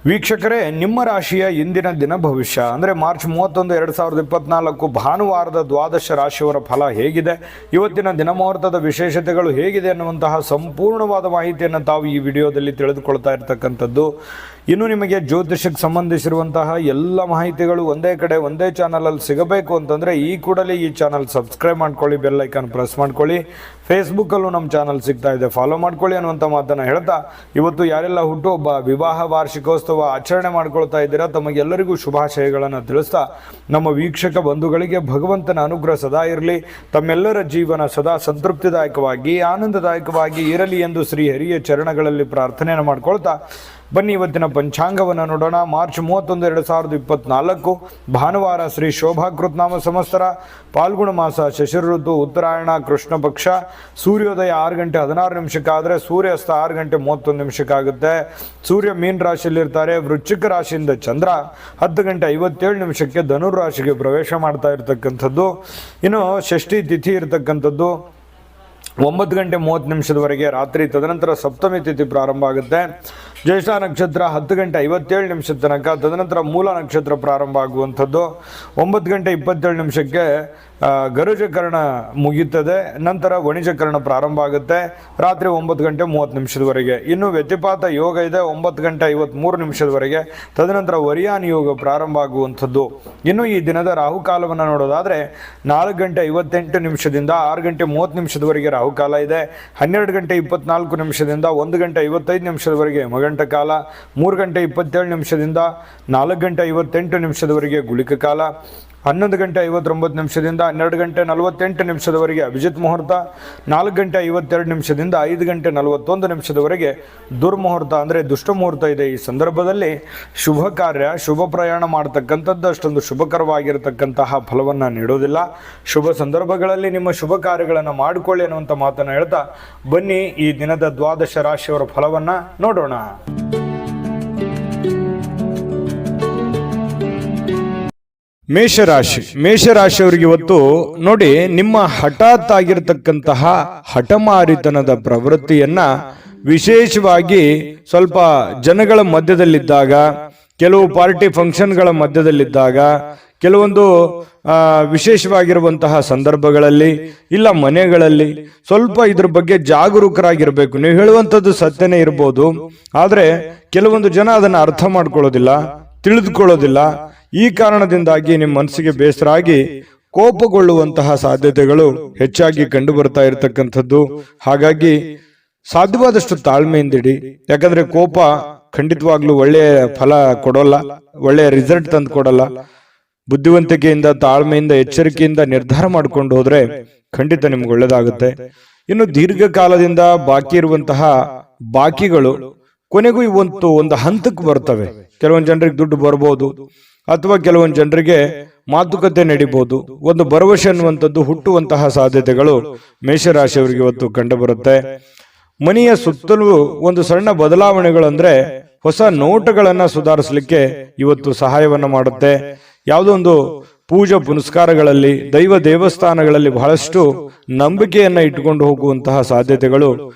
ವೀಕ್ಷಕರೇ, ನಿಮ್ಮ ರಾಶಿಯ ಇಂದಿನ ದಿನ ಭವಿಷ್ಯ ಅಂದರೆ ಮಾರ್ಚ್ 31, 2024 ಭಾನುವಾರದ ದ್ವಾದಶ ರಾಶಿಯವರ ಫಲ ಹೇಗಿದೆ, ಇವತ್ತಿನ ದಿನಮುಹೂರ್ತದ ವಿಶೇಷತೆಗಳು ಹೇಗಿದೆ ಅನ್ನುವಂತಹ ಸಂಪೂರ್ಣವಾದ ಮಾಹಿತಿಯನ್ನು ತಾವು ಈ ವಿಡಿಯೋದಲ್ಲಿ ತಿಳಿದುಕೊಳ್ತಾ ಇರತಕ್ಕಂಥದ್ದು. ಇನ್ನು ನಿಮಗೆ ಜ್ಯೋತಿಷಕ್ಕೆ ಸಂಬಂಧಿಸಿರುವಂತಹ ಎಲ್ಲ ಮಾಹಿತಿಗಳು ಒಂದೇ ಕಡೆ ಒಂದೇ ಚಾನಲಲ್ಲಿ ಸಿಗಬೇಕು ಅಂತಂದರೆ ಈ ಕೂಡಲೇ ಈ ಚಾನಲ್ ಸಬ್ಸ್ಕ್ರೈಬ್ ಮಾಡ್ಕೊಳ್ಳಿ, ಬೆಲ್ ಐಕಾನ್ ಪ್ರೆಸ್ ಮಾಡ್ಕೊಳ್ಳಿ. ಫೇಸ್ಬುಕ್ಕಲ್ಲೂ ನಮ್ಮ ಚಾನಲ್ ಸಿಗ್ತಾ ಇದೆ, ಫಾಲೋ ಮಾಡ್ಕೊಳ್ಳಿ ಅನ್ನುವಂಥ ಮಾತನ್ನು ಹೇಳ್ತಾ, ಇವತ್ತು ಯಾರೆಲ್ಲ ಹುಟ್ಟುಹಬ್ಬ, ವಿವಾಹ ವಾರ್ಷಿಕೋತ್ಸವ ಆಚರಣೆ ಮಾಡ್ಕೊಳ್ತಾ ಇದ್ದೀರಾ ತಮಗೆಲ್ಲರಿಗೂ ಶುಭಾಶಯಗಳನ್ನು ತಿಳಿಸ್ತಾ, ನಮ್ಮ ವೀಕ್ಷಕ ಬಂಧುಗಳಿಗೆ ಭಗವಂತನ ಅನುಗ್ರಹ ಸದಾ ಇರಲಿ, ತಮ್ಮೆಲ್ಲರ ಜೀವನ ಸದಾ ಸಂತೃಪ್ತಿದಾಯಕವಾಗಿ ಆನಂದದಾಯಕವಾಗಿ ಇರಲಿ ಎಂದು ಶ್ರೀ ಹರಿಯ ಚರಣಗಳಲ್ಲಿ ಪ್ರಾರ್ಥನೆಯನ್ನು ಮಾಡ್ಕೊಳ್ತಾ ಬನ್ನಿ ಇವತ್ತಿನ ಪಂಚಾಂಗವನ್ನು ನೋಡೋಣ. ಮಾರ್ಚ್ 31, 2024 ಭಾನುವಾರ, ಶ್ರೀ ಶೋಭಾಕೃತ್ನಾಮ ಸಂವತ್ಸರ, ಪಾಲ್ಗುಣ ಮಾಸ, ಶಶಿರ ಋತು, ಉತ್ತರಾಯಣ, ಕೃಷ್ಣ ಪಕ್ಷ. ಸೂರ್ಯೋದಯ 6 ಗಂಟೆ 16 ನಿಮಿಷಕ್ಕಾದರೆ ಸೂರ್ಯಾಸ್ತ 6 ಗಂಟೆ 31 ನಿಮಿಷಕ್ಕಾಗುತ್ತೆ. ಸೂರ್ಯ ಮೀನ ರಾಶಿಯಲ್ಲಿರ್ತಾರೆ. ವೃಶ್ಚಿಕ ರಾಶಿಯಿಂದ ಚಂದ್ರ 10 ಗಂಟೆ 57 ನಿಮಿಷಕ್ಕೆ ಧನುರ್ ರಾಶಿಗೆ ಪ್ರವೇಶ ಮಾಡ್ತಾ ಇರತಕ್ಕಂಥದ್ದು. ಇನ್ನು ಷಷ್ಠಿ ತಿಥಿ ಇರತಕ್ಕಂಥದ್ದು 9 ಗಂಟೆ 30 ನಿಮಿಷದವರೆಗೆ ರಾತ್ರಿ. ತದನಂತರ ಸಪ್ತಮಿ ತಿಥಿ ಪ್ರಾರಂಭ ಆಗುತ್ತೆ. ಜ್ಯೇಷ್ಠ ನಕ್ಷತ್ರ 10 ಗಂಟೆ 57 ನಿಮಿಷದ ತನಕ. ತದನಂತರ ಮೂಲ ನಕ್ಷತ್ರ ಪ್ರಾರಂಭ ಆಗುವಂಥದ್ದು 9 ಗಂಟೆ 27 ನಿಮಿಷಕ್ಕೆ ಗರುಜಕರಣ ಮುಗಿಯುತ್ತದೆ. ನಂತರ ವಣಿಜಕರಣ ಪ್ರಾರಂಭ ಆಗುತ್ತೆ ರಾತ್ರಿ 9 ಗಂಟೆ 30 ನಿಮಿಷದವರೆಗೆ. ಇನ್ನು ವ್ಯತಿಪಾತ ಯೋಗ ಇದೆ 9 ಗಂಟೆ 53 ನಿಮಿಷದವರೆಗೆ. ತದನಂತರ ವರಿಯಾನ್ ಯೋಗ ಪ್ರಾರಂಭ ಆಗುವಂಥದ್ದು. ಇನ್ನು ಈ ದಿನದ ರಾಹುಕಾಲವನ್ನು ನೋಡೋದಾದರೆ 4 ಗಂಟೆ 58 ನಿಮಿಷದಿಂದ 6 ಗಂಟೆ 30 ನಿಮಿಷದವರೆಗೆ ರಾಹುಕಾಲ ಇದೆ. 12 ಗಂಟೆ 24 ನಿಮಿಷದಿಂದ 1 ಗಂಟೆ 55 ನಿಮಿಷದವರೆಗೆ ಯಮಗಂಟ ಕಾಲ. 3 ಗಂಟೆ 27 ನಿಮಿಷದಿಂದ 4 ಗಂಟೆ 58 ನಿಮಿಷದವರೆಗೆ ಗುಳಿಕ ಕಾಲ. 11 ಗಂಟೆ 59 ನಿಮಿಷದಿಂದ 12 ಗಂಟೆ 48 ನಿಮಿಷದವರೆಗೆ ಅಭಿಜಿತ್ ಮುಹೂರ್ತ. 4 ಗಂಟೆ 52 ನಿಮಿಷದಿಂದ 5 ಗಂಟೆ 41 ನಿಮಿಷದವರೆಗೆ ದುರ್ಮುಹೂರ್ತ ಅಂದರೆ ದುಷ್ಟ ಮುಹೂರ್ತ ಇದೆ. ಈ ಸಂದರ್ಭದಲ್ಲಿ ಶುಭ ಕಾರ್ಯ, ಶುಭ ಪ್ರಯಾಣ ಮಾಡತಕ್ಕಂಥದ್ದು ಅಷ್ಟೊಂದು ಶುಭಕರವಾಗಿರತಕ್ಕಂತಹ ಫಲವನ್ನು ನೀಡೋದಿಲ್ಲ. ಶುಭ ಸಂದರ್ಭಗಳಲ್ಲಿ ನಿಮ್ಮ ಶುಭ ಕಾರ್ಯಗಳನ್ನು ಮಾಡಿಕೊಳ್ಳಿ ಅನ್ನುವಂಥ ಮಾತನ್ನು ಹೇಳ್ತಾ ಬನ್ನಿ ಈ ದಿನದ ದ್ವಾದಶ ರಾಶಿಯವರ ಫಲವನ್ನು ನೋಡೋಣ. ಮೇಷರಾಶಿಯವರಿಗೆ ಇವತ್ತು ನೋಡಿ, ನಿಮ್ಮ ಹಠಾತ್ ಆಗಿರತಕ್ಕಂತಹ ಹಠಮಾರಿತನದ ಪ್ರವೃತ್ತಿಯನ್ನ ವಿಶೇಷವಾಗಿ ಸ್ವಲ್ಪ ಜನಗಳ ಮಧ್ಯದಲ್ಲಿದ್ದಾಗ, ಕೆಲವು ಪಾರ್ಟಿ ಫಂಕ್ಷನ್ಗಳ ಮಧ್ಯದಲ್ಲಿದ್ದಾಗ, ಕೆಲವೊಂದು ವಿಶೇಷವಾಗಿರುವಂತಹ ಸಂದರ್ಭಗಳಲ್ಲಿ ಇಲ್ಲ ಮನೆಗಳಲ್ಲಿ ಸ್ವಲ್ಪ ಇದ್ರ ಬಗ್ಗೆ ಜಾಗರೂಕರಾಗಿರ್ಬೇಕು. ನೀವು ಹೇಳುವಂಥದ್ದು ಸತ್ಯನೇ ಇರ್ಬೋದು, ಆದರೆ ಕೆಲವೊಂದು ಜನ ಅದನ್ನು ಅರ್ಥ ಮಾಡ್ಕೊಳ್ಳೋದಿಲ್ಲ, ತಿಳಿದುಕೊಳ್ಳೋದಿಲ್ಲ. ಈ ಕಾರಣದಿಂದಾಗಿ ನಿಮ್ಮ ಮನಸ್ಸಿಗೆ ಬೇಸರ ಆಗಿ ಕೋಪಗೊಳ್ಳುವಂತಹ ಸಾಧ್ಯತೆಗಳು ಹೆಚ್ಚಾಗಿ ಕಂಡು ಬರ್ತಾ ಇರತಕ್ಕಂಥದ್ದು. ಹಾಗಾಗಿ ಸಾಧ್ಯವಾದಷ್ಟು ತಾಳ್ಮೆಯಿಂದಿಡಿ. ಯಾಕಂದ್ರೆ ಕೋಪ ಖಂಡಿತವಾಗ್ಲೂ ಒಳ್ಳೆಯ ಫಲ ಕೊಡೋಲ್ಲ, ಒಳ್ಳೆಯ ರಿಸಲ್ಟ್ ತಂದು ಕೊಡಲ್ಲ. ಬುದ್ಧಿವಂತಿಕೆಯಿಂದ, ತಾಳ್ಮೆಯಿಂದ, ಎಚ್ಚರಿಕೆಯಿಂದ ನಿರ್ಧಾರ ಮಾಡ್ಕೊಂಡು ಹೋದ್ರೆ ಖಂಡಿತ ನಿಮ್ಗೆ ಒಳ್ಳೇದಾಗುತ್ತೆ. ಇನ್ನು ದೀರ್ಘಕಾಲದಿಂದ ಬಾಕಿ ಇರುವಂತಹ ಬಾಕಿಗಳು ಕೊನೆಗೂ ಇವತ್ತು ಒಂದು ಹಂತಕ್ಕೆ ಬರ್ತವೆ. ಕೆಲವೊಂದು ಜನರಿಗೆ ದುಡ್ಡು ಬರ್ಬೋದು, ಅಥವಾ ಕೆಲವೊಂದು ಜನರಿಗೆ ಮಾತುಕತೆ ನಡೀಬಹುದು. ಒಂದು ಭರವಸೆ ಅನ್ನುವಂಥದ್ದು ಹುಟ್ಟುವಂತಹ ಸಾಧ್ಯತೆಗಳು ಮೇಷರಾಶಿಯವರಿಗೆ ಇವತ್ತು ಕಂಡು ಬರುತ್ತೆ. ಮನೆಯ ಸುತ್ತಲೂ ಒಂದು ಸಣ್ಣ ಬದಲಾವಣೆಗಳು ಅಂದ್ರೆ ಹೊಸ ನೋಟಗಳನ್ನ ಸುಧಾರಿಸಲಿಕ್ಕೆ ಇವತ್ತು ಸಹಾಯವನ್ನ ಮಾಡುತ್ತೆ. ಯಾವುದೋ ಒಂದು ಪೂಜಾ ಪುನಸ್ಕಾರಗಳಲ್ಲಿ, ದೈವ ದೇವಸ್ಥಾನಗಳಲ್ಲಿ ಬಹಳಷ್ಟು ನಂಬಿಕೆಯನ್ನ ಇಟ್ಟುಕೊಂಡು ಹೋಗುವಂತಹ ಸಾಧ್ಯತೆಗಳು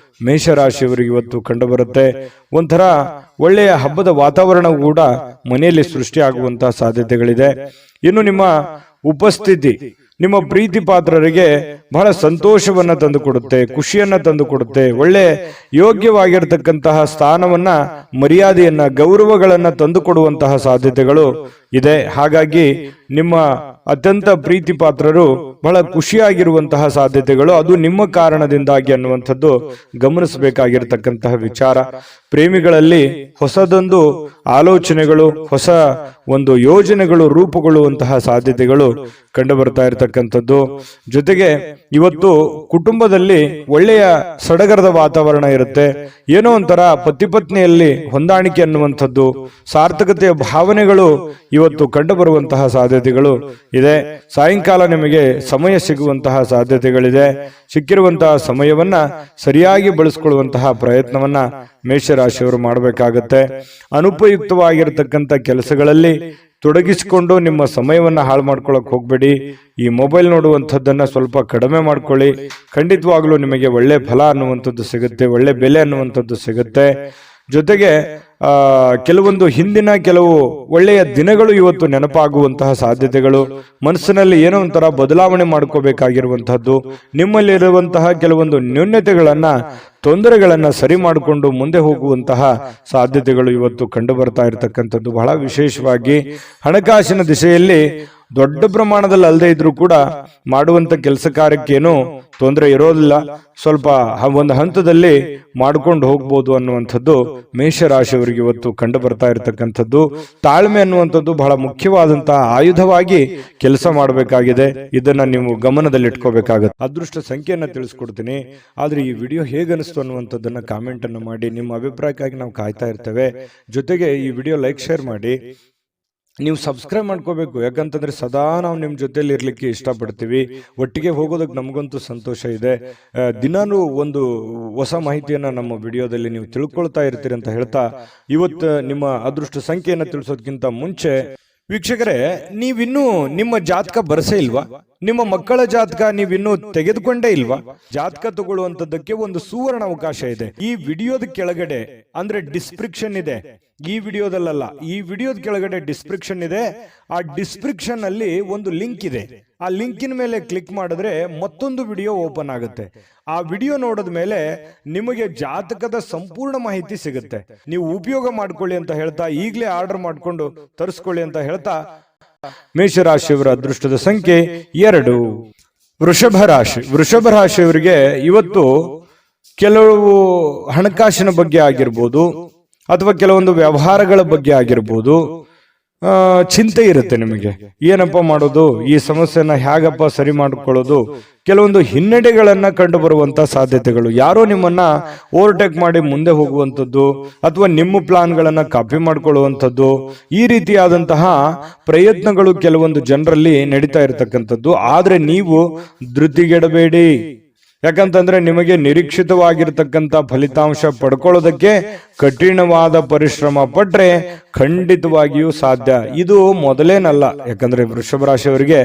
ಮೇಷರಾಶಿಯವರಿಗೆ ಇವತ್ತು ಕಂಡು ಬರುತ್ತೆ. ಒಂಥರ ಒಳ್ಳೆಯ ಹಬ್ಬದ ವಾತಾವರಣ ಕೂಡ ಮನೆಯಲ್ಲಿ ಸೃಷ್ಟಿಯಾಗುವಂತಹ ಸಾಧ್ಯತೆಗಳಿದೆ. ಇನ್ನು ನಿಮ್ಮ ಉಪಸ್ಥಿತಿ ನಿಮ್ಮ ಪ್ರೀತಿ ಪಾತ್ರರಿಗೆ ಬಹಳ ಸಂತೋಷವನ್ನ ತಂದುಕೊಡುತ್ತೆ, ಖುಷಿಯನ್ನ ತಂದುಕೊಡುತ್ತೆ. ಒಳ್ಳೆ ಯೋಗ್ಯವಾಗಿರ್ತಕ್ಕಂತಹ ಸ್ಥಾನವನ್ನ, ಮರ್ಯಾದೆಯನ್ನ, ಗೌರವಗಳನ್ನ ತಂದುಕೊಡುವಂತಹ ಸಾಧ್ಯತೆಗಳು ಇದೆ. ಹಾಗಾಗಿ ನಿಮ್ಮ ಅತ್ಯಂತ ಪ್ರೀತಿ ಪಾತ್ರರು ಬಹಳ ಖುಷಿಯಾಗಿರುವಂತಹ ಸಾಧ್ಯತೆಗಳು ಅದು ನಿಮ್ಮ ಕಾರಣದಿಂದಾಗಿ ಅನ್ನುವಂಥದ್ದು ಗಮನಿಸಬೇಕಾಗಿರ್ತಕ್ಕಂತಹ ವಿಚಾರ. ಪ್ರೇಮಿಗಳಲ್ಲಿ ಹೊಸದೊಂದು ಆಲೋಚನೆಗಳು, ಹೊಸ ಒಂದು ಯೋಜನೆಗಳು ರೂಪುಗೊಳ್ಳುವಂತಹ ಸಾಧ್ಯತೆಗಳು ಕಂಡು ಬರ್ತಾ ಇರತಕ್ಕಂಥದ್ದು. ಜೊತೆಗೆ ಇವತ್ತು ಕುಟುಂಬದಲ್ಲಿ ಒಳ್ಳೆಯ ಸಡಗರದ ವಾತಾವರಣ ಇರುತ್ತೆ. ಏನೋ ಒಂಥರ ಪತಿ ಪತ್ನಿಯಲ್ಲಿ ಹೊಂದಾಣಿಕೆ ಅನ್ನುವಂಥದ್ದು, ಸಾರ್ಥಕತೆಯ ಭಾವನೆಗಳು ಇವತ್ತು ಕಂಡು ಬರುವಂತಹ ಸಾಧ್ಯತೆಗಳು ಇದೆ. ಸಾಯಂಕಾಲ ನಿಮಗೆ ಸಮಯ ಸಿಗುವಂತಹ ಸಾಧ್ಯತೆಗಳಿದೆ. ಸಿಕ್ಕಿರುವಂತಹ ಸಮಯವನ್ನ ಸರಿಯಾಗಿ ಬಳಸಿಕೊಳ್ಳುವಂತಹ ಪ್ರಯತ್ನವನ್ನ ಮೇಷರಾಶಿಯವರು ಮಾಡಬೇಕಾಗತ್ತೆ. ಅನುಪಯುಕ್ತವಾಗಿರತಕ್ಕಂಥ ಕೆಲಸಗಳಲ್ಲಿ ತೊಡಗಿಸಿಕೊಂಡು ನಿಮ್ಮ ಸಮಯವನ್ನ ಹಾಳು ಮಾಡ್ಕೊಳ್ಳಕ್ ಹೋಗ್ಬೇಡಿ. ಈ ಮೊಬೈಲ್ ನೋಡುವಂಥದ್ದನ್ನ ಸ್ವಲ್ಪ ಕಡಿಮೆ ಮಾಡ್ಕೊಳ್ಳಿ. ಖಂಡಿತವಾಗ್ಲೂ ನಿಮಗೆ ಒಳ್ಳೆ ಫಲ ಅನ್ನುವಂಥದ್ದು ಸಿಗುತ್ತೆ, ಒಳ್ಳೆ ಬೆಲೆ ಅನ್ನುವಂಥದ್ದು ಸಿಗುತ್ತೆ. ಜೊತೆಗೆ ಕೆಲವೊಂದು ಹಿಂದಿನ ಕೆಲವು ಒಳ್ಳೆಯ ದಿನಗಳು ಇವತ್ತು ನೆನಪಾಗುವಂತಹ ಸಾಧ್ಯತೆಗಳು, ಮನಸ್ಸಿನಲ್ಲಿ ಏನೋ ಒಂಥರ ಬದಲಾವಣೆ ಮಾಡ್ಕೋಬೇಕಾಗಿರುವಂತಹದ್ದು, ನಿಮ್ಮಲ್ಲಿರುವಂತಹ ಕೆಲವೊಂದು ನ್ಯೂನತೆಗಳನ್ನ ತೊಂದರೆಗಳನ್ನ ಸರಿ ಮಾಡಿಕೊಂಡು ಮುಂದೆ ಹೋಗುವಂತಹ ಸಾಧ್ಯತೆಗಳು ಇವತ್ತು ಕಂಡು ಬರ್ತಾ ಇರತಕ್ಕಂಥದ್ದು. ಬಹಳ ವಿಶೇಷವಾಗಿ ಹಣಕಾಸಿನ ದಿಶೆಯಲ್ಲಿ ದೊಡ್ಡ ಪ್ರಮಾಣದಲ್ಲಿ ಅಲ್ಲದೆ ಇದ್ರೂ ಕೂಡ ಮಾಡುವಂತ ಕೆಲಸ ಕಾರ್ಯಕ್ಕೇನು ತೊಂದರೆ ಇರೋದಿಲ್ಲ, ಸ್ವಲ್ಪ ಒಂದು ಹಂತದಲ್ಲಿ ಮಾಡ್ಕೊಂಡು ಹೋಗ್ಬೋದು ಅನ್ನುವಂಥದ್ದು ಮೇಷರಾಶಿಯವರಿಗೆ ಇವತ್ತು ಕಂಡು ಬರ್ತಾ ಇರತಕ್ಕಂಥದ್ದು. ತಾಳ್ಮೆ ಅನ್ನುವಂಥದ್ದು ಬಹಳ ಮುಖ್ಯವಾದಂತಹ ಆಯುಧವಾಗಿ ಕೆಲಸ ಮಾಡಬೇಕಾಗಿದೆ. ಇದನ್ನ ನೀವು ಗಮನದಲ್ಲಿ ಇಟ್ಕೋಬೇಕಾಗುತ್ತೆ. ಅದೃಷ್ಟ ಸಂಖ್ಯೆಯನ್ನ ತಿಳಿಸ್ಕೊಡ್ತೀನಿ, ಆದ್ರೆ ಈ ವಿಡಿಯೋ ಹೇಗನಿಸ್ತು ಅನ್ನುವಂಥದ್ದನ್ನ ಕಾಮೆಂಟ್ ಅನ್ನು ಮಾಡಿ. ನಿಮ್ಮ ಅಭಿಪ್ರಾಯಕ್ಕಾಗಿ ನಾವು ಕಾಯ್ತಾ ಇರ್ತೇವೆ. ಜೊತೆಗೆ ಈ ವಿಡಿಯೋ ಲೈಕ್ ಶೇರ್ ಮಾಡಿ. ನೀವು ಸಬ್ಸ್ಕ್ರೈಬ್ ಮಾಡ್ಕೋಬೇಕು, ಯಾಕಂತಂದ್ರೆ ಸದಾ ನಾವು ನಿಮ್ಮ ಜೊತೆಲಿ ಇರ್ಲಿಕ್ಕೆ ಇಷ್ಟಪಡ್ತೀವಿ. ಒಟ್ಟಿಗೆ ಹೋಗೋದಕ್ಕೆ ನಮಗಂತೂ ಸಂತೋಷ ಇದೆ. ದಿನಾನು ಒಂದು ಹೊಸ ಮಾಹಿತಿಯನ್ನ ನಮ್ಮ ವಿಡಿಯೋದಲ್ಲಿ ನೀವು ತಿಳ್ಕೊಳ್ತಾ ಇರ್ತೀರಿ ಅಂತ ಹೇಳ್ತಾ, ಇವತ್ತು ನಿಮ್ಮ ಅದೃಷ್ಟ ಸಂಖ್ಯೆಯನ್ನು ತಿಳಿಸೋದಕ್ಕಿಂತ ಮುಂಚೆ ವೀಕ್ಷಕರೇ, ನೀವಿನ್ನೂ ನಿಮ್ಮ ಜಾತಕ ಬರಸೇ ಇಲ್ವಾ? ನಿಮ್ಮ ಮಕ್ಕಳ ಜಾತಕ ನೀವಿನ್ನೂ ತೆಗೆದುಕೊಂಡೇ ಇಲ್ವಾ? ಜಾತಕ ತಗೊಳ್ಳುವಂತದ್ದಕ್ಕೆ ಒಂದು ಸುವರ್ಣ ಅವಕಾಶ ಇದೆ. ಈ ವಿಡಿಯೋದ ಕೆಳಗಡೆ ಅಂದ್ರೆ ಡಿಸ್ಕ್ರಿಪ್ಷನ್ ಇದೆ, ಈ ವಿಡಿಯೋದಲ್ಲ, ಈ ವಿಡಿಯೋದ ಕೆಳಗಡೆ ಡಿಸ್ಕ್ರಿಪ್ಷನ್ ಇದೆ. ಆ ಡಿಸ್ಕ್ರಿಪ್ಷನ್ ಅಲ್ಲಿ ಒಂದು ಲಿಂಕ್ ಇದೆ. ಆ ಲಿಂಕಿನ ಮೇಲೆ ಕ್ಲಿಕ್ ಮಾಡಿದ್ರೆ ಮತ್ತೊಂದು ವಿಡಿಯೋ ಓಪನ್ ಆಗುತ್ತೆ. ಆ ವಿಡಿಯೋ ನೋಡಿದ ಮೇಲೆ ನಿಮಗೆ ಜಾತಕದ ಸಂಪೂರ್ಣ ಮಾಹಿತಿ ಸಿಗುತ್ತೆ. ನೀವು ಉಪಯೋಗ ಮಾಡ್ಕೊಳ್ಳಿ ಅಂತ ಹೇಳ್ತಾ, ಈಗಲೇ ಆರ್ಡರ್ ಮಾಡ್ಕೊಂಡು ತರಿಸ್ಕೊಳ್ಳಿ ಅಂತ ಹೇಳ್ತಾ, ಮೇಷರಾಶಿಯವರ ಅದೃಷ್ಟದ ಸಂಖ್ಯೆ 2. ವೃಷಭ ರಾಶಿ. ವೃಷಭ ರಾಶಿಯವರಿಗೆ ಇವತ್ತು ಕೆಲವು ಹಣಕಾಸಿನ ಬಗ್ಗೆ ಆಗಿರ್ಬೋದು ಅಥವಾ ಕೆಲವೊಂದು ವ್ಯವಹಾರಗಳ ಬಗ್ಗೆ ಆಗಿರ್ಬೋದು ಚಿಂತೆ ಇರುತ್ತೆ ನಿಮಗೆ. ಏನಪ್ಪ ಮಾಡೋದು, ಈ ಸಮಸ್ಯೆನ ಹೇಗಪ್ಪ ಸರಿ ಮಾಡಿಕೊಳ್ಳೋದು, ಕೆಲವೊಂದು ಹಿನ್ನಡೆಗಳನ್ನ ಕಂಡು ಬರುವಂತ ಸಾಧ್ಯತೆಗಳು, ಯಾರೋ ನಿಮ್ಮನ್ನ ಓವರ್ಟೇಕ್ ಮಾಡಿ ಮುಂದೆ ಹೋಗುವಂಥದ್ದು ಅಥವಾ ನಿಮ್ಮ ಪ್ಲಾನ್ಗಳನ್ನ ಕಾಪಿ ಮಾಡ್ಕೊಳ್ಳುವಂಥದ್ದು, ಈ ರೀತಿಯಾದಂತಹ ಪ್ರಯತ್ನಗಳು ಕೆಲವೊಂದು ಜನರಲ್ಲಿ ನಡೀತಾ ಇರತಕ್ಕಂಥದ್ದು. ಆದ್ರೆ ನೀವು ಧೃತಿಗೆಡಬೇಡಿ, ಯಾಕಂತಂದ್ರೆ ನಿಮಗೆ ನಿರೀಕ್ಷಿತವಾಗಿರ್ತಕ್ಕಂಥ ಫಲಿತಾಂಶ ಪಡ್ಕೊಳ್ಳೋದಕ್ಕೆ ಕಠಿಣವಾದ ಪರಿಶ್ರಮ ಪಟ್ರೆ ಖಂಡಿತವಾಗಿಯೂ ಸಾಧ್ಯ. ಇದು ಮೊದಲೇನಲ್ಲ, ಯಾಕಂದ್ರೆ ವೃಷಭ ರಾಶಿಯವರಿಗೆ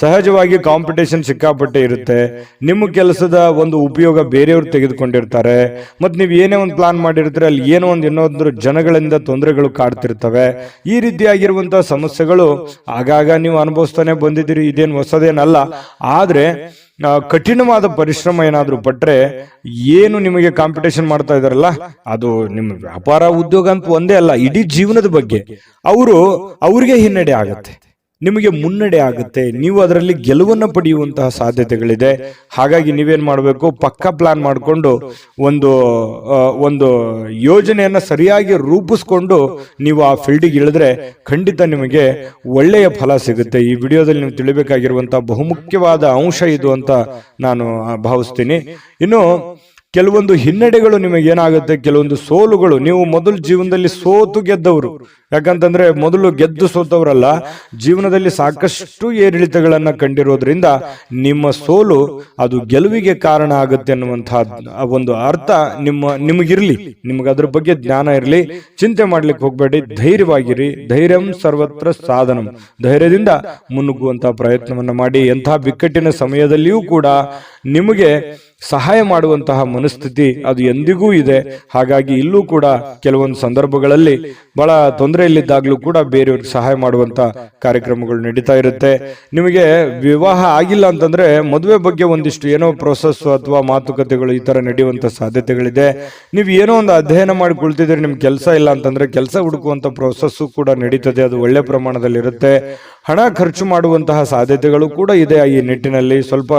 ಸಹಜವಾಗಿ ಕಾಂಪಿಟೇಷನ್ ಸಿಕ್ಕಾಪಟ್ಟೆ ಇರುತ್ತೆ. ನಿಮ್ಮ ಕೆಲಸದ ಒಂದು ಉಪಯೋಗ ಬೇರೆಯವರು ತೆಗೆದುಕೊಂಡಿರ್ತಾರೆ. ಮತ್ ನೀವು ಏನೇ ಒಂದು ಪ್ಲಾನ್ ಮಾಡಿರ್ತೀರ, ಅಲ್ಲಿ ಏನೋ ಒಂದು ಇನ್ನೊಂದು ಜನಗಳಿಂದ ತೊಂದರೆಗಳು ಕಾಡ್ತಿರ್ತವೆ. ಈ ರೀತಿಯಾಗಿರುವಂತಹ ಸಮಸ್ಯೆಗಳು ಆಗಾಗ ನೀವು ಅನುಭವಿಸ್ತಾನೆ ಬಂದಿದ್ದೀರಿ, ಇದೇನು ಹೊಸದೇನಲ್ಲ. ಆದ್ರೆ ಕಠಿಣವಾದ ಪರಿಶ್ರಮ ಏನಾದ್ರೂ ಪಟ್ರೆ, ಏನು ನಿಮಗೆ ಕಾಂಪಿಟೇಷನ್ ಮಾಡ್ತಾ ಇದಾರಲ್ಲ, ಅದು ನಿಮ್ಮ ವ್ಯಾಪಾರ ಉದ್ಯೋಗ ಅಂತ ಒಂದೇ ಅಲ್ಲ, ಇಡೀ ಜೀವನದ ಬಗ್ಗೆ ಅವ್ರಿಗೆ ಹಿನ್ನಡೆ ಆಗತ್ತೆ, ನಿಮಗೆ ಮುನ್ನಡೆ ಆಗುತ್ತೆ. ನೀವು ಅದರಲ್ಲಿ ಗೆಲುವನ್ನು ಪಡೆಯುವಂತಹ ಸಾಧ್ಯತೆಗಳಿದೆ. ಹಾಗಾಗಿ ನೀವೇನ್ ಮಾಡಬೇಕು, ಪಕ್ಕಾ ಪ್ಲಾನ್ ಮಾಡಿಕೊಂಡು ಒಂದು ಯೋಜನೆಯನ್ನ ಸರಿಯಾಗಿ ರೂಪಿಸ್ಕೊಂಡು ನೀವು ಆ ಫೀಲ್ಡಿಗೆ ಇಳಿದ್ರೆ ಖಂಡಿತ ನಿಮಗೆ ಒಳ್ಳೆಯ ಫಲ ಸಿಗುತ್ತೆ. ಈ ವಿಡಿಯೋದಲ್ಲಿ ನೀವು ತಿಳಿಬೇಕಾಗಿರುವಂತಹ ಬಹುಮುಖ್ಯವಾದ ಅಂಶ ಇದು ಅಂತ ನಾನು ಭಾವಿಸ್ತೀನಿ. ಇನ್ನು ಕೆಲವೊಂದು ಹಿನ್ನಡೆಗಳು ನಿಮಗೆ ಏನಾಗುತ್ತೆ, ಕೆಲವೊಂದು ಸೋಲುಗಳು, ನೀವು ಮೊದಲು ಜೀವನದಲ್ಲಿ ಸೋತು ಗೆದ್ದವರು, ಯಾಕಂತಂದ್ರೆ ಮೊದಲು ಗೆದ್ದು ಸೋತವರಲ್ಲ, ಜೀವನದಲ್ಲಿ ಸಾಕಷ್ಟು ಏರಿಳಿತಗಳನ್ನ ಕಂಡಿರೋದ್ರಿಂದ ನಿಮ್ಮ ಸೋಲು ಅದು ಗೆಲುವಿಗೆ ಕಾರಣ ಆಗುತ್ತೆ ಅನ್ನುವಂತಹ ಒಂದು ಅರ್ಥ ನಿಮಗಿರ್ಲಿ, ನಿಮ್ಗೆ ಅದ್ರ ಬಗ್ಗೆ ಜ್ಞಾನ ಇರಲಿ. ಚಿಂತೆ ಮಾಡ್ಲಿಕ್ಕೆ ಹೋಗ್ಬೇಡಿ, ಧೈರ್ಯವಾಗಿರಿ. ಧೈರ್ಯಂ ಸರ್ವತ್ರ ಸಾಧನಂ, ಧೈರ್ಯದಿಂದ ಮುನ್ನುಗ್ಗುವಂತಹ ಪ್ರಯತ್ನವನ್ನ ಮಾಡಿ. ಎಂತಹ ಬಿಕ್ಕಟ್ಟಿನ ಸಮಯದಲ್ಲಿಯೂ ಕೂಡ ನಿಮಗೆ ಸಹಾಯ ಮಾಡುವಂತಹ ಮನಸ್ಥಿತಿ ಅದು ಎಂದಿಗೂ ಇದೆ. ಹಾಗಾಗಿ ಇಲ್ಲೂ ಕೂಡ ಕೆಲವೊಂದು ಸಂದರ್ಭಗಳಲ್ಲಿ ಬಹಳ ತೊಂದರೆಯಲ್ಲಿದ್ದಾಗಲೂ ಕೂಡ ಬೇರೆಯವ್ರಿಗೆ ಸಹಾಯ ಮಾಡುವಂತ ಕಾರ್ಯಕ್ರಮಗಳು ನಡೀತಾ ಇರುತ್ತೆ. ನಿಮಗೆ ವಿವಾಹ ಆಗಿಲ್ಲ ಅಂತಂದ್ರೆ ಮದುವೆ ಬಗ್ಗೆ ಒಂದಿಷ್ಟು ಏನೋ ಪ್ರೋಸೆಸ್ ಅಥವಾ ಮಾತುಕತೆಗಳು ಈ ತರ ನಡೆಯುವಂತ ಸಾಧ್ಯತೆಗಳಿದೆ. ನೀವು ಏನೋ ಒಂದು ಅಧ್ಯಯನ ಮಾಡಿ ಕುಳಿತಿದ್ರೆ, ನಿಮ್ಗೆ ಕೆಲಸ ಇಲ್ಲ ಅಂತಂದ್ರೆ ಕೆಲಸ ಹುಡುಕುವಂತ ಪ್ರೋಸೆಸ್ ಕೂಡ ನಡೀತದೆ. ಅದು ಒಳ್ಳೆ ಪ್ರಮಾಣದಲ್ಲಿ ಇರುತ್ತೆ. ಹಣ ಖರ್ಚು ಮಾಡುವಂತಹ ಸಾಧ್ಯತೆಗಳು ಕೂಡ ಇದೆ. ಈ ನಿಟ್ಟಿನಲ್ಲಿ ಸ್ವಲ್ಪ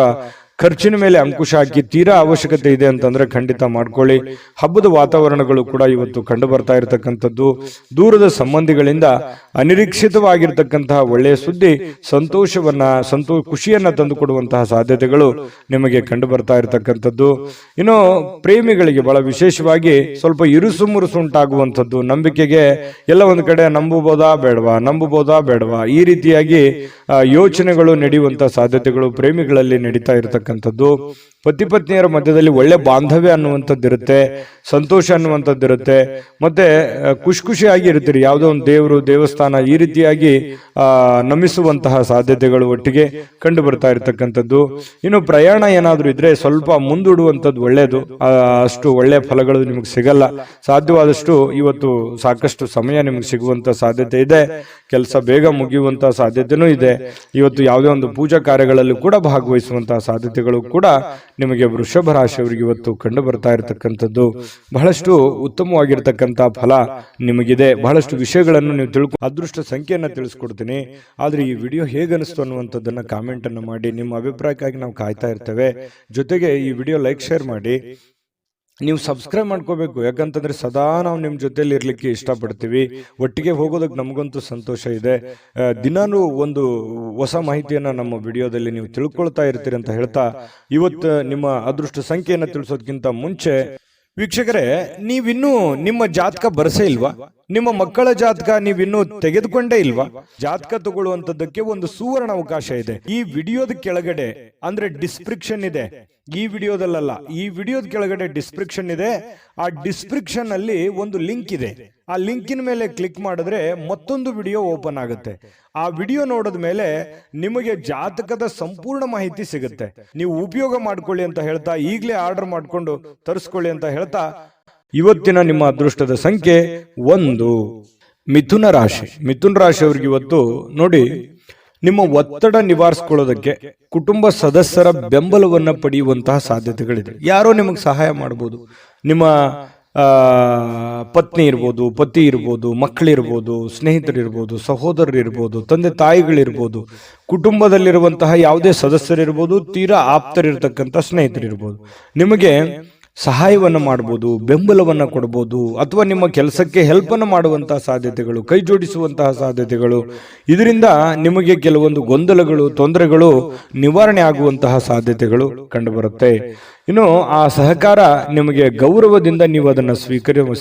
ಖರ್ಚಿನ ಮೇಲೆ ಅಂಕುಶ ಹಾಕಿ, ತೀರಾ ಅವಶ್ಯಕತೆ ಇದೆ ಅಂತಂದ್ರೆ ಖಂಡಿತ ಮಾಡ್ಕೊಳ್ಳಿ. ಹಬ್ಬದ ವಾತಾವರಣಗಳು ಕೂಡ ಇವತ್ತು ಕಂಡು ಬರ್ತಾ ಇರತಕ್ಕಂಥದ್ದು. ದೂರದ ಸಂಬಂಧಿಗಳಿಂದ ಅನಿರೀಕ್ಷಿತವಾಗಿರ್ತಕ್ಕಂತಹ ಒಳ್ಳೆಯ ಸುದ್ದಿ ಖುಷಿಯನ್ನ ತಂದುಕೊಡುವಂತಹ ಸಾಧ್ಯತೆಗಳು ನಿಮಗೆ ಕಂಡು ಬರ್ತಾ ಇರತಕ್ಕಂಥದ್ದು. ಇನ್ನು ಪ್ರೇಮಿಗಳಿಗೆ ಬಹಳ ವಿಶೇಷವಾಗಿ ಸ್ವಲ್ಪ ಇರುಸು ಮುರುಸು ಉಂಟಾಗುವಂಥದ್ದು, ನಂಬಿಕೆಗೆ ಎಲ್ಲ ಒಂದು ಕಡೆ ನಂಬಬಹುದಾ ಬೇಡವಾ ಈ ರೀತಿಯಾಗಿ ಯೋಚನೆಗಳು ನಡೆಯುವಂತಹ ಸಾಧ್ಯತೆಗಳು ಪ್ರೇಮಿಗಳಲ್ಲಿ ನಡೀತಾ ಇರತಕ್ಕಂಥದ್ದು. ಪತಿ ಪತ್ನಿಯರ ಮಧ್ಯದಲ್ಲಿ ಒಳ್ಳೆ ಬಾಂಧವ್ಯ ಅನ್ನುವಂಥದ್ದಿರುತ್ತೆ, ಸಂತೋಷ ಅನ್ನುವಂಥದ್ದಿರುತ್ತೆ, ಮತ್ತೆ ಖುಷಿಯಾಗಿ ಇರ್ತೀರಿ. ಯಾವುದೋ ಒಂದು ದೇವರು ದೇವಸ್ಥಾನ ಈ ರೀತಿಯಾಗಿ ನಮಿಸುವಂತಹ ಸಾಧ್ಯತೆಗಳು ಒಟ್ಟಿಗೆ ಕಂಡು ಬರ್ತಾ ಇರತಕ್ಕಂಥದ್ದು. ಇನ್ನು ಪ್ರಯಾಣ ಏನಾದರೂ ಇದ್ರೆ ಸ್ವಲ್ಪ ಮುಂದೂಡುವಂಥದ್ದು ಒಳ್ಳೆಯದು. ಅಷ್ಟು ಒಳ್ಳೆಯ ಫಲಗಳು ನಿಮಗೆ ಸಿಗಲ್ಲ. ಸಾಧ್ಯವಾದಷ್ಟು ಇವತ್ತು ಸಾಕಷ್ಟು ಸಮಯ ನಿಮಗೆ ಸಿಗುವಂತ ಸಾಧ್ಯತೆ ಇದೆ. ಕೆಲಸ ಬೇಗ ಮುಗಿಯುವಂತಹ ಸಾಧ್ಯತೆನೂ ಇದೆ. ಇವತ್ತು ಯಾವುದೇ ಒಂದು ಪೂಜಾ ಕಾರ್ಯಗಳಲ್ಲಿ ಕೂಡ ಭಾಗವಹಿಸುವಂತಹ ಸಾಧ್ಯತೆಗಳು ಕೂಡ ನಿಮಗೆ ವೃಷಭ ರಾಶಿಯವರಿಗೆ ಇವತ್ತು ಕಂಡು ಬರ್ತಾ ಇರತಕ್ಕಂಥದ್ದು. ಬಹಳಷ್ಟು ಉತ್ತಮವಾಗಿರ್ತಕ್ಕಂತಹ ಫಲ ನಿಮಗಿದೆ. ಬಹಳಷ್ಟು ವಿಷಯಗಳನ್ನು ನೀವು ಅದೃಷ್ಟ ಸಂಖ್ಯೆಯನ್ನು ತಿಳಿಸ್ಕೊಡ್ತೀನಿ. ಆದ್ರೆ ಈ ವಿಡಿಯೋ ಹೇಗನಿಸ್ತು ಅನ್ನುವಂಥದ್ದನ್ನ ಕಾಮೆಂಟ್ ಅನ್ನು ಮಾಡಿ. ನಿಮ್ಮ ಅಭಿಪ್ರಾಯಕ್ಕಾಗಿ ನಾವು ಕಾಯ್ತಾ ಇರ್ತೇವೆ. ಜೊತೆಗೆ ಈ ವಿಡಿಯೋ ಲೈಕ್ ಶೇರ್ ಮಾಡಿ. ನೀವು ಸಬ್ಸ್ಕ್ರೈಬ್ ಮಾಡ್ಕೋಬೇಕು. ಯಾಕಂತಂದ್ರೆ ಸದಾ ನಾವು ನಿಮ್ಮ ಜೊತೆಲಿ ಇರ್ಲಿಕ್ಕೆ ಇಷ್ಟಪಡ್ತೀವಿ. ಒಟ್ಟಿಗೆ ಹೋಗೋದಕ್ಕೆ ನಮಗಂತೂ ಸಂತೋಷ ಇದೆ. ದಿನಾನು ಒಂದು ಹೊಸ ಮಾಹಿತಿಯನ್ನ ನಮ್ಮ ವಿಡಿಯೋದಲ್ಲಿ ನೀವು ತಿಳ್ಕೊಳ್ತಾ ಇರ್ತೀರಿ ಅಂತ ಹೇಳ್ತಾ, ಇವತ್ತು ನಿಮ್ಮ ಅದೃಷ್ಟ ಸಂಖ್ಯೆಯನ್ನು ತಿಳಿಸೋದಕ್ಕಿಂತ ಮುಂಚೆ ವೀಕ್ಷಕರೇ, ನೀವಿನ್ನೂ ನಿಮ್ಮ ಜಾತಕ ಬರಸೇ ಇಲ್ವಾ? ನಿಮ್ಮ ಮಕ್ಕಳ ಜಾತಕ ನೀವಿನ್ನೂ ತೆಗೆದುಕೊಂಡೇ ಇಲ್ವಾ? ಜಾತಕ ತಗೊಳ್ಳುವಂತದ್ದಕ್ಕೆ ಒಂದು ಸುವರ್ಣ ಅವಕಾಶ ಇದೆ. ಈ ವಿಡಿಯೋದ ಕೆಳಗಡೆ ಅಂದ್ರೆ ಡಿಸ್ಕ್ರಿಪ್ಷನ್ ಇದೆ. ಈ ವಿಡಿಯೋದಲ್ಲ, ಈ ವಿಡಿಯೋದ ಕೆಳಗಡೆ ಡಿಸ್ಕ್ರಿಪ್ಷನ್ ಇದೆ. ಆ ಡಿಸ್ಕ್ರಿಪ್ಷನ್ ಅಲ್ಲಿ ಒಂದು ಲಿಂಕ್ ಇದೆ. ಆ ಲಿಂಕಿನ ಮೇಲೆ ಕ್ಲಿಕ್ ಮಾಡಿದ್ರೆ ಮತ್ತೊಂದು ವಿಡಿಯೋ ಓಪನ್ ಆಗುತ್ತೆ. ಆ ವಿಡಿಯೋ ನೋಡಿದ ಮೇಲೆ ನಿಮಗೆ ಜಾತಕದ ಸಂಪೂರ್ಣ ಮಾಹಿತಿ ಸಿಗುತ್ತೆ. ನೀವು ಉಪಯೋಗ ಮಾಡ್ಕೊಳ್ಳಿ ಅಂತ ಹೇಳ್ತಾ, ಈಗಲೇ ಆರ್ಡರ್ ಮಾಡ್ಕೊಂಡು ತರಿಸ್ಕೊಳ್ಳಿ ಅಂತ ಹೇಳ್ತಾ, ಇವತ್ತಿನ ನಿಮ್ಮ ಅದೃಷ್ಟದ ಸಂಖ್ಯೆ 1 ಮಿಥುನ ರಾಶಿ. ಮಿಥುನ ರಾಶಿಯವರಿಗೆ ಇವತ್ತು ನೋಡಿ, ನಿಮ್ಮ ಒತ್ತಡ ನಿವಾರಿಸಿಕೊಳ್ಳೋದಕ್ಕೆ ಕುಟುಂಬ ಸದಸ್ಯರ ಬೆಂಬಲವನ್ನ ಪಡೆಯುವಂತಹ ಸಾಧ್ಯತೆಗಳಿದೆ. ಯಾರೋ ನಿಮಗೆ ಸಹಾಯ ಮಾಡಬಹುದು. ನಿಮ್ಮ ಪತ್ನಿ ಇರ್ಬೋದು, ಪತಿ ಇರ್ಬೋದು, ಮಕ್ಕಳಿರ್ಬೋದು, ಸ್ನೇಹಿತರಿರ್ಬೋದು, ಸಹೋದರರಿರ್ಬೋದು, ತಂದೆ ತಾಯಿಗಳಿರ್ಬೋದು, ಕುಟುಂಬದಲ್ಲಿರುವಂತಹ ಯಾವುದೇ ಸದಸ್ಯರಿರ್ಬೋದು, ತೀರಾ ಆಪ್ತರಿರ್ತಕ್ಕಂಥ ಸ್ನೇಹಿತರಿರ್ಬೋದು, ನಿಮಗೆ ಸಹಾಯವನ್ನು ಮಾಡಬಹುದು, ಬೆಂಬಲವನ್ನು ಕೊಡಬಹುದು, ಅಥವಾ ನಿಮ್ಮ ಕೆಲಸಕ್ಕೆ ಹೆಲ್ಪ್ ಅನ್ನು ಮಾಡುವಂತಹ ಸಾಧ್ಯತೆಗಳು, ಕೈ ಜೋಡಿಸುವಂತಹ ಸಾಧ್ಯತೆಗಳು, ಇದರಿಂದ ನಿಮಗೆ ಕೆಲವೊಂದು ಗೊಂದಲಗಳು, ತೊಂದರೆಗಳು ನಿವಾರಣೆ ಆಗುವಂತಹ ಸಾಧ್ಯತೆಗಳು ಕಂಡುಬರುತ್ತೆ. ಇನ್ನು ಆ ಸಹಕಾರ ನಿಮಗೆ ಗೌರವದಿಂದ ನೀವು ಅದನ್ನು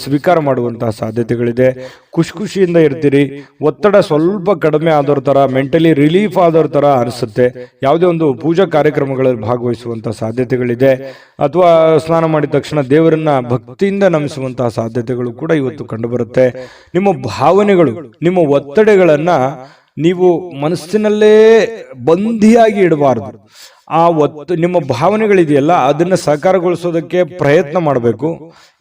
ಸ್ವೀಕಾರ ಮಾಡುವಂತಹ ಸಾಧ್ಯತೆಗಳಿದೆ. ಖುಷಿಯಿಂದ ಇರ್ತೀರಿ. ಒತ್ತಡ ಸ್ವಲ್ಪ ಕಡಿಮೆ ಆದವ್ರ ತರ, ಮೆಂಟಲಿ ರಿಲೀಫ್ ಆದವ್ರ ತರ ಅನಿಸುತ್ತೆ. ಯಾವುದೇ ಒಂದು ಪೂಜಾ ಕಾರ್ಯಕ್ರಮಗಳಲ್ಲಿ ಭಾಗವಹಿಸುವಂತಹ ಸಾಧ್ಯತೆಗಳಿದೆ. ಅಥವಾ ಸ್ನಾನ ಮಾಡಿದ ತಕ್ಷಣ ದೇವರನ್ನ ಭಕ್ತಿಯಿಂದ ನಮಿಸುವಂತಹ ಸಾಧ್ಯತೆಗಳು ಕೂಡ ಇವತ್ತು ಕಂಡುಬರುತ್ತೆ. ನಿಮ್ಮ ಭಾವನೆಗಳು, ನಿಮ್ಮ ಒತ್ತಡಗಳನ್ನ ನೀವು ಮನಸ್ಸಿನಲ್ಲೇ ಬಂಧಿಯಾಗಿ ಇಡಬಾರದು. ನಿಮ್ಮ ಭಾವನೆಗಳಿದೆಯಲ್ಲ, ಅದನ್ನ ಸಾಕಾರಗೊಳಿಸೋದಕ್ಕೆ ಪ್ರಯತ್ನ ಮಾಡಬೇಕು.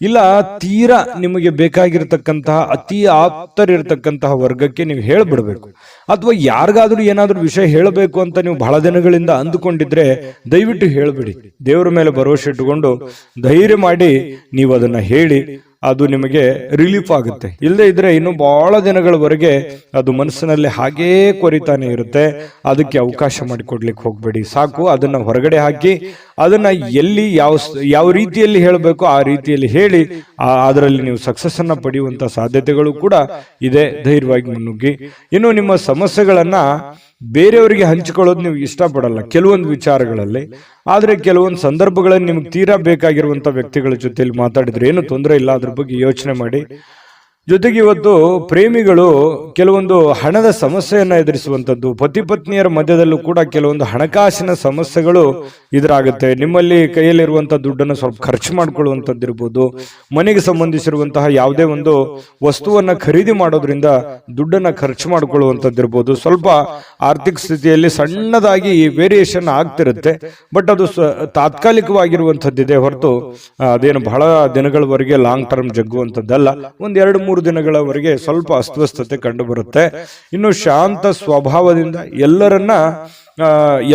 ಇಲ್ಲ ತೀರಾ ನಿಮಗೆ ಬೇಕಾಗಿರ್ತಕ್ಕಂತಹ ಅತಿ ಆಪ್ತರಿರ್ತಕ್ಕಂತಹ ವರ್ಗಕ್ಕೆ ನೀವು ಹೇಳ್ಬಿಡ್ಬೇಕು. ಅಥವಾ ಯಾರಿಗಾದ್ರೂ ಏನಾದ್ರೂ ವಿಷಯ ಹೇಳಬೇಕು ಅಂತ ನೀವು ಬಹಳ ದಿನಗಳಿಂದ ಅಂದುಕೊಂಡಿದ್ರೆ ದಯವಿಟ್ಟು ಹೇಳ್ಬಿಡಿ. ದೇವರ ಮೇಲೆ ಭರವಸೆ ಇಟ್ಟುಕೊಂಡು ಧೈರ್ಯ ಮಾಡಿ ನೀವು ಅದನ್ನ ಹೇಳಿ. ಅದು ನಿಮಗೆ ರಿಲೀಫ್ ಆಗುತ್ತೆ. ಇಲ್ಲದೆ ಇದ್ರೆ ಇನ್ನು ಬಹಳ ದಿನಗಳವರೆಗೆ ಅದು ಮನಸ್ಸಿನಲ್ಲಿ ಹಾಗೇ ಕೊರಿತಾನೆ ಇರುತ್ತೆ. ಅದಕ್ಕೆ ಅವಕಾಶ ಮಾಡಿಕೊಡ್ಲಿಕ್ಕೆ ಹೋಗ್ಬೇಡಿ. ಸಾಕು, ಅದನ್ನ ಹೊರಗಡೆ ಹಾಕಿ ಅದನ್ನ ಎಲ್ಲಿ ಯಾವ ರೀತಿಯಲ್ಲಿ ಹೇಳಬೇಕು ಆ ರೀತಿಯಲ್ಲಿ ಹೇಳಿ ಅದರಲ್ಲಿ ನೀವು ಸಕ್ಸಸ್ ಅನ್ನ ಪಡೆಯುವಂತ ಸಾಧ್ಯತೆಗಳು ಕೂಡ ಇದೆ. ಧೈರ್ಯವಾಗಿ ಮುನ್ನುಗ್ಗಿ. ಇನ್ನು ನಿಮ್ಮ ಸಮಸ್ಯೆಗಳನ್ನ ಬೇರೆಯವರಿಗೆ ಹಂಚಿಕೊಳ್ಳೋದು ನೀವು ಇಷ್ಟಪಡಲ್ಲ ಕೆಲವೊಂದು ವಿಚಾರಗಳಲ್ಲಿ. ಆದ್ರೆ ಕೆಲವೊಂದು ಸಂದರ್ಭಗಳಲ್ಲಿ ನಿಮ್ಗೆ ತೀರಾ ಬೇಕಾಗಿರುವಂತ ವ್ಯಕ್ತಿಗಳ ಜೊತೆಲಿ ಮಾತಾಡಿದ್ರೆ ಏನು ತೊಂದರೆ ಇಲ್ಲ. ಅದ್ರ ಬಗ್ಗೆ ಯೋಚನೆ ಮಾಡಿ. ಜೊತೆಗೆ ಇವತ್ತು ಪ್ರೇಮಿಗಳು ಕೆಲವೊಂದು ಹಣದ ಸಮಸ್ಯೆಯನ್ನ ಎದುರಿಸುವಂತದ್ದು, ಪತಿ ಪತ್ನಿಯರ ಮಧ್ಯದಲ್ಲೂ ಕೂಡ ಕೆಲವೊಂದು ಹಣಕಾಸಿನ ಸಮಸ್ಯೆಗಳು ಎದುರಾಗುತ್ತೆ. ನಿಮ್ಮಲ್ಲಿ ಕೈಯಲ್ಲಿರುವಂತಹ ದುಡ್ಡನ್ನು ಸ್ವಲ್ಪ ಖರ್ಚು ಮಾಡ್ಕೊಳ್ಳುವಂತದ್ದಿರ್ಬೋದು. ಮನೆಗೆ ಸಂಬಂಧಿಸಿರುವಂತಹ ಯಾವುದೇ ಒಂದು ವಸ್ತುವನ್ನ ಖರೀದಿ ಮಾಡೋದ್ರಿಂದ ದುಡ್ಡನ್ನ ಖರ್ಚು ಮಾಡ್ಕೊಳ್ಳುವಂತದ್ದಿರ್ಬೋದು. ಸ್ವಲ್ಪ ಆರ್ಥಿಕ ಸ್ಥಿತಿಯಲ್ಲಿ ಸಣ್ಣದಾಗಿ ವೇರಿಯೇಷನ್ ಆಗ್ತಿರುತ್ತೆ. ಬಟ್ ಅದು ತಾತ್ಕಾಲಿಕವಾಗಿರುವಂತದ್ದಿದೆ ಹೊರತು ಅದೇನು ಬಹಳ ದಿನಗಳವರೆಗೆ ಲಾಂಗ್ ಟರ್ಮ್ ಜಗ್ಗುವಂತದ್ದಲ್ಲ. ಒಂದ್ 2-3 ದಿನಗಳವರೆಗೆ ಸ್ವಲ್ಪ ಅಸ್ವಸ್ಥತೆ ಕಂಡು ಬರುತ್ತೆ. ಇನ್ನು ಶಾಂತ ಸ್ವಭಾವದಿಂದ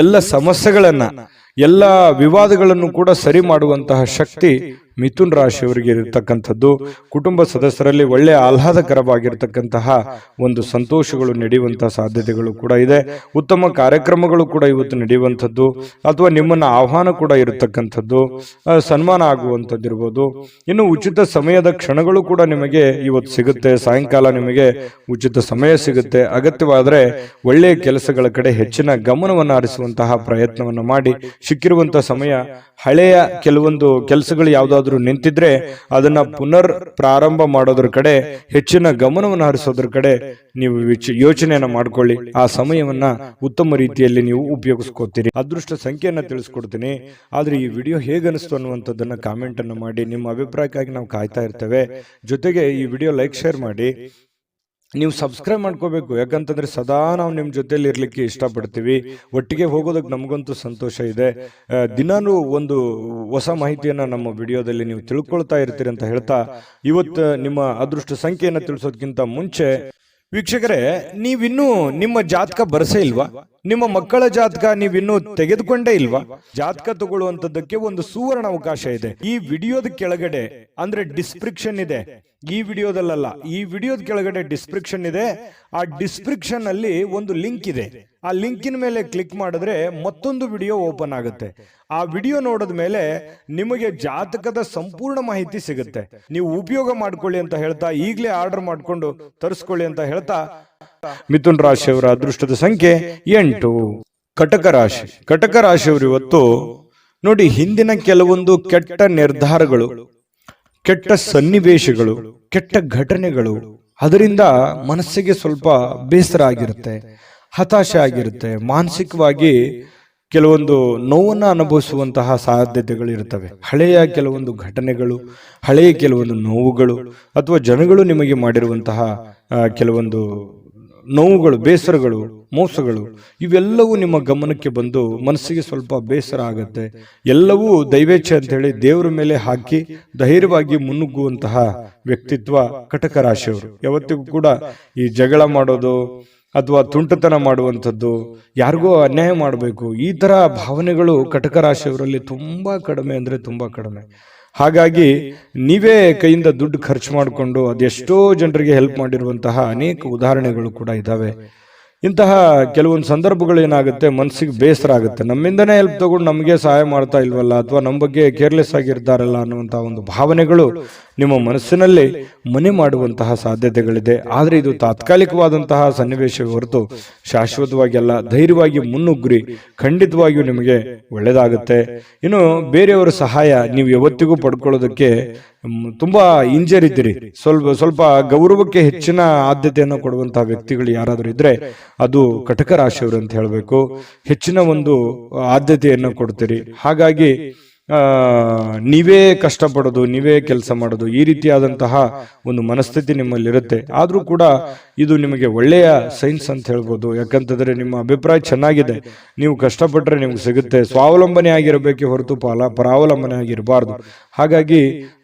ಎಲ್ಲ ಸಮಸ್ಯೆಗಳನ್ನ, ಎಲ್ಲ ವಿವಾದಗಳನ್ನು ಕೂಡ ಸರಿ ಮಾಡುವಂತಹ ಶಕ್ತಿ ಮಿಥುನ್ ರಾಶಿಯವರಿಗೆ ಇರತಕ್ಕಂಥದ್ದು. ಕುಟುಂಬ ಸದಸ್ಯರಲ್ಲಿ ಒಳ್ಳೆಯ ಆಹ್ಲಾದಕರವಾಗಿರ್ತಕ್ಕಂತಹ ಒಂದು ಸಂತೋಷಗಳು ನಡೆಯುವಂತಹ ಸಾಧ್ಯತೆಗಳು ಕೂಡ ಇದೆ. ಉತ್ತಮ ಕಾರ್ಯಕ್ರಮಗಳು ಕೂಡ ಇವತ್ತು ನಡೆಯುವಂಥದ್ದು, ಅಥವಾ ನಿಮ್ಮನ್ನ ಆಹ್ವಾನ ಕೂಡ ಇರತಕ್ಕಂಥದ್ದು, ಸನ್ಮಾನ ಆಗುವಂಥದ್ದಿರ್ಬೋದು. ಇನ್ನು ಉಚಿತ ಸಮಯದ ಕ್ಷಣಗಳು ಕೂಡ ನಿಮಗೆ ಇವತ್ತು ಸಿಗುತ್ತೆ. ಸಾಯಂಕಾಲ ನಿಮಗೆ ಉಚಿತ ಸಮಯ ಸಿಗುತ್ತೆ. ಅಗತ್ಯವಾದರೆ ಒಳ್ಳೆಯ ಕೆಲಸಗಳ ಕಡೆ ಹೆಚ್ಚಿನ ಗಮನವನ್ನು ಹರಿಸುವಂತಹ ಪ್ರಯತ್ನವನ್ನು ಮಾಡಿ. ಸಿಕ್ಕಿರುವಂತಹ ಸಮಯ ಹಳೆಯ ಕೆಲವೊಂದು ಕೆಲಸಗಳು ಯಾವುದಾದ್ರು ಏನಾದರೂ ನಿಂತಿದ್ರೆ ಅದನ್ನ ಪುನರ್ ಪ್ರಾರಂಭ ಮಾಡೋದ್ರ ಕಡೆ ಹೆಚ್ಚಿನ ಗಮನವನ್ನು ಹರಿಸೋದ್ರ ಕಡೆ ನೀವು ಯೋಚನೆಯನ್ನ ಮಾಡ್ಕೊಳ್ಳಿ. ಆ ಸಮಯವನ್ನ ಉತ್ತಮ ರೀತಿಯಲ್ಲಿ ನೀವು ಉಪಯೋಗಿಸ್ಕೋತೀರಿ. ಅದೃಷ್ಟ ಸಂಖ್ಯೆಯನ್ನ ತಿಳಿಸ್ಕೊಡ್ತೀನಿ. ಆದ್ರೆ ಈ ವಿಡಿಯೋ ಹೇಗನಿಸ್ತು ಅನ್ನುವಂಥದ್ದನ್ನ ಕಾಮೆಂಟ್ ಅನ್ನು ಮಾಡಿ. ನಿಮ್ಮ ಅಭಿಪ್ರಾಯಕ್ಕಾಗಿ ನಾವು ಕಾಯ್ತಾ ಇರ್ತೇವೆ. ಜೊತೆಗೆ ಈ ವಿಡಿಯೋ ಲೈಕ್ ಶೇರ್ ಮಾಡಿ. ನೀವು ಸಬ್ಸ್ಕ್ರೈಬ್ ಮಾಡ್ಕೋಬೇಕು, ಯಾಕಂತಂದ್ರೆ ಸದಾ ನಾವು ನಿಮ್ಮ ಜೊತೆಲಿ ಇರ್ಲಿಕ್ಕೆ ಇಷ್ಟಪಡ್ತೀವಿ. ಒಟ್ಟಿಗೆ ಹೋಗೋದಕ್ಕೆ ನಮಗಂತೂ ಸಂತೋಷ ಇದೆ. ದಿನಾನು ಒಂದು ಹೊಸ ಮಾಹಿತಿಯನ್ನ ನಮ್ಮ ವಿಡಿಯೋದಲ್ಲಿ ನೀವು ತಿಳ್ಕೊಳ್ತಾ ಇರ್ತೀರಿ ಅಂತ ಹೇಳ್ತಾ, ಇವತ್ತು ನಿಮ್ಮ ಅದೃಷ್ಟ ಸಂಖ್ಯೆಯನ್ನು ತಿಳಿಸೋದಕ್ಕಿಂತ ಮುಂಚೆ ವೀಕ್ಷಕರೇ, ನೀವಿನ್ನೂ ನಿಮ್ಮ ಜಾತಕ ಬರಸೇ ಇಲ್ವಾ? ನಿಮ್ಮ ಮಕ್ಕಳ ಜಾತಕ ನೀವಿನ್ನೂ ತೆಗೆದುಕೊಂಡೇ ಇಲ್ವಾ? ಜಾತಕ ತಗೊಳ್ಳುವಂತದ್ದಕ್ಕೆ ಒಂದು ಸುವರ್ಣ ಅವಕಾಶ ಇದೆ. ಈ ವಿಡಿಯೋದ ಕೆಳಗಡೆ ಅಂದ್ರೆ ಡಿಸ್ಕ್ರಿಪ್ಷನ್ ಇದೆ. ಈ ವಿಡಿಯೋದಲ್ಲ, ಈ ವಿಡಿಯೋದ ಕೆಳಗಡೆ ಡಿಸ್ಕ್ರಿಪ್ಷನ್ ಇದೆ. ಆ ಡಿಸ್ಕ್ರಿಪ್ಷನ್ ಅಲ್ಲಿ ಒಂದು ಲಿಂಕ್ ಇದೆ. ಆ ಲಿಂಕಿನ ಮೇಲೆ ಕ್ಲಿಕ್ ಮಾಡಿದ್ರೆ ಮತ್ತೊಂದು ವಿಡಿಯೋ ಓಪನ್ ಆಗುತ್ತೆ. ಆ ವಿಡಿಯೋ ನೋಡಿದ ಮೇಲೆ ನಿಮಗೆ ಜಾತಕದ ಸಂಪೂರ್ಣ ಮಾಹಿತಿ ಸಿಗುತ್ತೆ. ನೀವು ಉಪಯೋಗ ಮಾಡ್ಕೊಳ್ಳಿ ಅಂತ ಹೇಳ್ತಾ, ಈಗಲೇ ಆರ್ಡರ್ ಮಾಡ್ಕೊಂಡು ತರಿಸ್ಕೊಳ್ಳಿ ಅಂತ ಹೇಳ್ತಾ, ಮಿಥುನ್ ರಾಶಿಯವರ ಅದೃಷ್ಟದ ಸಂಖ್ಯೆ 8. ಕಟಕ ರಾಶಿ. ಕಟಕ ರಾಶಿಯವರು ಇವತ್ತು ನೋಡಿ, ಹಿಂದಿನ ಕೆಲವೊಂದು ಕೆಟ್ಟ ನಿರ್ಧಾರಗಳು, ಕೆಟ್ಟ ಸನ್ನಿವೇಶಗಳು, ಕೆಟ್ಟ ಘಟನೆಗಳು, ಅದರಿಂದ ಮನಸ್ಸಿಗೆ ಸ್ವಲ್ಪ ಬೇಸರ ಆಗಿರುತ್ತೆ, ಹತಾಶೆ ಆಗಿರುತ್ತೆ, ಮಾನಸಿಕವಾಗಿ ಕೆಲವೊಂದು ನೋವನ್ನು ಅನುಭವಿಸುವಂತಹ ಸಾಧ್ಯತೆಗಳು ಇರ್ತವೆ. ಹಳೆಯ ಕೆಲವೊಂದು ಘಟನೆಗಳು, ಹಳೆಯ ಕೆಲವೊಂದು ನೋವುಗಳು, ಅಥವಾ ಜನಗಳು ನಿಮಗೆ ಮಾಡಿರುವಂತಹ ಕೆಲವೊಂದು ನೋವುಗಳು, ಬೇಸರಗಳು, ಮೋಸಗಳು, ಇವೆಲ್ಲವೂ ನಿಮ್ಮ ಗಮನಕ್ಕೆ ಬಂದು ಮನಸ್ಸಿಗೆ ಸ್ವಲ್ಪ ಬೇಸರ ಆಗುತ್ತೆ. ಎಲ್ಲವೂ ದೈವೇಚ್ಛೆ ಅಂತ ಹೇಳಿ ದೇವರ ಮೇಲೆ ಹಾಕಿ ಧೈರ್ಯವಾಗಿ ಮುನ್ನುಗ್ಗುವಂತಹ ವ್ಯಕ್ತಿತ್ವ ಕಟಕ ರಾಶಿಯವರು. ಯಾವತ್ತಿಗೂ ಕೂಡ ಈ ಜಗಳ ಮಾಡೋದು ಅಥವಾ ತುಂಟತನ ಮಾಡುವಂಥದ್ದು, ಯಾರಿಗೋ ಅನ್ಯಾಯ ಮಾಡಬೇಕು, ಈ ತರ ಭಾವನೆಗಳು ಕಟಕ ರಾಶಿಯವರಲ್ಲಿ ತುಂಬಾ ಕಡಿಮೆ ಅಂದ್ರೆ ತುಂಬಾ ಕಡಿಮೆ. ಹಾಗಾಗಿ ನೀವೇ ಕೈಯಿಂದ ದುಡ್ಡು ಖರ್ಚು ಮಾಡಿಕೊಂಡು ಅದೆಷ್ಟೋ ಜನರಿಗೆ ಹೆಲ್ಪ್ ಮಾಡಿರುವಂತಹ ಅನೇಕ ಉದಾಹರಣೆಗಳು ಕೂಡ ಇದ್ದಾವೆ. ಇಂತಹ ಕೆಲವೊಂದು ಸಂದರ್ಭಗಳು ಏನಾಗುತ್ತೆ, ಮನಸ್ಸಿಗೆ ಬೇಸರ ಆಗುತ್ತೆ. ನಮ್ಮಿಂದನೇ ಹೆಲ್ಪ್ ತಗೊಂಡು ನಮಗೆ ಸಹಾಯ ಮಾಡ್ತಾ ಇಲ್ವಲ್ಲ, ಅಥವಾ ನಮ್ಮ ಬಗ್ಗೆ ಕೇರ್ಲೆಸ್ ಆಗಿರ್ತಾರಲ್ಲ ಅನ್ನುವಂತಹ ಒಂದು ಭಾವನೆಗಳು ನಿಮ್ಮ ಮನಸ್ಸಿನಲ್ಲಿ ಮನೆ ಮಾಡುವಂತಹ ಸಾಧ್ಯತೆಗಳಿದೆ. ಆದರೆ ಇದು ತಾತ್ಕಾಲಿಕವಾದಂತಹ ಸನ್ನಿವೇಶ ಹೊರತು ಶಾಶ್ವತವಾಗಿ ಅಲ್ಲ. ಧೈರ್ಯವಾಗಿ ಮುನ್ನುಗ್ರಿ, ಖಂಡಿತವಾಗಿಯೂ ನಿಮಗೆ ಒಳ್ಳೆಯದಾಗುತ್ತೆ. ಇನ್ನು ಬೇರೆಯವರ ಸಹಾಯ ನೀವು ಯಾವತ್ತಿಗೂ ಪಡ್ಕೊಳ್ಳೋದಕ್ಕೆ ತುಂಬಾ ಹಿಂಜರಿತೀರಿ. ಸ್ವಲ್ಪ ಗೌರವಕ್ಕೆ ಹೆಚ್ಚಿನ ಆದ್ಯತೆಯನ್ನು ಕೊಡುವಂತಹ ವ್ಯಕ್ತಿಗಳು ಯಾರಾದರೂ ಇದ್ರೆ ಅದು ಕಟಕ ರಾಶಿಯವರು ಅಂತ ಹೇಳಬೇಕು. ಹೆಚ್ಚಿನ ಒಂದು ಆದ್ಯತೆಯನ್ನು ಕೊಡ್ತೀರಿ. ಹಾಗಾಗಿ ನೀವೇ ಕಷ್ಟಪಡೋದು, ನೀವೇ ಕೆಲಸ ಮಾಡೋದು, ಈ ರೀತಿಯಾದಂತಹ ಒಂದು ಮನಸ್ಥಿತಿ ನಿಮ್ಮಲ್ಲಿರುತ್ತೆ. ಆದ್ರೂ ಕೂಡ ಇದು ನಿಮಗೆ ಒಳ್ಳೆಯ ಸೈನ್ಸ್ ಅಂತ ಹೇಳ್ಬೋದು. ಯಾಕಂತಂದ್ರೆ ನಿಮ್ಮ ಅಭಿಪ್ರಾಯ ಚೆನ್ನಾಗಿದೆ, ನೀವು ಕಷ್ಟಪಟ್ಟರೆ ನಿಮ್ಗೆ ಸಿಗುತ್ತೆ. ಸ್ವಾವಲಂಬನೆ ಆಗಿರಬೇಕೆ ಹೊರತು ಪರಾವಲಂಬನೆ ಆಗಿರಬಾರ್ದು. ಹಾಗಾಗಿ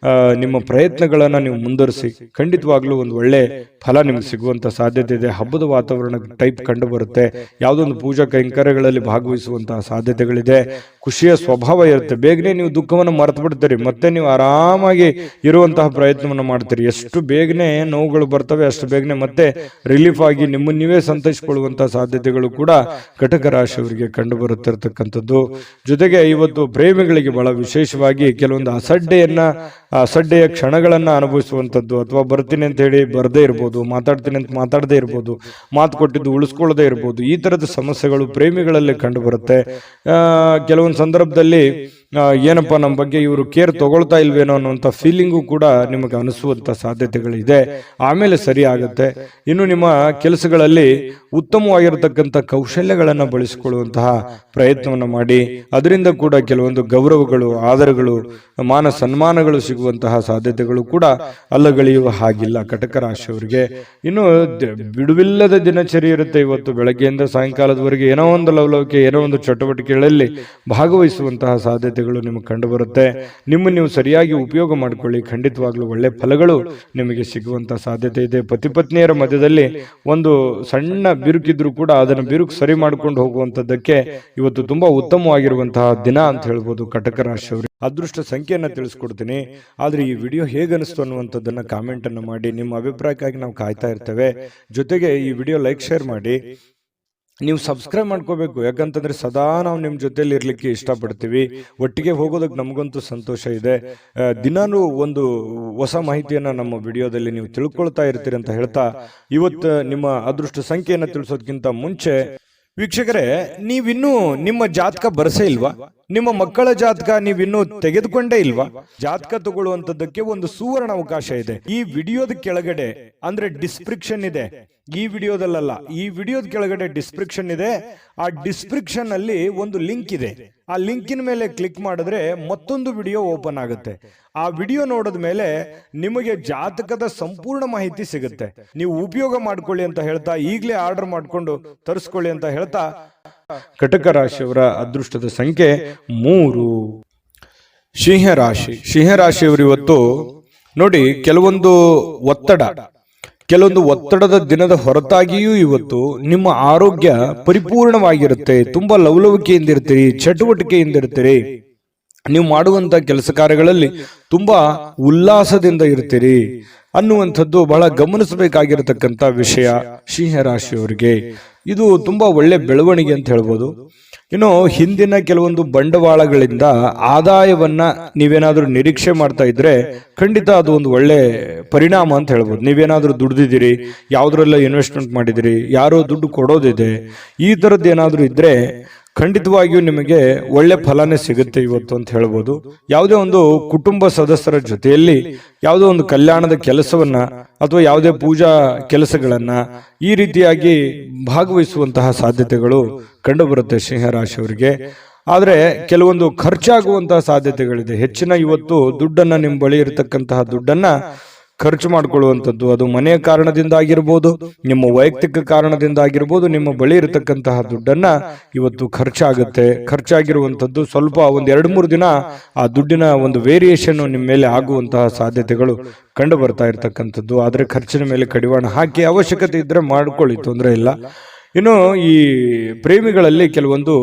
ನಿಮ್ಮ ಪ್ರಯತ್ನಗಳನ್ನ ನೀವು ಮುಂದುವರಿಸಿ, ಖಂಡಿತವಾಗ್ಲೂ ಒಂದು ಒಳ್ಳೆ ಫಲ ನಿಮ್ಗೆ ಸಿಗುವಂತ ಸಾಧ್ಯತೆ ಇದೆ. ಹಬ್ಬದ ವಾತಾವರಣ ಟೈಪ್ ಕಂಡು ಬರುತ್ತೆ. ಯಾವುದೊಂದು ಪೂಜಾ ಕೈಂಕರ್ಯಗಳಲ್ಲಿ ಭಾಗವಹಿಸುವಂತಹ ಸಾಧ್ಯತೆಗಳಿದೆ. ಖುಷಿಯ ಸ್ವಭಾವ ಇರುತ್ತೆ. ಬೇಗನೆ ನೀವು ದುಃಖವನ್ನು ಮರೆತು ಬಿಡ್ತೀರಿ, ಮತ್ತೆ ನೀವು ಆರಾಮಾಗಿ ಇರುವಂತಹ ಪ್ರಯತ್ನವನ್ನು ಮಾಡ್ತೀರಿ. ಎಷ್ಟು ಬೇಗನೆ ನೋವುಗಳು ಬರ್ತವೆ ಅಷ್ಟು ಬೇಗನೆ ಮತ್ತೆ ರಿಲೀಫ್ ಆಗಿ ನಿಮ್ಮನ್ನು ನೀವೇ ಸಂತೈಸಿಕೊಳ್ಳುವಂತಹ ಸಾಧ್ಯತೆಗಳು ಕೂಡ ಕಟಕ ರಾಶಿಯವರಿಗೆ ಕಂಡು ಬರುತ್ತಿರತಕ್ಕಂಥದ್ದು. ಜೊತೆಗೆ ಇವತ್ತು ಪ್ರೇಮಿಗಳಿಗೆ ಬಹಳ ವಿಶೇಷವಾಗಿ ಕೆಲವೊಂದು ಅಸಡ್ಡೆಯ ಕ್ಷಣಗಳನ್ನ ಅನುಭವಿಸುವಂಥದ್ದು, ಅಥವಾ ಬರ್ತೀನಿ ಅಂತ ಹೇಳಿ ಬರದೇ ಇರ್ಬೋದು, ಮಾತಾಡ್ತೀನಿ ಅಂತ ಮಾತಾಡದೇ ಇರ್ಬೋದು, ಮಾತು ಕೊಟ್ಟಿದ್ದು ಉಳಿಸ್ಕೊಳ್ಳದೆ ಇರ್ಬೋದು. ಈ ತರದ ಸಮಸ್ಯೆಗಳು ಪ್ರೇಮಿಗಳಲ್ಲಿ ಕಂಡು ಬರುತ್ತೆ. ಕೆಲವೊಂದು ಸಂದರ್ಭದಲ್ಲಿ ಏನಪ್ಪ ನಮ್ಮ ಬಗ್ಗೆ ಇವರು ಕೇರ್ ತಗೊಳ್ತಾ ಇಲ್ವೇನೋ ಅನ್ನುವಂಥ ಫೀಲಿಂಗು ಕೂಡ ನಿಮಗೆ ಅನಿಸುವಂತ ಸಾಧ್ಯತೆಗಳಿದೆ. ಆಮೇಲೆ ಸರಿ ಆಗುತ್ತೆ. ಇನ್ನು ನಿಮ್ಮ ಕೆಲಸಗಳಲ್ಲಿ ಉತ್ತಮವಾಗಿರತಕ್ಕಂಥ ಕೌಶಲ್ಯಗಳನ್ನು ಬಳಸಿಕೊಳ್ಳುವಂತಹ ಪ್ರಯತ್ನವನ್ನು ಮಾಡಿ, ಅದರಿಂದ ಕೂಡ ಕೆಲವೊಂದು ಗೌರವಗಳು, ಆದರಗಳು, ಮಾನ ಸನ್ಮಾನಗಳು ಸಿಗುವಂತಹ ಸಾಧ್ಯತೆಗಳು ಕೂಡ ಅಲ್ಲಗಳೆಯುವ ಹಾಗಿಲ್ಲ ಕಟಕ ರಾಶಿಯವರಿಗೆ. ಇನ್ನು ಬಿಡುವಿಲ್ಲದ ದಿನಚರಿ ಇರುತ್ತೆ. ಇವತ್ತು ಬೆಳಗ್ಗೆಯಿಂದ ಸಾಯಂಕಾಲದವರೆಗೆ ಏನೋ ಒಂದು ಲವಲವಿಕೆ, ಏನೋ ಒಂದು ಚಟುವಟಿಕೆಗಳಲ್ಲಿ ಭಾಗವಹಿಸುವಂತಹ ಸಾಧ್ಯತೆಗಳು ನಿಮಗೆ ಕಂಡು ಬರುತ್ತೆ. ನಿಮ್ಮನ್ನು ನೀವು ಸರಿಯಾಗಿ ಉಪಯೋಗ ಮಾಡಿಕೊಳ್ಳಿ, ಖಂಡಿತವಾಗ್ಲೂ ಒಳ್ಳೆ ಫಲಗಳು ನಿಮಗೆ ಸಿಗುವಂತಹ ಸಾಧ್ಯತೆ ಇದೆ. ಪತಿ ಪತ್ನಿಯರ ಮಧ್ಯದಲ್ಲಿ ಒಂದು ಸಣ್ಣ ಬಿರುಕಿದ್ರು ಕೂಡ ಅದನ್ನು ಬಿರುಕು ಸರಿ ಮಾಡ್ಕೊಂಡು ಹೋಗುವಂತದ್ದಕ್ಕೆ ಇವತ್ತು ತುಂಬಾ ಉತ್ತಮವಾಗಿರುವಂತಹ ದಿನ ಅಂತ ಹೇಳ್ಬೋದು ಕಟಕ ರಾಶಿಯವರು. ಅದೃಷ್ಟ ಸಂಖ್ಯೆಯನ್ನ ತಿಳಿಸ್ಕೊಡ್ತೀನಿ. ಆದ್ರೆ ಈ ವಿಡಿಯೋ ಹೇಗನಿಸ್ತು ಅನ್ನುವಂಥದ್ದನ್ನ ಕಾಮೆಂಟ್ ಅನ್ನು ಮಾಡಿ. ನಿಮ್ಮ ಅಭಿಪ್ರಾಯಕ್ಕಾಗಿ ನಾವು ಕಾಯ್ತಾ ಇರ್ತೇವೆ. ಜೊತೆಗೆ ಈ ವಿಡಿಯೋ ಲೈಕ್ ಶೇರ್ ಮಾಡಿ. ನೀವು ಸಬ್ಸ್ಕ್ರೈಬ್ ಮಾಡ್ಕೋಬೇಕು, ಯಾಕಂತಂದ್ರೆ ಸದಾ ನಾವು ನಿಮ್ಮ ಜೊತೆಲಿ ಇರ್ಲಿಕ್ಕೆ ಇಷ್ಟಪಡ್ತೀವಿ. ಒಟ್ಟಿಗೆ ಹೋಗೋದಕ್ಕೆ ನಮಗಂತೂ ಸಂತೋಷ ಇದೆ. ದಿನಾನು ಒಂದು ಹೊಸ ಮಾಹಿತಿಯನ್ನ ನಮ್ಮ ವಿಡಿಯೋದಲ್ಲಿ ನೀವು ತಿಳ್ಕೊಳ್ತಾ ಇರ್ತೀರಿ ಅಂತ ಹೇಳ್ತಾ, ಇವತ್ತು ನಿಮ್ಮ ಅದೃಷ್ಟ ಸಂಖ್ಯೆಯನ್ನು ತಿಳಿಸೋದಕ್ಕಿಂತ ಮುಂಚೆ ವೀಕ್ಷಕರೇ, ನೀವಿನ್ನೂ ನಿಮ್ಮ ಜಾತಕ ಬರಸೇ ಇಲ್ವಾ? ನಿಮ್ಮ ಮಕ್ಕಳ ಜಾತಕ ನೀವಿನ್ನೂ ತೆಗೆದುಕೊಂಡೇ ಇಲ್ವಾ? ಜಾತಕ ತಗೊಳ್ಳುವಂತದ್ದಕ್ಕೆ ಒಂದು ಸುವರ್ಣ ಅವಕಾಶ ಇದೆ. ಈ ವಿಡಿಯೋದ ಕೆಳಗಡೆ ಅಂದ್ರೆ ಡಿಸ್ಕ್ರಿಪ್ಷನ್ ಇದೆ, ಈ ವಿಡಿಯೋದಲ್ಲ, ಈ ವಿಡಿಯೋದ ಕೆಳಗಡೆ ಡಿಸ್ಕ್ರಿಪ್ಷನ್ ಇದೆ. ಆ ಡಿಸ್ಕ್ರಿಪ್ಷನ್ ಅಲ್ಲಿ ಒಂದು ಲಿಂಕ್ ಇದೆ. ಆ ಲಿಂಕಿನ ಮೇಲೆ ಕ್ಲಿಕ್ ಮಾಡಿದ್ರೆ ಮತ್ತೊಂದು ವಿಡಿಯೋ ಓಪನ್ ಆಗುತ್ತೆ. ಆ ವಿಡಿಯೋ ನೋಡಿದ ಮೇಲೆ ನಿಮಗೆ ಜಾತಕದ ಸಂಪೂರ್ಣ ಮಾಹಿತಿ ಸಿಗುತ್ತೆ. ನೀವು ಉಪಯೋಗ ಮಾಡ್ಕೊಳ್ಳಿ ಅಂತ ಹೇಳ್ತಾ, ಈಗಲೇ ಆರ್ಡರ್ ಮಾಡ್ಕೊಂಡು ತರಿಸ್ಕೊಳ್ಳಿ ಅಂತ ಹೇಳ್ತಾ, ಕಟಕ ರಾಶಿಯವರ ಅದೃಷ್ಟದ ಸಂಖ್ಯೆ 3. ಸಿಂಹರಾಶಿಯವರು ಇವತ್ತು ನೋಡಿ, ಕೆಲವೊಂದು ಒತ್ತಡದ ದಿನದ ಹೊರತಾಗಿಯೂ ಇವತ್ತು ನಿಮ್ಮ ಆರೋಗ್ಯ ಪರಿಪೂರ್ಣವಾಗಿರುತ್ತೆ. ತುಂಬಾ ಲವಲವಿಕೆಯಿಂದ ಇರ್ತೀರಿ, ಚಟುವಟಿಕೆಯಿಂದ ಇರ್ತೀರಿ. ನೀವು ಮಾಡುವಂತ ಕೆಲಸ ಕಾರ್ಯಗಳಲ್ಲಿ ತುಂಬಾ ಉಲ್ಲಾಸದಿಂದ ಇರ್ತೀರಿ ಅನ್ನುವಂಥದ್ದು ಬಹಳ ಗಮನಿಸಬೇಕಾಗಿರತಕ್ಕಂತ ವಿಷಯ ಸಿಂಹರಾಶಿಯವರಿಗೆ. ಇದು ತುಂಬಾ ಒಳ್ಳೆ ಬೆಳವಣಿಗೆ ಅಂತ ಹೇಳ್ಬೋದು. ಇನ್ನು ಹಿಂದಿನ ಕೆಲವೊಂದು ಬಂಡವಾಳಗಳಿಂದ ಆದಾಯವನ್ನ ನೀವೇನಾದ್ರೂ ನಿರೀಕ್ಷೆ ಮಾಡ್ತಾ ಇದ್ರೆ ಖಂಡಿತ ಅದು ಒಂದು ಒಳ್ಳೆ ಪರಿಣಾಮ ಅಂತ ಹೇಳ್ಬೋದು. ನೀವೇನಾದ್ರೂ ದುಡ್ದಿದ್ದೀರಿ, ಯಾವ್ದ್ರೆಲ್ಲ ಇನ್ವೆಸ್ಟ್ಮೆಂಟ್ ಮಾಡಿದಿರಿ, ಯಾರೋ ದುಡ್ಡು ಕೊಡೋದಿದೆ, ಈ ತರದ್ದು ಏನಾದ್ರೂ ಇದ್ರೆ ಖಂಡಿತವಾಗಿಯೂ ನಿಮಗೆ ಒಳ್ಳೆ ಫಲನೇ ಸಿಗುತ್ತೆ ಇವತ್ತು ಅಂತ ಹೇಳ್ಬೋದು. ಯಾವುದೇ ಒಂದು ಕುಟುಂಬ ಸದಸ್ಯರ ಜೊತೆಯಲ್ಲಿ ಯಾವುದೋ ಒಂದು ಕಲ್ಯಾಣದ ಕೆಲಸವನ್ನ ಅಥವಾ ಯಾವುದೇ ಪೂಜಾ ಕೆಲಸಗಳನ್ನ ಈ ರೀತಿಯಾಗಿ ಭಾಗವಹಿಸುವಂತಹ ಸಾಧ್ಯತೆಗಳು ಕಂಡುಬರುತ್ತೆ ಸಿಂಹರಾಶಿಯವರಿಗೆ. ಆದ್ರೆ ಕೆಲವೊಂದು ಖರ್ಚಾಗುವಂತಹ ಸಾಧ್ಯತೆಗಳಿದೆ. ಹೆಚ್ಚಿನ ಇವತ್ತು ದುಡ್ಡನ್ನ ನಿಮ್ಮ ಬಳಿ ಇರತಕ್ಕಂತಹ ದುಡ್ಡನ್ನ ಖರ್ಚು ಮಾಡಿಕೊಳ್ಳುವಂಥದ್ದು, ಅದು ಮನೆಯ ಕಾರಣದಿಂದ ಆಗಿರ್ಬೋದು, ನಿಮ್ಮ ವೈಯಕ್ತಿಕ ಕಾರಣದಿಂದ ಆಗಿರ್ಬೋದು, ನಿಮ್ಮ ಬಳಿ ಇರತಕ್ಕಂತಹ ದುಡ್ಡನ್ನ ಇವತ್ತು ಖರ್ಚಾಗಿರುವಂಥದ್ದು ಸ್ವಲ್ಪ ಒಂದು 2-3 ದಿನ ಆ ದುಡ್ಡಿನ ಒಂದು ವೇರಿಯೇಷನ್ ನಿಮ್ಮ ಮೇಲೆ ಆಗುವಂತಹ ಸಾಧ್ಯತೆಗಳು ಕಂಡು ಬರ್ತಾ ಇರತಕ್ಕಂಥದ್ದು. ಆದ್ರೆ ಖರ್ಚಿನ ಮೇಲೆ ಕಡಿವಾಣ ಹಾಕಿ ಅವಶ್ಯಕತೆ ಇದ್ರೆ ಮಾಡ್ಕೊಳ್ಳಿ, ತೊಂದರೆ ಇಲ್ಲ. ಇನ್ನು ಈ ಪ್ರೇಮಿಗಳಲ್ಲಿ ಕೆಲವೊಂದು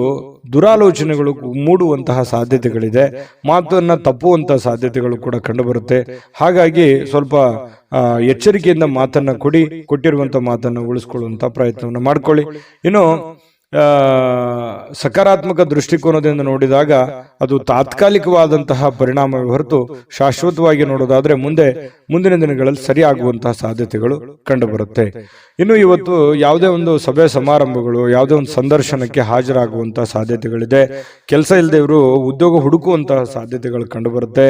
ದುರಾಲೋಚನೆಗಳು ಮೂಡುವಂತಹ ಸಾಧ್ಯತೆಗಳಿದೆ, ಮಾತನ್ನ ತಪ್ಪುವಂತಹ ಸಾಧ್ಯತೆಗಳು ಕೂಡ ಕಂಡುಬರುತ್ತೆ. ಹಾಗಾಗಿ ಸ್ವಲ್ಪ ಎಚ್ಚರಿಕೆಯಿಂದ ಮಾತನ್ನ ಕೊಟ್ಟಿರುವಂತಹ ಮಾತನ್ನ ಉಳಿಸ್ಕೊಳ್ಳುವಂತ ಪ್ರಯತ್ನವನ್ನು ಮಾಡ್ಕೊಳ್ಳಿ. ಇನ್ನು ಸಕಾರಾತ್ಮಕ ದೃಷ್ಟಿಕೋನದಿಂದ ನೋಡಿದಾಗ ಅದು ತಾತ್ಕಾಲಿಕವಾದಂತಹ ಪರಿಣಾಮವೇ ಹೊರತು ಶಾಶ್ವತವಾಗಿ ನೋಡೋದಾದ್ರೆ ಮುಂದಿನ ದಿನಗಳಲ್ಲಿ ಸರಿಯಾಗುವಂತಹ ಸಾಧ್ಯತೆಗಳು ಕಂಡುಬರುತ್ತೆ. ಇನ್ನು ಇವತ್ತು ಯಾವುದೇ ಒಂದು ಸಭೆ ಸಮಾರಂಭಗಳು, ಯಾವುದೇ ಒಂದು ಸಂದರ್ಶನಕ್ಕೆ ಹಾಜರಾಗುವಂತಹ ಸಾಧ್ಯತೆಗಳಿದೆ. ಕೆಲಸ ಇಲ್ಲದೆ ಇವರು ಉದ್ಯೋಗ ಹುಡುಕುವಂತಹ ಸಾಧ್ಯತೆಗಳು ಕಂಡುಬರುತ್ತೆ.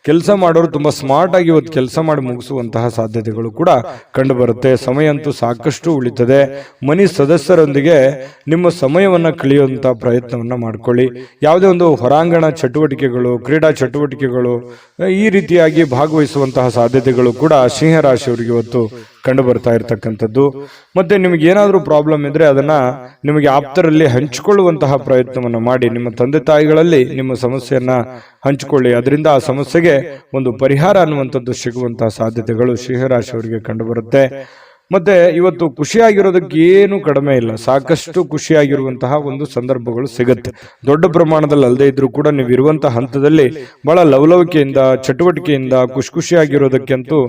ಕೆಲಸ ಮಾಡೋರು ತುಂಬಾ ಸ್ಮಾರ್ಟ್ ಆಗಿ ಇವತ್ತು ಕೆಲಸ ಮಾಡಿ ಮುಗಿಸುವಂತಹ ಸಾಧ್ಯತೆಗಳು ಕೂಡ ಕಂಡುಬರುತ್ತೆ. ಸಮಯ ಅಂತೂ ಸಾಕಷ್ಟು ಉಳಿತದೆ. ಮನೆ ಸದಸ್ಯರೊಂದಿಗೆ ನಿಮ್ಮ ಸಮಯವನ್ನ ಕಳೆಯುವಂತಹ ಪ್ರಯತ್ನವನ್ನ ಮಾಡ್ಕೊಳ್ಳಿ. ಯಾವುದೇ ಒಂದು ಹೊರಾಂಗಣ ಚಟುವಟಿಕೆಗಳು, ಕ್ರೀಡಾ ಚಟುವಟಿಕೆಗಳು ಈ ರೀತಿಯಾಗಿ ಭಾಗವಹಿಸುವಂತಹ ಸಾಧ್ಯತೆಗಳು ಕೂಡ ಸಿಂಹರಾಶಿಯವರಿಗೆ ಇವತ್ತು ಕಂಡು ಬರ್ತಾ ಇರತಕ್ಕಂಥದ್ದು. ಮತ್ತೆ ನಿಮಗೆ ಏನಾದರೂ ಪ್ರಾಬ್ಲಮ್ ಇದ್ರೆ ಅದನ್ನ ನಿಮಗೆ ಆಪ್ತರಲ್ಲಿ ಹಂಚಿಕೊಳ್ಳುವಂತಹ ಪ್ರಯತ್ನವನ್ನು ಮಾಡಿ. ನಿಮ್ಮ ತಂದೆ ತಾಯಿಗಳಲ್ಲಿ ನಿಮ್ಮ ಸಮಸ್ಯೆಯನ್ನ ಹಂಚಿಕೊಳ್ಳಿ, ಅದರಿಂದ ಆ ಸಮಸ್ಯೆಗೆ ಒಂದು ಪರಿಹಾರ ಅನ್ನುವಂಥದ್ದು ಸಿಗುವಂತಹ ಸಾಧ್ಯತೆಗಳು ಸಿಂಹರಾಶಿಯವರಿಗೆ ಕಂಡು ಬರುತ್ತೆ. ಮತ್ತೆ ಇವತ್ತು ಖುಷಿಯಾಗಿರೋದಕ್ಕೆ ಏನು ಕಡಿಮೆ ಇಲ್ಲ, ಸಾಕಷ್ಟು ಖುಷಿಯಾಗಿರುವಂತಹ ಒಂದು ಸಂದರ್ಭಗಳು ಸಿಗುತ್ತೆ. ದೊಡ್ಡ ಪ್ರಮಾಣದಲ್ಲಿ ಅಲ್ಲದೆ ಇದ್ರೂ ಕೂಡ ನೀವು ಇರುವಂತಹ ಹಂತದಲ್ಲಿ ಬಹಳ ಲವಲವಿಕೆಯಿಂದ, ಚಟುವಟಿಕೆಯಿಂದ ಖುಷಿಯಾಗಿರೋದಕ್ಕಂತೂ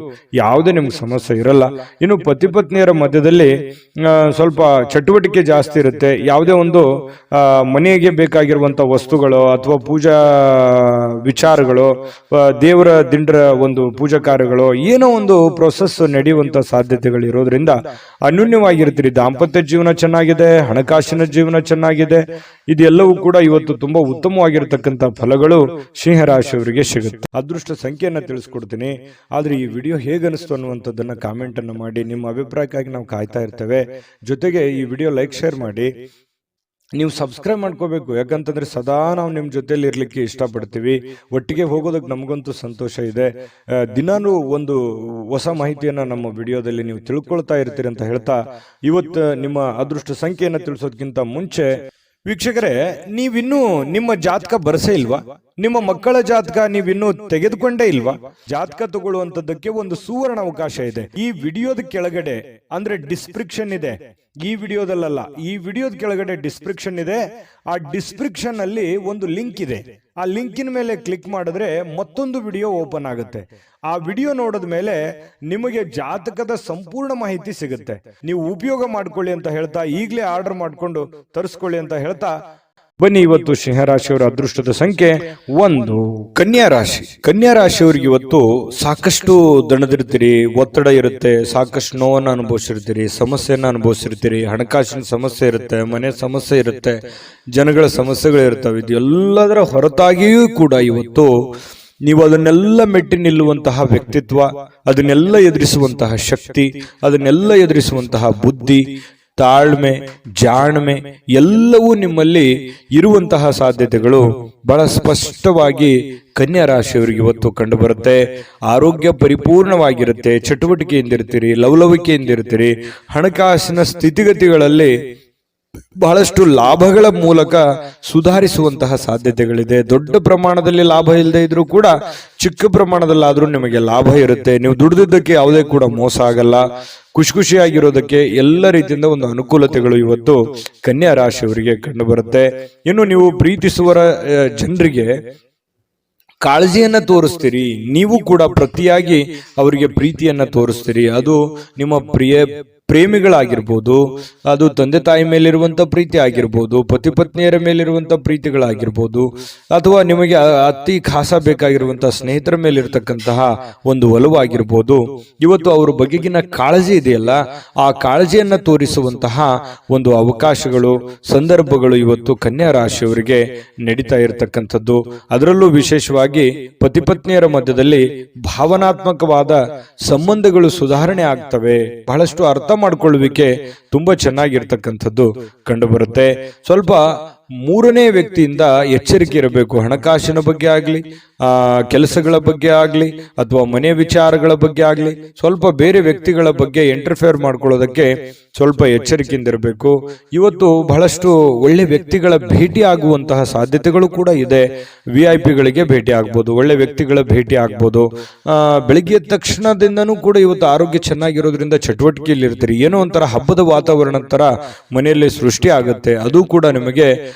ಯಾವುದೇ ನಿಮ್ಗೆ ಸಮಸ್ಯೆ ಇರಲ್ಲ. ಇನ್ನು ಪತಿ ಪತ್ನಿಯರ ಮಧ್ಯದಲ್ಲಿ ಸ್ವಲ್ಪ ಚಟುವಟಿಕೆ ಜಾಸ್ತಿ ಇರುತ್ತೆ. ಯಾವುದೇ ಒಂದು ಮನೆಗೆ ಬೇಕಾಗಿರುವಂತಹ ವಸ್ತುಗಳು ಅಥವಾ ಪೂಜಾ ವಿಚಾರಗಳು, ದೇವರ ದಿಂಡ್ರ ಒಂದು ಪೂಜಾ ಕಾರ್ಯಗಳು, ಏನೋ ಒಂದು ಪ್ರೊಸೆಸ್ ನಡೆಯುವಂತ ಸಾಧ್ಯತೆಗಳು ಇರೋದ್ರಿಂದ ಅನ್ಯೂನ್ಯವಾಗಿರ್ತೀರಿ. ದಾಂಪತ್ಯ ಜೀವನ ಚೆನ್ನಾಗಿದೆ, ಹಣಕಾಸಿನ ಜೀವನ ಚೆನ್ನಾಗಿದೆ. ಇದೆಲ್ಲವೂ ಕೂಡ ಇವತ್ತು ತುಂಬಾ ಉತ್ತಮವಾಗಿರತಕ್ಕಂತ ಫಲಗಳು ಸಿಂಹರಾಶಿಯವರಿಗೆ ಸಿಗುತ್ತೆ. ಅದೃಷ್ಟ ಸಂಖ್ಯೆಯನ್ನ ತಿಳಿಸ್ಕೊಡ್ತೀನಿ. ಆದ್ರೆ ಈ ವಿಡಿಯೋ ಹೇಗನಿಸ್ತು ಅನ್ನುವಂಥದ್ದನ್ನ ಕಾಮೆಂಟ್ ಅನ್ನು ಮಾಡಿ. ನಿಮ್ಮ ಅಭಿಪ್ರಾಯಕ್ಕಾಗಿ ನಾವು ಕಾಯ್ತಾ ಇರ್ತೇವೆ. ಜೊತೆಗೆ ಈ ವಿಡಿಯೋ ಲೈಕ್, ಶೇರ್ ಮಾಡಿ. ನೀವು ಸಬ್ಸ್ಕ್ರೈಬ್ ಮಾಡ್ಕೋಬೇಕು, ಯಾಕಂತಂದ್ರೆ ಸದಾ ನಾವು ನಿಮ್ಮ ಜೊತೆಲಿ ಇರ್ಲಿಕ್ಕೆ ಇಷ್ಟಪಡ್ತೀವಿ. ಒಟ್ಟಿಗೆ ಹೋಗೋದಕ್ಕೆ ನಮಗಂತೂ ಸಂತೋಷ ಇದೆ. ದಿನಾನು ಒಂದು ಹೊಸ ಮಾಹಿತಿಯನ್ನ ನಮ್ಮ ವಿಡಿಯೋದಲ್ಲಿ ನೀವು ತಿಳ್ಕೊಳ್ತಾ ಇರ್ತೀರಿ ಅಂತ ಹೇಳ್ತಾ, ಇವತ್ತು ನಿಮ್ಮ ಅದೃಷ್ಟ ಸಂಖ್ಯೆಯನ್ನ ತಿಳಿಸೋದಕ್ಕಿಂತ ಮುಂಚೆ ವೀಕ್ಷಕರೇ, ನೀವಿನ್ನೂ ನಿಮ್ಮ ಜಾತಕ ಬರಸೇ ಇಲ್ವಾ? ನಿಮ್ಮ ಮಕ್ಕಳ ಜಾತಕ ನೀವಿನ್ನೂ ತೆಗೆದುಕೊಂಡೇ ಇಲ್ವಾ? ಜಾತಕ ತಗೊಳ್ಳುವಂತದ್ದಕ್ಕೆ ಒಂದು ಸುವರ್ಣ ಅವಕಾಶ ಇದೆ. ಈ ವಿಡಿಯೋದ ಕೆಳಗಡೆ ಅಂದ್ರೆ ಡಿಸ್ಕ್ರಿಪ್ಷನ್ ಇದೆ, ಈ ವಿಡಿಯೋದಲ್ಲ, ಈ ವಿಡಿಯೋದ ಕೆಳಗಡೆ ಡಿಸ್ಕ್ರಿಪ್ಷನ್ ಇದೆ. ಆ ಡಿಸ್ಕ್ರಿಪ್ಷನ್ ಅಲ್ಲಿ ಒಂದು ಲಿಂಕ್ ಇದೆ. ಆ ಲಿಂಕಿನ ಮೇಲೆ ಕ್ಲಿಕ್ ಮಾಡಿದ್ರೆ ಮತ್ತೊಂದು ವಿಡಿಯೋ ಓಪನ್ ಆಗುತ್ತೆ. ಆ ವಿಡಿಯೋ ನೋಡಿದ ಮೇಲೆ ನಿಮಗೆ ಜಾತಕದ ಸಂಪೂರ್ಣ ಮಾಹಿತಿ ಸಿಗುತ್ತೆ. ನೀವು ಉಪಯೋಗ ಮಾಡ್ಕೊಳ್ಳಿ ಅಂತ ಹೇಳ್ತಾ, ಈಗಲೇ ಆರ್ಡರ್ ಮಾಡ್ಕೊಂಡು ತರಿಸ್ಕೊಳ್ಳಿ ಅಂತ ಹೇಳ್ತಾ, ಬನ್ನಿ ಇವತ್ತು ಸಿಂಹರಾಶಿಯವರ ಅದೃಷ್ಟದ ಸಂಖ್ಯೆ 1. ಕನ್ಯಾ ರಾಶಿ. ಕನ್ಯಾ ರಾಶಿಯವರಿಗೆ ಇವತ್ತು ಸಾಕಷ್ಟು ದಣದಿರ್ತೀರಿ, ಒತ್ತಡ ಇರುತ್ತೆ, ಸಾಕಷ್ಟು ನೋವನ್ನು ಅನುಭವಿಸಿರ್ತೀರಿ, ಸಮಸ್ಯೆಯನ್ನ ಅನುಭವಿಸಿರ್ತೀರಿ, ಹಣಕಾಸಿನ ಸಮಸ್ಯೆ ಇರುತ್ತೆ, ಮನೆ ಸಮಸ್ಯೆ ಇರುತ್ತೆ, ಜನಗಳ ಸಮಸ್ಯೆಗಳು ಇರ್ತವೆ. ಇದು ಎಲ್ಲದರ ಹೊರತಾಗಿಯೂ ಕೂಡ ಇವತ್ತು ನೀವು ಅದನ್ನೆಲ್ಲ ಮೆಟ್ಟಿ ನಿಲ್ಲುವಂತಹ ವ್ಯಕ್ತಿತ್ವ, ಅದನ್ನೆಲ್ಲ ಎದುರಿಸುವಂತಹ ಶಕ್ತಿ, ಅದನ್ನೆಲ್ಲ ಎದುರಿಸುವಂತಹ ಬುದ್ಧಿ, ತಾಳ್ಮೆ, ಜಾಣ್ಮೆ ಎಲ್ಲವೂ ನಿಮ್ಮಲ್ಲಿ ಇರುವಂತಹ ಸಾಧ್ಯತೆಗಳು ಬಹಳ ಸ್ಪಷ್ಟವಾಗಿ ಕನ್ಯಾ ರಾಶಿಯವರಿಗೆ ಇವತ್ತು ಕಂಡು ಬರುತ್ತೆ. ಆರೋಗ್ಯ ಪರಿಪೂರ್ಣವಾಗಿರುತ್ತೆ, ಚಟುವಟಿಕೆಯಿಂದಿರ್ತೀರಿ, ಲವಲವಿಕೆಯಿಂದಿರ್ತೀರಿ, ಹಣಕಾಸಿನ ಸ್ಥಿತಿಗತಿಗಳಲ್ಲಿ ಬಹಳಷ್ಟು ಲಾಭಗಳ ಮೂಲಕ ಸುಧಾರಿಸುವಂತಹ ಸಾಧ್ಯತೆಗಳಿದೆ. ದೊಡ್ಡ ಪ್ರಮಾಣದಲ್ಲಿ ಲಾಭ ಇಲ್ಲದೆ ಇದ್ರೂ ಕೂಡ ಚಿಕ್ಕ ಪ್ರಮಾಣದಲ್ಲಾದ್ರೂ ನಿಮಗೆ ಲಾಭ ಇರುತ್ತೆ. ನೀವು ದುಡಿದಿದ್ದಕ್ಕೆ ಯಾವುದೇ ಕೂಡ ಮೋಸ ಆಗಲ್ಲ. ಖುಷಿಯಾಗಿರೋದಕ್ಕೆ ಎಲ್ಲ ರೀತಿಯಿಂದ ಒಂದು ಅನುಕೂಲತೆಗಳು ಇವತ್ತು ಕನ್ಯಾ ರಾಶಿಯವರಿಗೆ ಕಂಡು ಬರುತ್ತೆ. ಇನ್ನು ನೀವು ಪ್ರೀತಿಸುವ ಜನರಿಗೆ ಕಾಳಜಿಯನ್ನ ತೋರಿಸ್ತೀರಿ, ನೀವು ಕೂಡ ಪ್ರತಿಯಾಗಿ ಅವರಿಗೆ ಪ್ರೀತಿಯನ್ನ ತೋರಿಸ್ತೀರಿ. ಅದು ನಿಮ್ಮ ಪ್ರೇಮಿಗಳಾಗಿರ್ಬೋದು, ಅದು ತಂದೆ ತಾಯಿ ಮೇಲಿರುವಂತ ಪ್ರೀತಿ ಆಗಿರ್ಬೋದು, ಪತಿ ಪತ್ನಿಯರ ಮೇಲಿರುವಂತ ಪ್ರೀತಿಗಳಾಗಿರ್ಬೋದು, ಅಥವಾ ನಿಮಗೆ ಅತಿ ಖಾಸ ಬೇಕಾಗಿರುವಂತ ಸ್ನೇಹಿತರ ಮೇಲಿರ್ತಕ್ಕಂತಹ ಒಂದು ಒಲವಾಗಿರ್ಬೋದು. ಇವತ್ತು ಅವ್ರ ಬಗೆಗಿನ ಕಾಳಜಿ ಇದೆಯಲ್ಲ, ಆ ಕಾಳಜಿಯನ್ನ ತೋರಿಸುವಂತಹ ಒಂದು ಅವಕಾಶಗಳು, ಸಂದರ್ಭಗಳು ಇವತ್ತು ಕನ್ಯಾ ರಾಶಿಯವರಿಗೆ ನಡೀತಾ ಇರತಕ್ಕಂಥದ್ದು. ಅದರಲ್ಲೂ ವಿಶೇಷವಾಗಿ ಪತಿ ಪತ್ನಿಯರ ಮಧ್ಯದಲ್ಲಿ ಭಾವನಾತ್ಮಕವಾದ ಸಂಬಂಧಗಳು ಸುಧಾರಣೆ ಆಗ್ತವೆ. ಬಹಳಷ್ಟು ಅರ್ಥ ಮಾಡಿಕೊಳ್ಳುವಿಕೆ ತುಂಬಾ ಚೆನ್ನಾಗಿರ್ತಕ್ಕಂಥದ್ದು ಕಂಡು ಬರುತ್ತೆ. ಸ್ವಲ್ಪ ಮೂರನೇ ವ್ಯಕ್ತಿಯಿಂದ ಎಚ್ಚರಿಕೆ ಇರಬೇಕು. ಹಣಕಾಸಿನ ಬಗ್ಗೆ ಆಗ್ಲಿ, ಕೆಲಸಗಳ ಬಗ್ಗೆ ಆಗ್ಲಿ, ಅಥವಾ ಮನೆ ವಿಚಾರಗಳ ಬಗ್ಗೆ ಆಗ್ಲಿ, ಸ್ವಲ್ಪ ಬೇರೆ ವ್ಯಕ್ತಿಗಳ ಬಗ್ಗೆ ಇಂಟರ್ಫಿಯರ್ ಮಾಡ್ಕೊಳ್ಳೋದಕ್ಕೆ ಸ್ವಲ್ಪ ಎಚ್ಚರಿಕೆಯಿಂದ ಇರಬೇಕು. ಇವತ್ತು ಬಹಳಷ್ಟು ಒಳ್ಳೆ ವ್ಯಕ್ತಿಗಳ ಭೇಟಿ ಆಗುವಂತಹ ಸಾಧ್ಯತೆಗಳು ಕೂಡ ಇದೆ. VIP ಗಳಿಗೆ ಭೇಟಿ ಆಗ್ಬೋದು, ಒಳ್ಳೆ ವ್ಯಕ್ತಿಗಳ ಭೇಟಿ ಆಗ್ಬೋದು. ಬೆಳಿಗ್ಗೆ ತಕ್ಷಣದಿಂದನೂ ಕೂಡ ಇವತ್ತು ಆರೋಗ್ಯ ಚೆನ್ನಾಗಿರೋದ್ರಿಂದ ಚಟುವಟಿಕೆಯಲ್ಲಿ ಇರ್ತೀರಿ. ಏನೋ ಒಂಥರ ಹಬ್ಬದ ವಾತಾವರಣ ತರ ಮನೆಯಲ್ಲಿ ಸೃಷ್ಟಿ ಆಗುತ್ತೆ. ಅದು ಕೂಡ ನಿಮಗೆ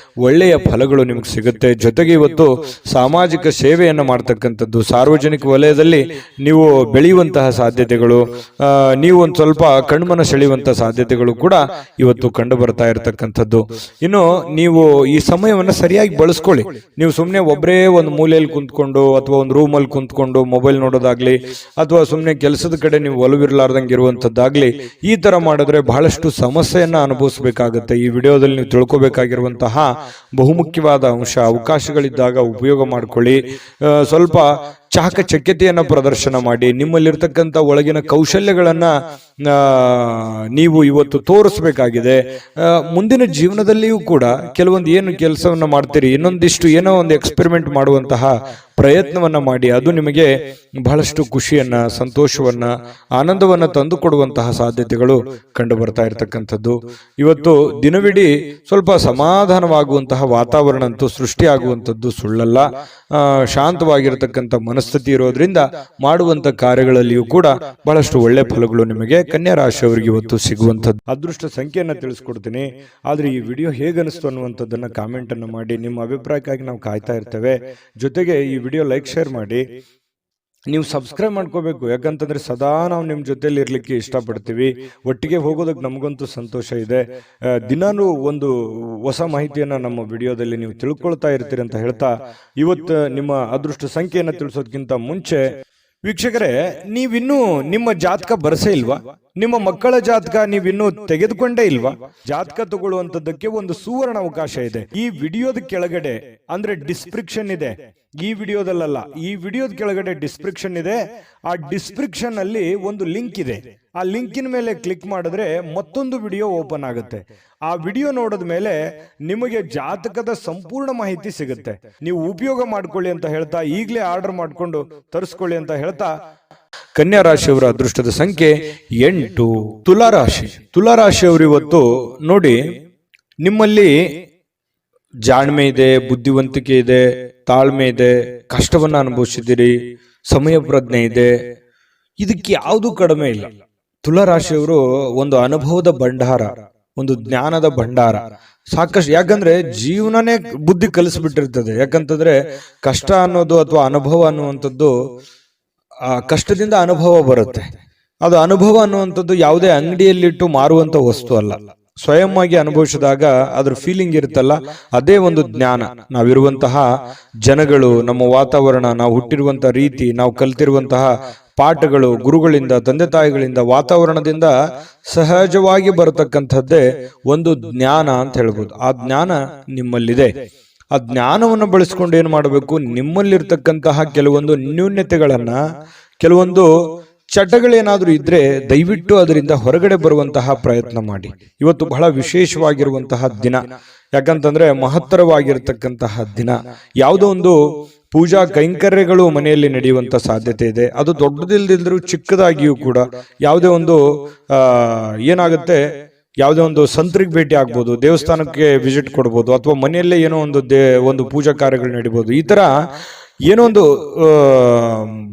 ಒಳ್ಳೆಯ ಫಲಗಳು ನಿಮಗೆ ಸಿಗುತ್ತೆ. ಜೊತೆಗೆ ಇವತ್ತು ಸಾಮಾಜಿಕ ಸೇವೆಯನ್ನು ಮಾಡ್ತಕ್ಕಂಥದ್ದು, ಸಾರ್ವಜನಿಕ ವಲಯದಲ್ಲಿ ನೀವು ಬೆಳೆಯುವಂತಹ ಸಾಧ್ಯತೆಗಳು, ನೀವು ಒಂದು ಸ್ವಲ್ಪ ಕಣ್ಮನ ಸೆಳೆಯುವಂತಹ ಸಾಧ್ಯತೆಗಳು ಕೂಡ ಇವತ್ತು ಕಂಡು ಬರ್ತಾ ಇರತಕ್ಕಂಥದ್ದು. ಇನ್ನು ನೀವು ಈ ಸಮಯವನ್ನು ಸರಿಯಾಗಿ ಬಳಸ್ಕೊಳ್ಳಿ. ನೀವು ಸುಮ್ಮನೆ ಒಬ್ಬರೇ ಒಂದು ಮೂಲೆಯಲ್ಲಿ ಕುಂತ್ಕೊಂಡು ಅಥವಾ ಒಂದು ರೂಮಲ್ಲಿ ಕುಂತ್ಕೊಂಡು ಮೊಬೈಲ್ ನೋಡೋದಾಗ್ಲಿ, ಅಥವಾ ಸುಮ್ಮನೆ ಕೆಲಸದ ಕಡೆ ನೀವು ಒಲವಿರಲಾರ್ದಂಗೆ ಇರುವಂತದ್ದಾಗ್ಲಿ, ಈ ತರ ಮಾಡಿದ್ರೆ ಬಹಳಷ್ಟು ಸಮಸ್ಯೆಯನ್ನ ಅನುಭವಿಸಬೇಕಾಗುತ್ತೆ. ಈ ವಿಡಿಯೋದಲ್ಲಿ ನೀವು ತಿಳ್ಕೊಬೇಕಾಗಿರುವಂತಹ ಬಹುಮುಖ್ಯವಾದ ಅಂಶ, ಅವಕಾಶಗಳಿದ್ದಾಗ ಉಪಯೋಗ ಮಾಡಿಕೊಳ್ಳಿ. ಸ್ವಲ್ಪ ಚಾಕಚಕ್ಯತೆಯನ್ನು ಪ್ರದರ್ಶನ ಮಾಡಿ, ನಿಮ್ಮಲ್ಲಿರ್ತಕ್ಕಂಥ ಒಳಗಿನ ಕೌಶಲ್ಯಗಳನ್ನ ನೀವು ಇವತ್ತು ತೋರಿಸಬೇಕಾಗಿದೆ. ಮುಂದಿನ ಜೀವನದಲ್ಲಿಯೂ ಕೂಡ ಕೆಲವೊಂದು ಏನು ಕೆಲಸವನ್ನ ಮಾಡ್ತೀರಿ, ಇನ್ನೊಂದಿಷ್ಟು ಏನೋ ಒಂದು ಎಕ್ಸ್ಪೆರಿಮೆಂಟ್ ಮಾಡುವಂತಹ ಪ್ರಯತ್ನವನ್ನ ಮಾಡಿ. ಅದು ನಿಮಗೆ ಬಹಳಷ್ಟು ಖುಷಿಯನ್ನ, ಸಂತೋಷವನ್ನ, ಆನಂದವನ್ನ ತಂದು ಕೊಡುವಂತಹ ಸಾಧ್ಯತೆಗಳು ಕಂಡು ಬರ್ತಾ ಇರತಕ್ಕಂಥದ್ದು. ಇವತ್ತು ದಿನವಿಡೀ ಸ್ವಲ್ಪ ಸಮಾಧಾನವಾಗುವಂತಹ ವಾತಾವರಣ ಅಂತೂ ಸೃಷ್ಟಿಯಾಗುವಂಥದ್ದು ಸುಳ್ಳಲ್ಲ. ಶಾಂತವಾಗಿರತಕ್ಕಂಥ ಮನಸ್ಥಿತಿ ಇರೋದ್ರಿಂದ ಮಾಡುವಂತ ಕಾರ್ಯಗಳಲ್ಲಿಯೂ ಕೂಡ ಬಹಳಷ್ಟು ಒಳ್ಳೆ ಫಲಗಳು ನಿಮಗೆ ಕನ್ಯಾ ರಾಶಿಯವರಿಗೆ ಇವತ್ತು ಸಿಗುವಂಥದ್ದು. ಅದೃಷ್ಟ ಸಂಖ್ಯೆಯನ್ನ ತಿಳಿಸ್ಕೊಡ್ತೀನಿ. ಆದ್ರೆ ಈ ವಿಡಿಯೋ ಹೇಗನಿಸ್ತು ಅನ್ನುವಂಥದ್ದನ್ನ ಕಾಮೆಂಟ್ ಅನ್ನು ಮಾಡಿ. ನಿಮ್ಮ ಅಭಿಪ್ರಾಯಕ್ಕಾಗಿ ನಾವು ಕಾಯ್ತಾ ಇರ್ತೇವೆ. ಜೊತೆಗೆ ಈ ವಿಡಿಯೋ ಲೈಕ್, ಶೇರ್ ಮಾಡಿ. ನೀವು ಸಬ್ಸ್ಕ್ರೈಬ್ ಮಾಡ್ಕೋಬೇಕು. ಯಾಕಂತಂದ್ರೆ ಸದಾ ನಾವು ನಿಮ್ಮ ಜೊತೆಲಿ ಇರ್ಲಿಕ್ಕೆ ಇಷ್ಟಪಡ್ತೀವಿ. ಒಟ್ಟಿಗೆ ಹೋಗೋದಕ್ಕೆ ನಮಗಂತೂ ಸಂತೋಷ ಇದೆ. ದಿನಾನು ಒಂದು ಹೊಸ ಮಾಹಿತಿಯನ್ನ ನಮ್ಮ ವಿಡಿಯೋದಲ್ಲಿ ನೀವು ತಿಳ್ಕೊಳ್ತಾ ಇರ್ತೀರಿ ಅಂತ ಹೇಳ್ತಾ, ಇವತ್ತು ನಿಮ್ಮ ಅದೃಷ್ಟ ಸಂಖ್ಯೆಯನ್ನು ತಿಳಿಸೋದಕ್ಕಿಂತ ಮುಂಚೆ ವೀಕ್ಷಕರೇ, ನೀವಿನ್ನೂ ನಿಮ್ಮ ಜಾತಕ ಬರಸೇ ಇಲ್ವಾ? ನಿಮ್ಮ ಮಕ್ಕಳ ಜಾತಕ ನೀವಿನ್ನೂ ತೆಗೆದುಕೊಂಡೇ ಇಲ್ವಾ? ಜಾತಕ ತಗೊಳ್ಳುವಂತದ್ದಕ್ಕೆ ಒಂದು ಸುವರ್ಣ ಅವಕಾಶ ಇದೆ. ಈ ವಿಡಿಯೋದ ಕೆಳಗಡೆ ಅಂದ್ರೆ ಡಿಸ್ಕ್ರಿಪ್ಷನ್ ಇದೆ. ಈ ವಿಡಿಯೋದಲ್ಲ, ಈ ವಿಡಿಯೋದ ಕೆಳಗಡೆ ಡಿಸ್ಕ್ರಿಪ್ಷನ್ ಇದೆ. ಆ ಡಿಸ್ಕ್ರಿಪ್ಷನ್ ಅಲ್ಲಿ ಒಂದು ಲಿಂಕ್ ಇದೆ. ಆ ಲಿಂಕಿನ ಮೇಲೆ ಕ್ಲಿಕ್ ಮಾಡಿದ್ರೆ ಮತ್ತೊಂದು ವಿಡಿಯೋ ಓಪನ್ ಆಗುತ್ತೆ. ಆ ವಿಡಿಯೋ ನೋಡಿದ ಮೇಲೆ ನಿಮಗೆ ಜಾತಕದ ಸಂಪೂರ್ಣ ಮಾಹಿತಿ ಸಿಗುತ್ತೆ. ನೀವು ಉಪಯೋಗ ಮಾಡ್ಕೊಳ್ಳಿ ಅಂತ ಹೇಳ್ತಾ, ಈಗಲೇ ಆರ್ಡರ್ ಮಾಡ್ಕೊಂಡು ತರಿಸ್ಕೊಳ್ಳಿ ಅಂತ ಹೇಳ್ತಾ, ಕನ್ಯಾ ರಾಶಿಯವರ ಅದೃಷ್ಟದ ಸಂಖ್ಯೆ 8. ತುಲಾರಾಶಿ. ತುಲಾರಾಶಿಯವರು ಇವತ್ತು ನೋಡಿ, ನಿಮ್ಮಲ್ಲಿ ಜಾಣ್ಮೆ ಇದೆ, ಬುದ್ಧಿವಂತಿಕೆ ಇದೆ, ತಾಳ್ಮೆ ಇದೆ, ಕಷ್ಟವನ್ನ ಅನುಭವಿಸಿದ್ದೀರಿ, ಸಮಯ ಪ್ರಜ್ಞೆ ಇದೆ. ಇದಕ್ಕೆ ಯಾವುದು ಕಡಿಮೆ ಇಲ್ಲ. ತುಲಾರಾಶಿಯವರು ಒಂದು ಅನುಭವದ ಭಂಡಾರ, ಒಂದು ಜ್ಞಾನದ ಭಂಡಾರ ಸಾಕಷ್ಟು. ಯಾಕಂದ್ರೆ ಜೀವನನೇ ಬುದ್ಧಿ ಕಲಿಸ್ಬಿಟ್ಟಿರ್ತದೆ. ಯಾಕಂತಂದ್ರೆ ಕಷ್ಟ ಅನ್ನೋದು ಅಥವಾ ಅನುಭವ ಅನ್ನುವಂಥದ್ದು, ಆ ಕಷ್ಟದಿಂದ ಅನುಭವ ಬರುತ್ತೆ. ಅದು ಅನುಭವ ಅನ್ನುವಂಥದ್ದು ಯಾವುದೇ ಅಂಗಡಿಯಲ್ಲಿಟ್ಟು ಮಾರುವಂತ ವಸ್ತು ಅಲ್ಲ. ಸ್ವಯಂ ಆಗಿ ಅನುಭವಿಸಿದಾಗ ಅದ್ರ ಫೀಲಿಂಗ್ ಇರುತ್ತಲ್ಲ, ಅದೇ ಒಂದು ಜ್ಞಾನ. ನಾವಿರುವಂತಹ ಜನಗಳು, ನಮ್ಮ ವಾತಾವರಣ, ನಾವು ಹುಟ್ಟಿರುವಂತಹ ರೀತಿ, ನಾವು ಕಲ್ತಿರುವಂತಹ ಪಾಠಗಳು, ಗುರುಗಳಿಂದ, ತಂದೆ ತಾಯಿಗಳಿಂದ, ವಾತಾವರಣದಿಂದ ಸಹಜವಾಗಿ ಬರತಕ್ಕಂಥದ್ದೇ ಒಂದು ಜ್ಞಾನ ಅಂತ ಹೇಳ್ಬೋದು. ಆ ಜ್ಞಾನ ನಿಮ್ಮಲ್ಲಿದೆ. ಆ ಜ್ಞಾನವನ್ನು ಬಳಸ್ಕೊಂಡು ಏನ್ ಮಾಡಬೇಕು, ನಿಮ್ಮಲ್ಲಿರ್ತಕ್ಕಂತಹ ಕೆಲವೊಂದು ನ್ಯೂನ್ಯತೆಗಳನ್ನ, ಕೆಲವೊಂದು ಚಟಗಳೇನಾದ್ರೂ ಇದ್ರೆ ದಯವಿಟ್ಟು ಅದರಿಂದ ಹೊರಗಡೆ ಬರುವಂತಹ ಪ್ರಯತ್ನ ಮಾಡಿ. ಇವತ್ತು ಬಹಳ ವಿಶೇಷವಾಗಿರುವಂತಹ ದಿನ, ಯಾಕಂತಂದ್ರೆ ಮಹತ್ತರವಾಗಿರ್ತಕ್ಕಂತಹ ದಿನ. ಯಾವುದೋ ಒಂದು ಪೂಜಾ ಕೈಂಕರ್ಯಗಳು ಮನೆಯಲ್ಲಿ ನಡೆಯುವಂತ ಸಾಧ್ಯತೆ ಇದೆ. ಅದು ದೊಡ್ಡದಿಲ್ದಿದ್ರು ಚಿಕ್ಕದಾಗಿಯೂ ಕೂಡ ಯಾವುದೇ ಒಂದು ಏನಾಗುತ್ತೆ, ಯಾವುದೇ ಒಂದು ಸಂತ್ರಿಗೆ ಭೇಟಿ ಆಗ್ಬೋದು, ದೇವಸ್ಥಾನಕ್ಕೆ ವಿಸಿಟ್ ಕೊಡ್ಬೋದು, ಅಥವಾ ಮನೆಯಲ್ಲೇ ಏನೋ ಒಂದು ಪೂಜಾ ಕಾರ್ಯಗಳು ನಡೀಬಹುದು. ಈ ತರ ಏನೋ ಒಂದು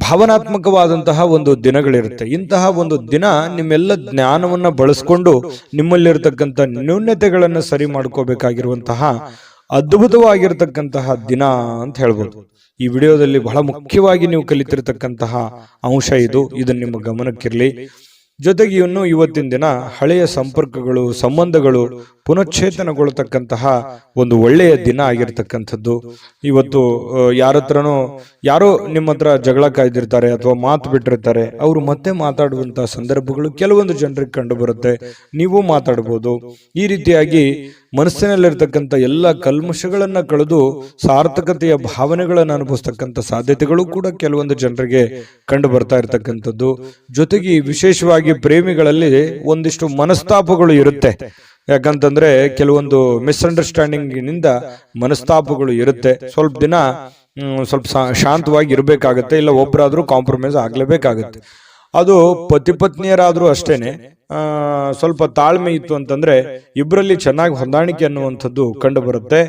ಭಾವನಾತ್ಮಕವಾದಂತಹ ಒಂದು ದಿನಗಳಿರುತ್ತೆ. ಇಂತಹ ಒಂದು ದಿನ ನಿಮ್ಮೆಲ್ಲ ಜ್ಞಾನವನ್ನ ಬಳಸ್ಕೊಂಡು ನಿಮ್ಮಲ್ಲಿರ್ತಕ್ಕಂಥ ನ್ಯೂನ್ಯತೆಗಳನ್ನು ಸರಿ ಮಾಡ್ಕೋಬೇಕಾಗಿರುವಂತಹ ಅದ್ಭುತವಾಗಿರ್ತಕ್ಕಂತಹ ದಿನ ಅಂತ ಹೇಳ್ಬೋದು. ಈ ವಿಡಿಯೋದಲ್ಲಿ ಬಹಳ ಮುಖ್ಯವಾಗಿ ನೀವು ಕಲಿತಿರ್ತಕ್ಕಂತಹ ಅಂಶ ಇದನ್ನು ನಿಮ್ಮ ಗಮನಕ್ಕಿರಲಿ. ಜೊತೆಗೆ ಇನ್ನು ಇವತ್ತಿನ ದಿನ ಹಳೆಯ ಸಂಪರ್ಕಗಳು, ಸಂಬಂಧಗಳು ಪುನಶ್ಚೇತನಗೊಳ್ಳತಕ್ಕಂತಹ ಒಂದು ಒಳ್ಳೆಯ ದಿನ ಆಗಿರ್ತಕ್ಕಂಥದ್ದು. ಇವತ್ತು ಯಾರೋ ನಿಮ್ಮ ಹತ್ರ ಜಗಳ ಕಾಯ್ದಿರ್ತಾರೆ ಅಥವಾ ಮಾತು ಬಿಟ್ಟಿರ್ತಾರೆ, ಅವರು ಮತ್ತೆ ಮಾತಾಡುವಂತಹ ಸಂದರ್ಭಗಳು ಕೆಲವೊಂದು ಜನರಿಗೆ ಕಂಡು ಬರುತ್ತೆ. ನೀವು ಮಾತಾಡಬಹುದು. ಈ ರೀತಿಯಾಗಿ ಮನಸ್ಸಿನಲ್ಲಿರ್ತಕ್ಕಂಥ ಎಲ್ಲ ಕಲ್ಮಶಗಳನ್ನ ಕಳೆದು ಸಾರ್ಥಕತೆಯ ಭಾವನೆಗಳನ್ನು ಅನುಭವಿಸ್ತಕ್ಕಂಥ ಸಾಧ್ಯತೆಗಳು ಕೂಡ ಕೆಲವೊಂದು ಜನರಿಗೆ ಕಂಡು ಬರ್ತಾ ಇರತಕ್ಕಂಥದ್ದು. ಜೊತೆಗೆ ವಿಶೇಷವಾಗಿ ಪ್ರೇಮಿಗಳಲ್ಲಿ ಒಂದಿಷ್ಟು ಮನಸ್ತಾಪಗಳು ಇರುತ್ತೆ. ಯಾಕಂತಂದ್ರೆ ಕೆಲವೊಂದು ಮಿಸ್ಅಂಡರ್ಸ್ಟ್ಯಾಂಡಿಂಗ್ ನಿಂದ ಮನಸ್ತಾಪಗಳು ಇರುತ್ತೆ. ಸ್ವಲ್ಪ ದಿನ ಶಾಂತವಾಗಿ ಇರಬೇಕಾಗತ್ತೆ, ಇಲ್ಲ ಒಬ್ಬರಾದ್ರೂ ಕಾಂಪ್ರಮೈಸ್ ಆಗ್ಲೇಬೇಕಾಗತ್ತೆ. ಅದು ಪತಿ ಪತ್ನಿಯರಾದ್ರೂ ಅಷ್ಟೇನೆ. ಸ್ವಲ್ಪ ತಾಳ್ಮೆ ಇತ್ತು ಅಂತಂದ್ರೆ ಇಬ್ಬರಲ್ಲಿ ಚೆನ್ನಾಗಿ ಹೊಂದಾಣಿಕೆ ಅನ್ನುವಂಥದ್ದು ಕಂಡು ಬರುತ್ತೆ.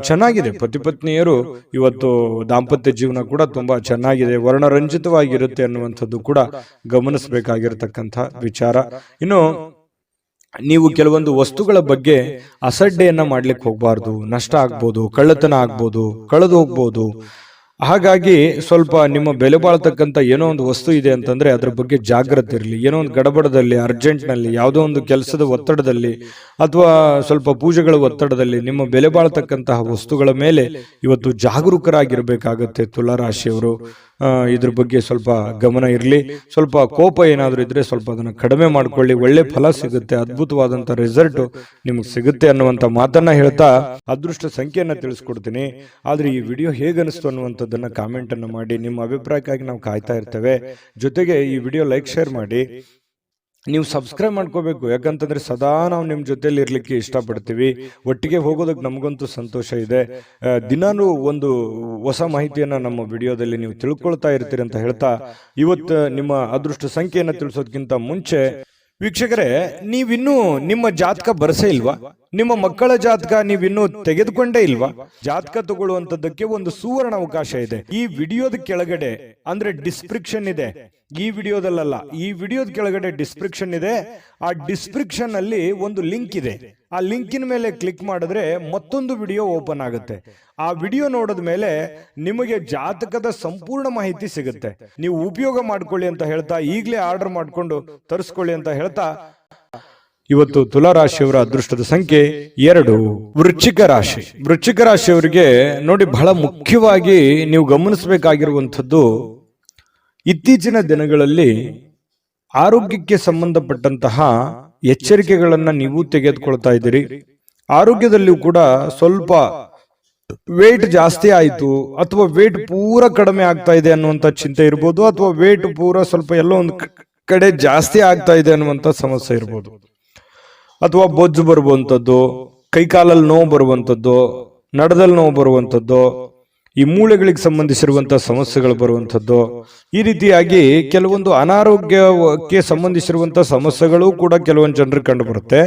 ಚೆನ್ನಾಗಿದೆ, ಪತಿ ಪತ್ನಿಯರು ಇವತ್ತು ದಾಂಪತ್ಯ ಜೀವನ ಕೂಡ ತುಂಬಾ ಚೆನ್ನಾಗಿದೆ, ವರ್ಣರಂಜಿತವಾಗಿರುತ್ತೆ ಅನ್ನುವಂಥದ್ದು ಕೂಡ ಗಮನಿಸಬೇಕಾಗಿರ್ತಕ್ಕಂಥ ವಿಚಾರ. ಇನ್ನು ನೀವು ಕೆಲವೊಂದು ವಸ್ತುಗಳ ಬಗ್ಗೆ ಅಸಡ್ಡೆಯನ್ನ ಮಾಡ್ಲಿಕ್ಕೆ ಹೋಗ್ಬಾರ್ದು. ನಷ್ಟ ಆಗ್ಬೋದು, ಕಳ್ಳತನ ಆಗ್ಬೋದು, ಕಳೆದು ಹೋಗ್ಬೋದು. ಹಾಗಾಗಿ ಸ್ವಲ್ಪ ನಿಮ್ಮ ಬೆಲೆ ಬಾಳ್ತಕ್ಕಂಥ ಏನೋ ಒಂದು ವಸ್ತು ಇದೆ ಅಂತಂದ್ರೆ ಅದ್ರ ಬಗ್ಗೆ ಜಾಗ್ರತೆ ಇರಲಿ. ಏನೋ ಒಂದು ಗಡಬಡದಲ್ಲಿ, ಅರ್ಜೆಂಟ್ನಲ್ಲಿ, ಯಾವುದೋ ಒಂದು ಕೆಲಸದ ಒತ್ತಡದಲ್ಲಿ ಅಥವಾ ಸ್ವಲ್ಪ ಪೂಜೆಗಳ ಒತ್ತಡದಲ್ಲಿ ನಿಮ್ಮ ಬೆಲೆ ಬಾಳ್ತಕ್ಕಂತಹ ವಸ್ತುಗಳ ಮೇಲೆ ಇವತ್ತು ಜಾಗರೂಕರಾಗಿರ್ಬೇಕಾಗತ್ತೆ ತುಲಾರಾಶಿಯವರು. ಇದ್ರ ಬಗ್ಗೆ ಸ್ವಲ್ಪ ಗಮನ ಇರಲಿ. ಸ್ವಲ್ಪ ಕೋಪ ಏನಾದ್ರೂ ಇದ್ರೆ ಸ್ವಲ್ಪ ಅದನ್ನ ಕಡಿಮೆ ಮಾಡ್ಕೊಳ್ಳಿ. ಒಳ್ಳೆ ಫಲ ಸಿಗುತ್ತೆ, ಅದ್ಭುತವಾದಂತ ರಿಸಲ್ಟ್ ನಿಮ್ಗೆ ಸಿಗುತ್ತೆ ಅನ್ನುವಂತ ಮಾತನ್ನ ಹೇಳ್ತಾ ಅದೃಷ್ಟ ಸಂಖ್ಯೆಯನ್ನ ತಿಳಿಸ್ಕೊಡ್ತೀನಿ. ಆದ್ರೆ ಈ ವಿಡಿಯೋ ಹೇಗನಿಸ್ತು ಅನ್ನುವಂಥದ್ದನ್ನ ಕಾಮೆಂಟ್ ಅನ್ನ ಮಾಡಿ. ನಿಮ್ಮ ಅಭಿಪ್ರಾಯಕ್ಕಾಗಿ ನಾವು ಕಾಯ್ತಾ ಇರ್ತೇವೆ. ಜೊತೆಗೆ ಈ ವಿಡಿಯೋ ಲೈಕ್, ಶೇರ್ ಮಾಡಿ. ನೀವು ಸಬ್ಸ್ಕ್ರೈಬ್ ಮಾಡ್ಕೋಬೇಕು, ಯಾಕಂತಂದ್ರೆ ಸದಾ ನಾವು ನಿಮ್ಮ ಜೊತೆಲಿ ಇರ್ಲಿಕ್ಕೆ ಇಷ್ಟಪಡ್ತೀವಿ. ಒಟ್ಟಿಗೆ ಹೋಗೋದಕ್ಕೆ ನಮಗಂತೂ ಸಂತೋಷ ಇದೆ. ದಿನಾನು ಒಂದು ಹೊಸ ಮಾಹಿತಿಯನ್ನ ನಮ್ಮ ವಿಡಿಯೋದಲ್ಲಿ ನೀವು ತಿಳ್ಕೊಳ್ತಾ ಇರ್ತೀರಿ ಅಂತ ಹೇಳ್ತಾ, ಇವತ್ತು ನಿಮ್ಮ ಅದೃಷ್ಟ ಸಂಖ್ಯೆಯನ್ನ ತಿಳಿಸೋದಕ್ಕಿಂತ ಮುಂಚೆ ವೀಕ್ಷಕರೇ, ನೀವಿನ್ನೂ ನಿಮ್ಮ ಜಾತಕ ಬರಸೇ ಇಲ್ವಾ? ನಿಮ್ಮ ಮಕ್ಕಳ ಜಾತಕ ನೀವಿನ್ನೂ ತೆಗೆದುಕೊಂಡೇ ಇಲ್ವಾ? ಜಾತಕ ತಗೊಳ್ಳುವಂತದ್ದಕ್ಕೆ ಒಂದು ಸುವರ್ಣ ಅವಕಾಶ ಇದೆ. ಈ ವಿಡಿಯೋದ ಕೆಳಗಡೆ ಅಂದ್ರೆ ಡಿಸ್ಕ್ರಿಪ್ಷನ್ ಇದೆ. ಈ ವಿಡಿಯೋದಲ್ಲ, ಈ ವಿಡಿಯೋದ ಕೆಳಗಡೆ ಡಿಸ್ಕ್ರಿಪ್ಷನ್ ಇದೆ. ಆ ಡಿಸ್ಕ್ರಿಪ್ಷನ್ ಅಲ್ಲಿ ಒಂದು ಲಿಂಕ್ ಇದೆ. ಆ ಲಿಂಕಿನ ಮೇಲೆ ಕ್ಲಿಕ್ ಮಾಡಿದ್ರೆ ಮತ್ತೊಂದು ವಿಡಿಯೋ ಓಪನ್ ಆಗುತ್ತೆ. ಆ ವಿಡಿಯೋ ನೋಡಿದ ಮೇಲೆ ನಿಮಗೆ ಜಾತಕದ ಸಂಪೂರ್ಣ ಮಾಹಿತಿ ಸಿಗುತ್ತೆ. ನೀವು ಉಪಯೋಗ ಮಾಡ್ಕೊಳ್ಳಿ ಅಂತ ಹೇಳ್ತಾ, ಈಗಲೇ ಆರ್ಡರ್ ಮಾಡ್ಕೊಂಡು ತರಿಸ್ಕೊಳ್ಳಿ ಅಂತ ಹೇಳ್ತಾ, ಇವತ್ತು ತುಲಾರಾಶಿಯವರ ಅದೃಷ್ಟದ ಸಂಖ್ಯೆ 2. ವೃಶ್ಚಿಕ ರಾಶಿ. ವೃಶ್ಚಿಕ ರಾಶಿಯವರಿಗೆ ನೋಡಿ, ಬಹಳ ಮುಖ್ಯವಾಗಿ ನೀವು ಗಮನಿಸಬೇಕಾಗಿರುವಂಥದ್ದು, ಇತ್ತೀಚಿನ ದಿನಗಳಲ್ಲಿ ಆರೋಗ್ಯಕ್ಕೆ ಸಂಬಂಧಪಟ್ಟಂತಹ ಎಚ್ಚರಿಕೆಗಳನ್ನ ನೀವು ತೆಗೆದುಕೊಳ್ತಾ ಇದ್ದೀರಿ. ಆರೋಗ್ಯದಲ್ಲಿಯೂ ಕೂಡ ಸ್ವಲ್ಪ ವೇಟ್ ಜಾಸ್ತಿ ಆಯಿತು ಅಥವಾ ವೇಟ್ ಪೂರ ಕಡಿಮೆ ಆಗ್ತಾ ಇದೆ ಅನ್ನುವಂಥ ಚಿಂತೆ ಇರ್ಬೋದು, ಅಥವಾ ವೇಟ್ ಪೂರ ಸ್ವಲ್ಪ ಎಲ್ಲೋ ಒಂದು ಕಡೆ ಜಾಸ್ತಿ ಆಗ್ತಾ ಇದೆ ಅನ್ನುವಂಥ ಸಮಸ್ಯೆ ಇರ್ಬೋದು, ಅಥವಾ ಬೊಜ್ಜು ಬರುವಂಥದ್ದು, ಕೈಕಾಲಲ್ಲಿ ನೋವು ಬರುವಂಥದ್ದು, ನಡದಲ್ಲಿ ನೋವು ಬರುವಂಥದ್ದು, ಈ ಮೂಳೆಗಳಿಗೆ ಸಂಬಂಧಿಸಿರುವಂತಹ ಸಮಸ್ಯೆಗಳು ಬರುವಂಥದ್ದು. ಈ ರೀತಿಯಾಗಿ ಕೆಲವೊಂದು ಅನಾರೋಗ್ಯಕ್ಕೆ ಸಂಬಂಧಿಸಿರುವಂತಹ ಸಮಸ್ಯೆಗಳು ಕೂಡ ಕೆಲವೊಂದು ಜನರಿಗೆ ಕಂಡು ಬರುತ್ತೆ.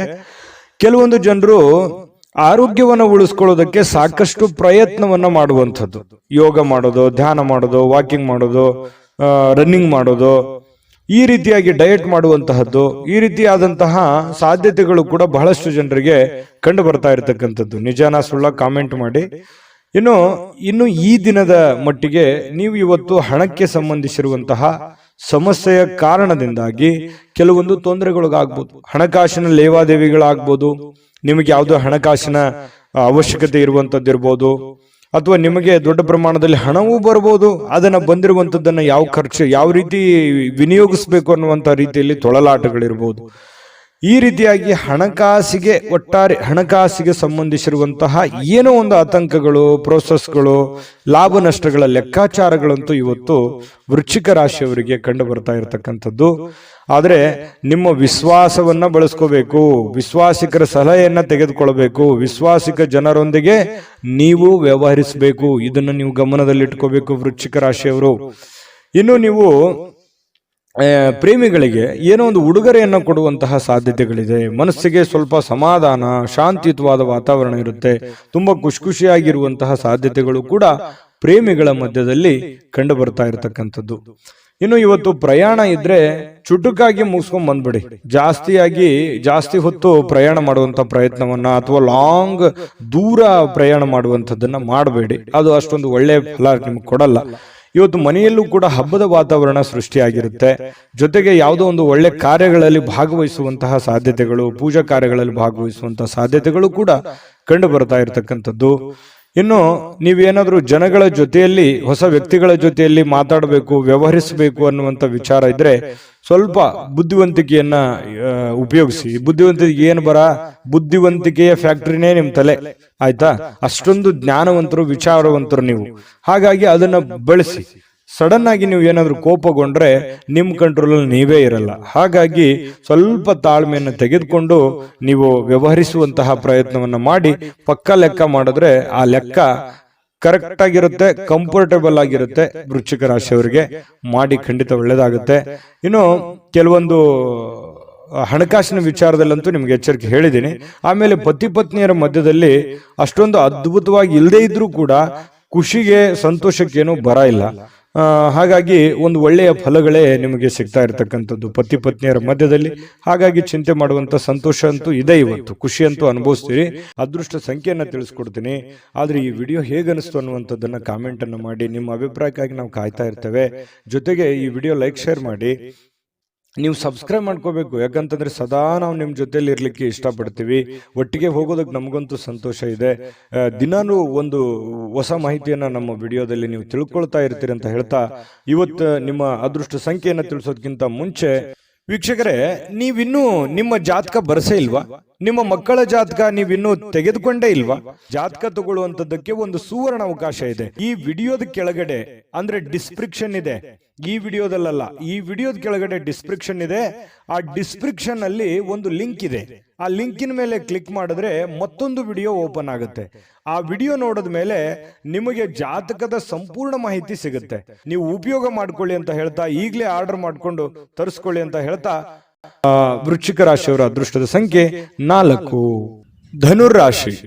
ಕೆಲವೊಂದು ಜನರು ಆರೋಗ್ಯವನ್ನು ಉಳಿಸ್ಕೊಳ್ಳೋದಕ್ಕೆ ಸಾಕಷ್ಟು ಪ್ರಯತ್ನವನ್ನ ಮಾಡುವಂಥದ್ದು, ಯೋಗ ಮಾಡೋದು, ಧ್ಯಾನ ಮಾಡೋದು, ವಾಕಿಂಗ್ ಮಾಡೋದು, ರನ್ನಿಂಗ್ ಮಾಡೋದು, ಈ ರೀತಿಯಾಗಿ ಡಯಟ್ ಮಾಡುವಂತಹದ್ದು, ಈ ರೀತಿಯಾದಂತಹ ಸಾಧ್ಯತೆಗಳು ಕೂಡ ಬಹಳಷ್ಟು ಜನರಿಗೆ ಕಂಡು ಬರ್ತಾ ಇರತಕ್ಕಂಥದ್ದು. ನಿಜಾನ ಸುಳ್ಳ ಕಾಮೆಂಟ್ ಮಾಡಿ. ಇನ್ನು ಈ ದಿನದ ಮಟ್ಟಿಗೆ ನೀವು ಇವತ್ತು ಹಣಕ್ಕೆ ಸಂಬಂಧಿಸಿರುವಂತಹ ಸಮಸ್ಯೆಯ ಕಾರಣದಿಂದಾಗಿ ಕೆಲವೊಂದು ತೊಂದರೆಗಳಿಗಾಗ್ಬೋದು. ಹಣಕಾಸಿನ ಲೇವಾದೇವಿಗಳಾಗ್ಬೋದು, ನಿಮಗೆ ಯಾವುದೋ ಹಣಕಾಸಿನ ಅವಶ್ಯಕತೆ ಇರುವಂತದ್ದಿರ್ಬೋದು, ಅಥವಾ ನಿಮಗೆ ದೊಡ್ಡ ಪ್ರಮಾಣದಲ್ಲಿ ಹಣವೂ ಬರ್ಬೋದು. ಅದನ್ನ ಬಂದಿರುವಂತದ್ದನ್ನ ಯಾವ ರೀತಿ ವಿನಿಯೋಗಿಸ್ಬೇಕು ಅನ್ನುವಂತ ರೀತಿಯಲ್ಲಿ ತೊಳಲಾಟಗಳಿರ್ಬೋದು. ಈ ರೀತಿಯಾಗಿ ಒಟ್ಟಾರೆ ಹಣಕಾಸಿಗೆ ಸಂಬಂಧಿಸಿರುವಂತಹ ಏನೋ ಒಂದು ಆತಂಕಗಳು, ಪ್ರೋಸೆಸ್ಗಳು, ಲಾಭ ನಷ್ಟಗಳ ಲೆಕ್ಕಾಚಾರಗಳಂತೂ ಇವತ್ತು ವೃಶ್ಚಿಕ ರಾಶಿಯವರಿಗೆ ಕಂಡು ಬರ್ತಾ ಇರತಕ್ಕಂಥದ್ದು. ಆದರೆ ನಿಮ್ಮ ವಿಶ್ವಾಸವನ್ನ ಬಳಸ್ಕೋಬೇಕು, ವಿಶ್ವಾಸಿಕರ ಸಲಹೆಯನ್ನ ತೆಗೆದುಕೊಳ್ಬೇಕು, ವಿಶ್ವಾಸಿಕ ಜನರೊಂದಿಗೆ ನೀವು ವ್ಯವಹರಿಸಬೇಕು. ಇದನ್ನು ನೀವು ಗಮನದಲ್ಲಿಟ್ಕೋಬೇಕು ವೃಶ್ಚಿಕ ರಾಶಿಯವರು. ಇನ್ನು ನೀವು ಪ್ರೇಮಿಗಳಿಗೆ ಏನೋ ಒಂದು ಉಡುಗೊರೆಯನ್ನು ಕೊಡುವಂತಹ ಸಾಧ್ಯತೆಗಳಿದೆ. ಮನಸ್ಸಿಗೆ ಸ್ವಲ್ಪ ಸಮಾಧಾನ, ಶಾಂತಿಯುತವಾದ ವಾತಾವರಣ ಇರುತ್ತೆ. ತುಂಬಾ ಖುಷಿಯಾಗಿರುವಂತಹ ಸಾಧ್ಯತೆಗಳು ಕೂಡ ಪ್ರೇಮಿಗಳ ಮಧ್ಯದಲ್ಲಿ ಕಂಡು ಬರ್ತಾ ಇರತಕ್ಕಂಥದ್ದು. ಇನ್ನು ಇವತ್ತು ಪ್ರಯಾಣ ಇದ್ರೆ ಚುಟುಕಾಗಿ ಮುಗಿಸ್ಕೊಂಡ್ ಬಂದ್ಬಿಡಿ. ಜಾಸ್ತಿ ಹೊತ್ತು ಪ್ರಯಾಣ ಮಾಡುವಂತ ಪ್ರಯತ್ನವನ್ನ ಅಥವಾ ಲಾಂಗ್ ದೂರ ಪ್ರಯಾಣ ಮಾಡುವಂಥದ್ದನ್ನ ಮಾಡಬೇಡಿ. ಅದು ಅಷ್ಟೊಂದು ಒಳ್ಳೆಯ ಫಲ ನಿಮ್ಗೆ ಕೊಡಲ್ಲ. ಇವತ್ತು ಮನೆಯಲ್ಲೂ ಕೂಡ ಹಬ್ಬದ ವಾತಾವರಣ ಸೃಷ್ಟಿಯಾಗಿರುತ್ತೆ. ಜೊತೆಗೆ ಯಾವುದೋ ಒಂದು ಒಳ್ಳೆ ಕಾರ್ಯಗಳಲ್ಲಿ ಭಾಗವಹಿಸುವಂತಹ ಸಾಧ್ಯತೆಗಳು, ಪೂಜಾ ಕಾರ್ಯಗಳಲ್ಲಿ ಭಾಗವಹಿಸುವಂತಹ ಸಾಧ್ಯತೆಗಳು ಕೂಡ ಕಂಡು ಬರ್ತಾ ಇರತಕ್ಕಂಥದ್ದು. ಇನ್ನು ನೀವೇನಾದ್ರೂ ಜನಗಳ ಜೊತೆಯಲ್ಲಿ, ಹೊಸ ವ್ಯಕ್ತಿಗಳ ಜೊತೆಯಲ್ಲಿ ಮಾತಾಡಬೇಕು, ವ್ಯವಹರಿಸಬೇಕು ಅನ್ನುವಂಥ ವಿಚಾರ ಇದ್ರೆ ಸ್ವಲ್ಪ ಬುದ್ಧಿವಂತಿಕೆಯನ್ನ ಉಪಯೋಗಿಸಿ. ಬುದ್ಧಿವಂತಿಕೆಯ ಫ್ಯಾಕ್ಟ್ರಿನೇ ನಿಮ್ ತಲೆ, ಆಯ್ತಾ? ಅಷ್ಟೊಂದು ಜ್ಞಾನವಂತರು, ವಿಚಾರವಂತರು ನೀವು. ಹಾಗಾಗಿ ಅದನ್ನ ಬಳಸಿ. ಸಡನ್ ಆಗಿ ನೀವು ಏನಾದ್ರೂ ಕೋಪಗೊಂಡ್ರೆ ನಿಮ್ ಕಂಟ್ರೋಲಲ್ಲಿ ನೀವೇ ಇರಲ್ಲ. ಹಾಗಾಗಿ ಸ್ವಲ್ಪ ತಾಳ್ಮೆಯನ್ನು ತೆಗೆದುಕೊಂಡು ನೀವು ವ್ಯವಹರಿಸುವಂತಹ ಪ್ರಯತ್ನವನ್ನ ಮಾಡಿ. ಪಕ್ಕ ಲೆಕ್ಕ ಮಾಡಿದ್ರೆ ಆ ಲೆಕ್ಕ ಕರೆಕ್ಟ್ ಆಗಿರುತ್ತೆ, ಕಂಫರ್ಟಬಲ್ ಆಗಿರುತ್ತೆ. ವೃಶ್ಚಿಕ ರಾಶಿಯವರಿಗೆ ಮಾಡಿ, ಖಂಡಿತ ಒಳ್ಳೇದಾಗುತ್ತೆ. ಇನ್ನು ಕೆಲವೊಂದು ಹಣಕಾಸಿನ ವಿಚಾರದಲ್ಲಂತೂ ನಿಮ್ಗೆ ಎಚ್ಚರಿಕೆ ಹೇಳಿದ್ದೀನಿ. ಆಮೇಲೆ ಪತಿ ಪತ್ನಿಯರ ಮಧ್ಯದಲ್ಲಿ ಅಷ್ಟೊಂದು ಅದ್ಭುತವಾಗಿ ಇಲ್ಲದೇ ಇದ್ರೂ ಕೂಡ ಖುಷಿಗೆ, ಸಂತೋಷಕ್ಕೇನು ಬರ ಇಲ್ಲ. ಹಾಗಾಗಿ ಒಂದು ಒಳ್ಳೆಯ ಫಲಗಳೇ ನಿಮಗೆ ಸಿಗ್ತಾ ಇರತಕ್ಕಂಥದ್ದು ಪತಿ ಪತ್ನಿಯರ ಮಧ್ಯದಲ್ಲಿ. ಹಾಗಾಗಿ ಚಿಂತೆ ಮಾಡುವಂತ ಸಂತೋಷ ಅಂತೂ ಇದೆ. ಇವತ್ತು ಖುಷಿ ಅಂತೂ ಅನುಭವಿಸ್ತೀರಿ. ಅದೃಷ್ಟ ಸಂಖ್ಯೆಯನ್ನ ತಿಳಿಸ್ಕೊಡ್ತೀನಿ. ಆದ್ರೆ ಈ ವಿಡಿಯೋ ಹೇಗನಿಸ್ತು ಅನ್ನುವಂಥದ್ದನ್ನ ಕಾಮೆಂಟ್ ಅನ್ನು ಮಾಡಿ. ನಿಮ್ಮ ಅಭಿಪ್ರಾಯಕ್ಕಾಗಿ ನಾವು ಕಾಯ್ತಾ ಇರ್ತೇವೆ. ಜೊತೆಗೆ ಈ ವಿಡಿಯೋ ಲೈಕ್, ಶೇರ್ ಮಾಡಿ. ನೀವು ಸಬ್ಸ್ಕ್ರೈಬ್ ಮಾಡ್ಕೋಬೇಕು. ಯಾಕಂತಂದ್ರೆ ಸದಾ ನಾವು ನಿಮ್ಮ ಜೊತೆಲಿ ಇರ್ಲಿಕ್ಕೆ ಇಷ್ಟಪಡ್ತೀವಿ. ಒಟ್ಟಿಗೆ ಹೋಗೋದಕ್ಕೆ ನಮಗಂತೂ ಸಂತೋಷ ಇದೆ. ದಿನಾನು ಒಂದು ಹೊಸ ಮಾಹಿತಿಯನ್ನ ನಮ್ಮ ವಿಡಿಯೋದಲ್ಲಿ ನೀವು ತಿಳ್ಕೊಳ್ತಾ ಇರ್ತೀರಿ ಅಂತ ಹೇಳ್ತಾ, ಇವತ್ತು ನಿಮ್ಮ ಅದೃಷ್ಟ ಸಂಖ್ಯೆಯನ್ನ ತಿಳಿಸೋದಕ್ಕಿಂತ ಮುಂಚೆ ವೀಕ್ಷಕರೇ, ನೀವಿನ್ನೂ ನಿಮ್ಮ ಜಾತಕ ಬರಸೇ ಇಲ್ವಾ? ನಿಮ್ಮ ಮಕ್ಕಳ ಜಾತಕ ನೀವಿನ್ನೂ ತೆಗೆದುಕೊಂಡೇ ಇಲ್ವಾ? ಜಾತಕ ತಗೊಳ್ಳುವಂತದ್ದಕ್ಕೆ ಒಂದು ಸುವರ್ಣ ಅವಕಾಶ ಇದೆ. ಈ ವಿಡಿಯೋದ ಕೆಳಗಡೆ, ಅಂದ್ರೆ ಡಿಸ್ಕ್ರಿಪ್ಷನ್ ಇದೆ, ಈ ವಿಡಿಯೋದಲ್ಲ, ಈ ವಿಡಿಯೋದ ಕೆಳಗಡೆ ಡಿಸ್ಕ್ರಿಪ್ಷನ್ ಇದೆ. ಆ ಡಿಸ್ಕ್ರಿಪ್ಷನ್ ಅಲ್ಲಿ ಒಂದು ಲಿಂಕ್ ಇದೆ. ಆ ಲಿಂಕಿನ ಮೇಲೆ ಕ್ಲಿಕ್ ಮಾಡಿದ್ರೆ ಮತ್ತೊಂದು ವಿಡಿಯೋ ಓಪನ್ ಆಗುತ್ತೆ. ಆ ವಿಡಿಯೋ ನೋಡಿದ ಮೇಲೆ ನಿಮಗೆ ಜಾತಕದ ಸಂಪೂರ್ಣ ಮಾಹಿತಿ ಸಿಗುತ್ತೆ. ನೀವು ಉಪಯೋಗ ಮಾಡ್ಕೊಳ್ಳಿ ಅಂತ ಹೇಳ್ತಾ, ಈಗಲೇ ಆರ್ಡರ್ ಮಾಡ್ಕೊಂಡು ತರಿಸ್ಕೊಳ್ಳಿ ಅಂತ ಹೇಳ್ತಾ, ವೃಶ್ಚಿಕ ರಾಶಿಯವರ ಅದೃಷ್ಟದ ಸಂಖ್ಯೆ 4.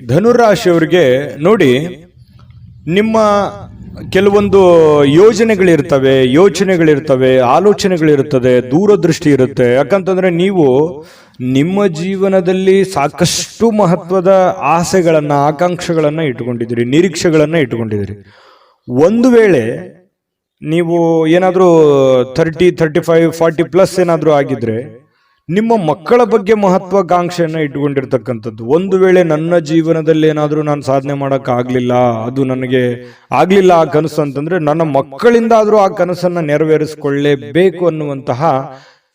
ಧನುರಾಶಿಯವರಿಗೆ ನೋಡಿ, ನಿಮ್ಮ ಕೆಲವೊಂದು ಯೋಚನೆಗಳಿರ್ತವೆ, ಆಲೋಚನೆಗಳಿರ್ತದೆ, ದೂರದೃಷ್ಟಿ ಇರುತ್ತೆ. ಯಾಕಂತಂದ್ರೆ ನೀವು ನಿಮ್ಮ ಜೀವನದಲ್ಲಿ ಸಾಕಷ್ಟು ಮಹತ್ವದ ಆಸೆಗಳನ್ನ, ಆಕಾಂಕ್ಷೆಗಳನ್ನ ಇಟ್ಟುಕೊಂಡಿದ್ದೀರಿ, ನಿರೀಕ್ಷೆಗಳನ್ನ ಇಟ್ಟುಕೊಂಡಿದ್ದೀರಿ. ಒಂದು ವೇಳೆ ನೀವು ಏನಾದ್ರೂ 30, 35, 40 ಪ್ಲಸ್ ಏನಾದ್ರೂ ಆಗಿದ್ರೆ ನಿಮ್ಮ ಮಕ್ಕಳ ಬಗ್ಗೆ ಮಹತ್ವಾಕಾಂಕ್ಷೆಯನ್ನ ಇಟ್ಟುಕೊಂಡಿರ್ತಕ್ಕಂಥದ್ದು. ಒಂದು ವೇಳೆ ನನ್ನ ಜೀವನದಲ್ಲಿ ಏನಾದ್ರೂ ನಾನು ಸಾಧನೆ ಮಾಡಕ್ ಆಗ್ಲಿಲ್ಲ, ಅದು ನನಗೆ ಆಗ್ಲಿಲ್ಲ ಆ ಕನಸು ಅಂತಂದ್ರೆ, ನನ್ನ ಮಕ್ಕಳಿಂದ ಆದ್ರೂ ಆ ಕನಸನ್ನ ನೆರವೇರಿಸಿಕೊಳ್ಳೇಬೇಕು ಅನ್ನುವಂತಹ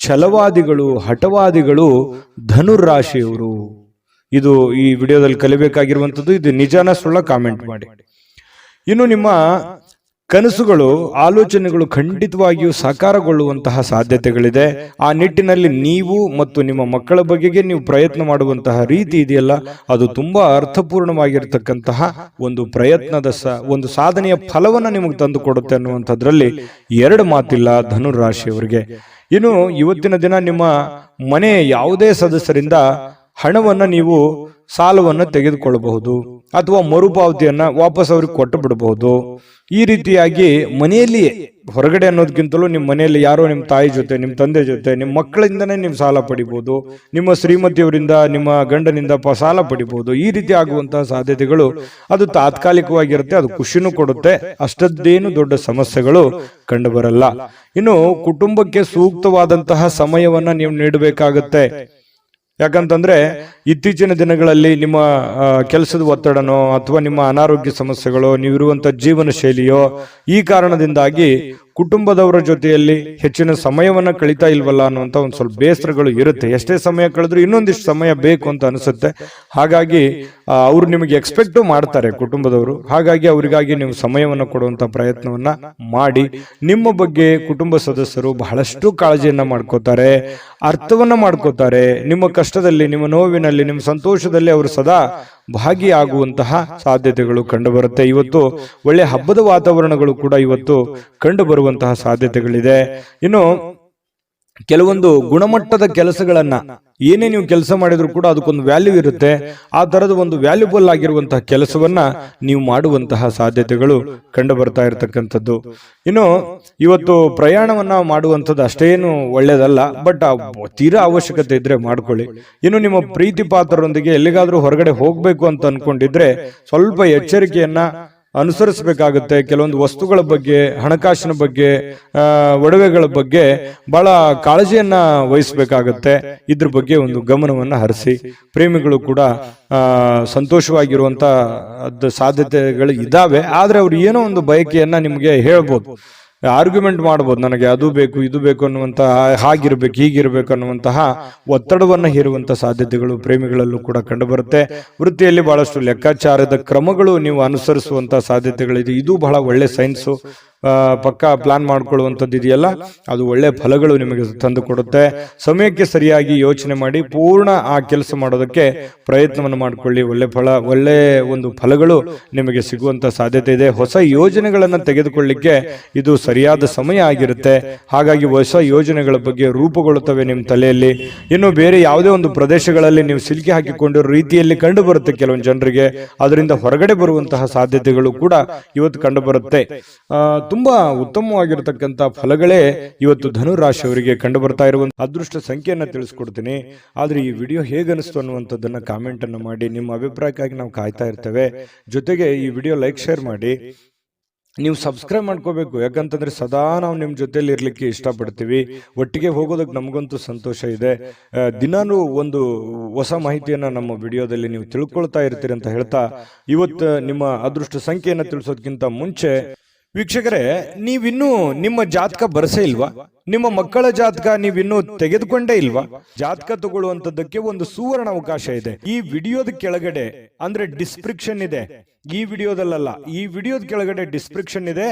ಛಲವಾದಿಗಳು, ಹಠವಾದಿಗಳು ಧನುರಾಶಿಯವರು. ಇದು ಈ ವಿಡಿಯೋದಲ್ಲಿ ಕಲಿಬೇಕಾಗಿರುವಂಥದ್ದು. ಇದು ನಿಜಾನ ಸುಳ್ಳ ಕಾಮೆಂಟ್ ಮಾಡಿ. ಇನ್ನು ನಿಮ್ಮ ಕನಸುಗಳು, ಆಲೋಚನೆಗಳು ಖಂಡಿತವಾಗಿಯೂ ಸಾಕಾರಗೊಳ್ಳುವಂತಹ ಸಾಧ್ಯತೆಗಳಿದೆ. ಆ ನಿಟ್ಟಿನಲ್ಲಿ ನೀವು ಮತ್ತು ನಿಮ್ಮ ಮಕ್ಕಳ ಬಗೆಗೆ ನೀವು ಪ್ರಯತ್ನ ಮಾಡುವಂತಹ ರೀತಿ ಇದೆಯಲ್ಲ, ಅದು ತುಂಬಾ ಅರ್ಥಪೂರ್ಣವಾಗಿರ್ತಕ್ಕಂತಹ ಒಂದು ಪ್ರಯತ್ನದ ಒಂದು ಸಾಧನೆಯ ಫಲವನ್ನ ನಿಮಗೆ ತಂದು ಕೊಡುತ್ತೆ ಅನ್ನುವಂಥದ್ರಲ್ಲಿ ಎರಡು ಮಾತಿಲ್ಲ ಧನುರಾಶಿಯವರಿಗೆ. ಇನ್ನು ಇವತ್ತಿನ ದಿನ ನಿಮ್ಮ ಮನೆ ಯಾವುದೇ ಸದಸ್ಯರಿಂದ ಹಣವನ್ನ ನೀವು ಸಾಲವನ್ನು ತೆಗೆದುಕೊಳ್ಳಬಹುದು ಅಥವಾ ಮರುಪಾವತಿಯನ್ನ ವಾಪಸ್ ಅವ್ರಿಗೆ ಕೊಟ್ಟು ಬಿಡಬಹುದು. ಈ ರೀತಿಯಾಗಿ ಮನೆಯಲ್ಲಿ ಹೊರಗಡೆ ಅನ್ನೋದಕ್ಕಿಂತಲೂ ನಿಮ್ಮ ಮನೆಯಲ್ಲಿ ಯಾರೋ ನಿಮ್ಮ ತಾಯಿ ಜೊತೆ, ನಿಮ್ಮ ತಂದೆ ಜೊತೆ, ನಿಮ್ಮ ಮಕ್ಕಳಿಂದನೇ ನೀವು ಸಾಲ ಪಡಿಬಹುದು, ನಿಮ್ಮ ಶ್ರೀಮತಿಯವರಿಂದ, ನಿಮ್ಮ ಗಂಡನಿಂದ ಸಾಲ ಪಡಿಬಹುದು. ಈ ರೀತಿ ಆಗುವಂತಹ ಸಾಧ್ಯತೆಗಳು ಅದು ತಾತ್ಕಾಲಿಕವಾಗಿರುತ್ತೆ, ಅದು ಖುಷಿನೂ ಕೊಡುತ್ತೆ, ಅಷ್ಟದ್ದೇನು ದೊಡ್ಡ ಸಮಸ್ಯೆಗಳು ಕಂಡು ಬರಲ್ಲ. ಇನ್ನು ಕುಟುಂಬಕ್ಕೆ ಸೂಕ್ತವಾದಂತಹ ಸಮಯವನ್ನ ನೀವು ನೀಡಬೇಕಾಗತ್ತೆ. ಯಾಕಂತಂದ್ರೆ ಇತ್ತೀಚಿನ ದಿನಗಳಲ್ಲಿ ನಿಮ್ಮ ಕೆಲಸದ ಒತ್ತಡನೋ ಅಥವಾ ನಿಮ್ಮ ಅನಾರೋಗ್ಯ ಸಮಸ್ಯೆಗಳು, ನೀವಿರುವಂತ ಜೀವನ ಶೈಲಿಯೋ, ಈ ಕಾರಣದಿಂದಾಗಿ ಕುಟುಂಬದವರ ಜೊತೆಯಲ್ಲಿ ಹೆಚ್ಚಿನ ಸಮಯವನ್ನ ಕಳೀತಾ ಇಲ್ವಲ್ಲ ಅನ್ನುವಂತ ಒಂದು ಸ್ವಲ್ಪ ಬೇಸರಗಳು ಇರುತ್ತೆ. ಎಷ್ಟೇ ಸಮಯ ಕಳೆದ್ರೂ ಇನ್ನೊಂದಿಷ್ಟು ಸಮಯ ಬೇಕು ಅಂತ ಅನಿಸುತ್ತೆ. ಹಾಗಾಗಿ ಅವ್ರು ನಿಮಗೆ ಎಕ್ಸ್ಪೆಕ್ಟ್ ಮಾಡ್ತಾರೆ ಕುಟುಂಬದವರು. ಹಾಗಾಗಿ ಅವರಿಗಾಗಿ ನೀವು ಸಮಯವನ್ನು ಕೊಡುವಂತ ಪ್ರಯತ್ನವನ್ನ ಮಾಡಿ. ನಿಮ್ಮ ಬಗ್ಗೆ ಕುಟುಂಬ ಸದಸ್ಯರು ಬಹಳಷ್ಟು ಕಾಳಜಿಯನ್ನ ಮಾಡ್ಕೋತಾರೆ, ಅರ್ಥವನ್ನ ಮಾಡ್ಕೋತಾರೆ. ನಿಮ್ಮ ಕಷ್ಟದಲ್ಲಿ, ನಿಮ್ಮ ನೋವಿನಲ್ಲಿ, ನಿಮ್ಮ ಸಂತೋಷದಲ್ಲಿ ಅವರು ಸದಾ ಭಾಗಿಯಾಗುವಂತಹ ಸಾಧ್ಯತೆಗಳು ಕಂಡು ಬರುತ್ತೆ. ಇವತ್ತು ಒಳ್ಳೆ ಹಬ್ಬದ ವಾತಾವರಣಗಳು ಕೂಡ ಇವತ್ತು ಕಂಡು ಬರುವಂತಹ ಸಾಧ್ಯತೆಗಳಿದೆ. ಇನ್ನು ಕೆಲವೊಂದು ಗುಣಮಟ್ಟದ ಕೆಲಸಗಳನ್ನ ಏನೇ ನೀವು ಕೆಲಸ ಮಾಡಿದ್ರು ಕೂಡ ಅದಕ್ಕೊಂದು ವ್ಯಾಲ್ಯೂ ಇರುತ್ತೆ. ಆ ತರದ ಒಂದು ವ್ಯಾಲ್ಯೂಬಲ್ ಆಗಿರುವಂತಹ ಕೆಲಸವನ್ನ ನೀವು ಮಾಡುವಂತಹ ಸಾಧ್ಯತೆಗಳು ಕಂಡು ಬರ್ತಾ ಇರತಕ್ಕಂಥದ್ದು. ಇನ್ನು ಇವತ್ತು ಪ್ರಯಾಣವನ್ನ ಮಾಡುವಂಥದ್ದು ಅಷ್ಟೇನು ಒಳ್ಳೇದಲ್ಲ, ಬಟ್ ತೀರಾ ಅವಶ್ಯಕತೆ ಇದ್ರೆ ಮಾಡ್ಕೊಳ್ಳಿ. ಇನ್ನು ನಿಮ್ಮ ಪ್ರೀತಿ ಪಾತ್ರರೊಂದಿಗೆ ಎಲ್ಲಿಗಾದ್ರೂ ಹೊರಗಡೆ ಹೋಗ್ಬೇಕು ಅಂತ ಅನ್ಕೊಂಡಿದ್ರೆ ಸ್ವಲ್ಪ ಎಚ್ಚರಿಕೆಯನ್ನ ಅನುಸರಿಸಬೇಕಾಗುತ್ತೆ. ಕೆಲವೊಂದು ವಸ್ತುಗಳ ಬಗ್ಗೆ, ಹಣಕಾಸಿನ ಬಗ್ಗೆ, ಒಡವೆಗಳ ಬಗ್ಗೆ ಬಹಳ ಕಾಳಜಿಯನ್ನ ವಹಿಸಬೇಕಾಗತ್ತೆ. ಇದ್ರ ಬಗ್ಗೆ ಒಂದು ಗಮನವನ್ನ ಹರಿಸಿ. ಪ್ರೇಮಿಗಳು ಕೂಡ ಸಂತೋಷವಾಗಿರುವಂತ ಸಾಧ್ಯತೆಗಳು ಇದಾವೆ. ಆದ್ರೆ ಅವ್ರು ಏನೋ ಒಂದು ಬಯಕೆಯನ್ನ ನಿಮ್ಗೆ ಹೇಳ್ಬೋದು, ಆರ್ಗ್ಯುಮೆಂಟ್ ಮಾಡಬಹುದು, ನನಗೆ ಅದು ಬೇಕು ಇದು ಬೇಕು ಅನ್ನುವಂತ, ಹಾಗಿರ್ಬೇಕು ಹೀಗಿರ್ಬೇಕು ಅನ್ನುವಂತಹ ಒತ್ತಡವನ್ನ ಹೇರುವಂತ ಸಾಧ್ಯತೆಗಳು ಪ್ರೇಮಿಗಳಲ್ಲೂ ಕೂಡ ಕಂಡು ಬರುತ್ತೆ. ವೃತ್ತಿಯಲ್ಲಿ ಬಹಳಷ್ಟು ಲೆಕ್ಕಾಚಾರದ ಕ್ರಮಗಳು ನೀವು ಅನುಸರಿಸುವಂತ ಸಾಧ್ಯತೆಗಳಿದೆ. ಇದು ಬಹಳ ಒಳ್ಳೆ ಸೈನ್ಸು. ಪಕ್ಕ ಪ್ಲಾನ್ ಮಾಡ್ಕೊಳ್ಳುವಂಥದ್ದು ಇದೆಯಲ್ಲ, ಅದು ಒಳ್ಳೆ ಫಲಗಳು ನಿಮಗೆ ತಂದು ಕೊಡುತ್ತೆ. ಸಮಯಕ್ಕೆ ಸರಿಯಾಗಿ ಯೋಚನೆ ಮಾಡಿ ಪೂರ್ಣ ಆ ಕೆಲಸ ಮಾಡೋದಕ್ಕೆ ಪ್ರಯತ್ನವನ್ನು ಮಾಡಿಕೊಳ್ಳಿ. ಒಳ್ಳೆ ಒಂದು ಫಲಗಳು ನಿಮಗೆ ಸಿಗುವಂತ ಸಾಧ್ಯತೆ ಇದೆ. ಹೊಸ ಯೋಜನೆಗಳನ್ನ ತೆಗೆದುಕೊಳ್ಳಿಕ್ಕೆ ಇದು ಸರಿಯಾದ ಸಮಯ ಆಗಿರುತ್ತೆ. ಹಾಗಾಗಿ ಹೊಸ ಯೋಜನೆಗಳ ಬಗ್ಗೆ ರೂಪುಗೊಳ್ಳುತ್ತವೆ ನಿಮ್ಮ ತಲೆಯಲ್ಲಿ. ಇನ್ನು ಬೇರೆ ಯಾವುದೇ ಒಂದು ಪ್ರದೇಶಗಳಲ್ಲಿ ನೀವು ಸಿಲುಕಿ ಹಾಕಿಕೊಂಡಿರೋ ರೀತಿಯಲ್ಲಿ ಕಂಡು ಬರುತ್ತೆ ಕೆಲವೊಂದು ಜನರಿಗೆ. ಅದರಿಂದ ಹೊರಗಡೆ ಬರುವಂತಹ ಸಾಧ್ಯತೆಗಳು ಕೂಡ ಇವತ್ತು ಕಂಡು ಬರುತ್ತೆ. ತುಂಬಾ ಉತ್ತಮವಾಗಿರತಕ್ಕಂತ ಫಲಗಳೇ ಇವತ್ತು ಧನು ರಾಶಿಯವರಿಗೆ ಕಂಡು ಬರ್ತಾ ಇರುವಂತ ಅದೃಷ್ಟ ಸಂಖ್ಯೆಯನ್ನ ತಿಳಿಸ್ಕೊಡ್ತೀನಿ. ಆದ್ರೆ ಈ ವಿಡಿಯೋ ಹೇಗನಿಸ್ತು ಅನ್ನುವಂಥದ್ದನ್ನ ಕಾಮೆಂಟ್ ಅನ್ನು ಮಾಡಿ. ನಿಮ್ಮ ಅಭಿಪ್ರಾಯಕ್ಕಾಗಿ ನಾವು ಕಾಯ್ತಾ ಇರ್ತೇವೆ. ಜೊತೆಗೆ ಈ ವಿಡಿಯೋ ಲೈಕ್, ಶೇರ್ ಮಾಡಿ. ನೀವು ಸಬ್ಸ್ಕ್ರೈಬ್ ಮಾಡ್ಕೋಬೇಕು. ಯಾಕಂತಂದ್ರೆ ಸದಾ ನಾವು ನಿಮ್ಮ ಜೊತೆಲಿ ಇರ್ಲಿಕ್ಕೆ ಇಷ್ಟಪಡ್ತೀವಿ. ಒಟ್ಟಿಗೆ ಹೋಗೋದಕ್ಕೆ ನಮಗಂತೂ ಸಂತೋಷ ಇದೆ. ದಿನಾನು ಒಂದು ಹೊಸ ಮಾಹಿತಿಯನ್ನ ನಮ್ಮ ವಿಡಿಯೋದಲ್ಲಿ ನೀವು ತಿಳ್ಕೊಳ್ತಾ ಇರ್ತೀರಿ ಅಂತ ಹೇಳ್ತಾ, ಇವತ್ತು ನಿಮ್ಮ ಅದೃಷ್ಟ ಸಂಖ್ಯೆಯನ್ನ ತಿಳಿಸೋದಕ್ಕಿಂತ ಮುಂಚೆ ವೀಕ್ಷಕರೇ, ನೀವಿನ್ನೂ ನಿಮ್ಮ ಜಾತಕ ಬರಸೇ ಇಲ್ವಾ? ನಿಮ್ಮ ಮಕ್ಕಳ ಜಾತಕ ನೀವಿನ್ನೂ ತೆಗೆದುಕೊಂಡೇ ಇಲ್ವಾ? ಜಾತಕ ತಗೊಳ್ಳುವಂತದ್ದಕ್ಕೆ ಒಂದು ಸುವರ್ಣ ಅವಕಾಶ ಇದೆ. ಈ ವಿಡಿಯೋದ ಕೆಳಗಡೆ, ಅಂದ್ರೆ ಡಿಸ್ಕ್ರಿಪ್ಷನ್ ಇದೆ, ಈ ವಿಡಿಯೋದಲ್ಲ, ಈ ವಿಡಿಯೋದ ಕೆಳಗಡೆ ಡಿಸ್ಕ್ರಿಪ್ಷನ್ ಇದೆ.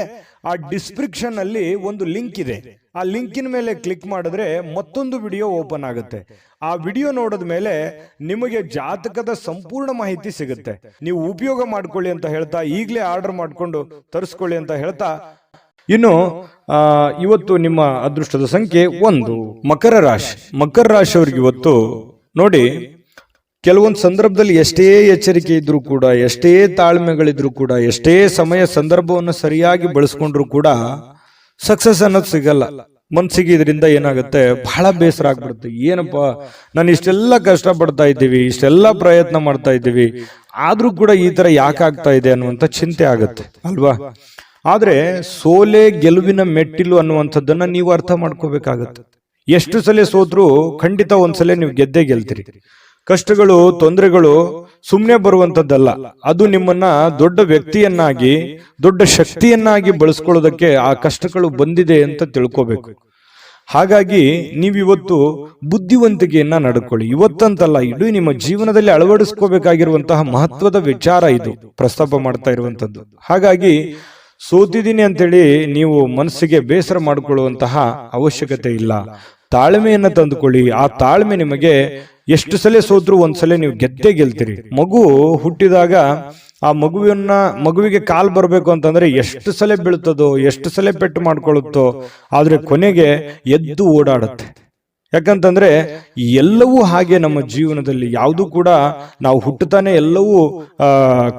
ಆ ಡಿಸ್ಕ್ರಿಪ್ಷನ್ ಅಲ್ಲಿ ಒಂದು ಲಿಂಕ್ ಇದೆ. ಆ ಲಿಂಕಿನ ಮೇಲೆ ಕ್ಲಿಕ್ ಮಾಡಿದ್ರೆ ಮತ್ತೊಂದು ವಿಡಿಯೋ ಓಪನ್ ಆಗುತ್ತೆ. ಆ ವಿಡಿಯೋ ನೋಡಿದ ಮೇಲೆ ನಿಮಗೆ ಜಾತಕದ ಸಂಪೂರ್ಣ ಮಾಹಿತಿ ಸಿಗುತ್ತೆ. ನೀವು ಉಪಯೋಗ ಮಾಡ್ಕೊಳ್ಳಿ ಅಂತ ಹೇಳ್ತಾ, ಈಗಲೇ ಆರ್ಡರ್ ಮಾಡ್ಕೊಂಡು ತರಿಸ್ಕೊಳ್ಳಿ ಅಂತ ಹೇಳ್ತಾ, ಇನ್ನು ಇವತ್ತು ನಿಮ್ಮ ಅದೃಷ್ಟದ ಸಂಖ್ಯೆ 1. ಮಕರ ರಾಶಿ. ಮಕರ ರಾಶಿಯವರಿಗೆ ಇವತ್ತು ನೋಡಿ, ಕೆಲವೊಂದು ಸಂದರ್ಭದಲ್ಲಿ ಎಷ್ಟೇ ಎಚ್ಚರಿಕೆ ಇದ್ರೂ ಕೂಡ, ಎಷ್ಟೇ ತಾಳ್ಮೆಗಳಿದ್ರು ಕೂಡ, ಎಷ್ಟೇ ಸಮಯ ಸಂದರ್ಭವನ್ನು ಸರಿಯಾಗಿ ಬಳಸ್ಕೊಂಡ್ರು ಕೂಡ ಸಕ್ಸಸ್ ಅನ್ನೋದು ಸಿಗಲ್ಲ. ಮನ್ಸಿಗೆ ಇದರಿಂದ ಏನಾಗುತ್ತೆ, ಬಹಳ ಬೇಸರ ಆಗ್ಬಿಡುತ್ತೆ. ಏನಪ್ಪ, ನಾನು ಇಷ್ಟೆಲ್ಲ ಕಷ್ಟ ಪಡ್ತಾ ಇದ್ದೀವಿ, ಇಷ್ಟೆಲ್ಲ ಪ್ರಯತ್ನ ಮಾಡ್ತಾ ಇದ್ದೀವಿ, ಆದ್ರೂ ಕೂಡ ಈ ತರ ಯಾಕಾಗ್ತಾ ಇದೆ ಅನ್ನುವಂಥ ಚಿಂತೆ ಆಗುತ್ತೆ ಅಲ್ವಾ? ಆದ್ರೆ ಸೋಲೆ ಗೆಲುವಿನ ಮೆಟ್ಟಿಲು ಅನ್ನುವಂಥದ್ದನ್ನ ನೀವು ಅರ್ಥ ಮಾಡ್ಕೋಬೇಕಾಗತ್ತೆ. ಎಷ್ಟು ಸಲ ಸೋತ್ರು ಖಂಡಿತ ಒಂದ್ಸಲ ನೀವು ಗೆದ್ದೇ ಗೆಲ್ತೀರಿ. ಕಷ್ಟಗಳು, ತೊಂದರೆಗಳು ಸುಮ್ಮನೆ ಬರುವಂತದ್ದಲ್ಲ. ಅದು ನಿಮ್ಮನ್ನ ದೊಡ್ಡ ವ್ಯಕ್ತಿಯನ್ನಾಗಿ, ದೊಡ್ಡ ಶಕ್ತಿಯನ್ನಾಗಿ ಬಳಸ್ಕೊಳ್ಳೋದಕ್ಕೆ ಆ ಕಷ್ಟಗಳು ಬಂದಿದೆ ಅಂತ ತಿಳ್ಕೋಬೇಕು. ಹಾಗಾಗಿ ನೀವಿವತ್ತು ಬುದ್ಧಿವಂತಿಕೆಯನ್ನ ನಡ್ಕೊಳ್ಳಿ. ಇವತ್ತಂತಲ್ಲ, ಇಡೀ ನಿಮ್ಮ ಜೀವನದಲ್ಲಿ ಅಳವಡಿಸ್ಕೋಬೇಕಾಗಿರುವಂತಹ ಮಹತ್ವದ ವಿಚಾರ ಇದು ಪ್ರಸ್ತಾಪ ಮಾಡ್ತಾ ಇರುವಂತದ್ದು. ಹಾಗಾಗಿ ಸೋತಿದ್ದೀನಿ ಅಂತೇಳಿ ನೀವು ಮನಸ್ಸಿಗೆ ಬೇಸರ ಮಾಡಿಕೊಳ್ಳುವಂತಹ ಅವಶ್ಯಕತೆ ಇಲ್ಲ. ತಾಳ್ಮೆಯನ್ನ ತಂದುಕೊಳ್ಳಿ. ಆ ತಾಳ್ಮೆ ನಿಮಗೆ ಎಷ್ಟು ಸಲ ಸೋತ್ರು ಒಂದ್ಸಲ ನೀವು ಗೆದ್ದೇ ಗೆಲ್ತೀರಿ. ಮಗು ಹುಟ್ಟಿದಾಗ ಆ ಮಗುವಿಗೆ ಕಾಲ್ ಬರ್ಬೇಕು ಅಂತಂದ್ರೆ ಎಷ್ಟು ಸಲ ಬೀಳ್ತದೋ, ಎಷ್ಟು ಸಲ ಪೆಟ್ಟು ಮಾಡ್ಕೊಳ್ಳುತ್ತೋ, ಆದ್ರೆ ಕೊನೆಗೆ ಎದ್ದು ಓಡಾಡುತ್ತೆ. ಯಾಕಂತಂದ್ರೆ ಎಲ್ಲವೂ ಹಾಗೆ ನಮ್ಮ ಜೀವನದಲ್ಲಿ ಯಾವುದು ಕೂಡ ನಾವು ಹುಟ್ಟುತ್ತಾನೆ ಎಲ್ಲವೂ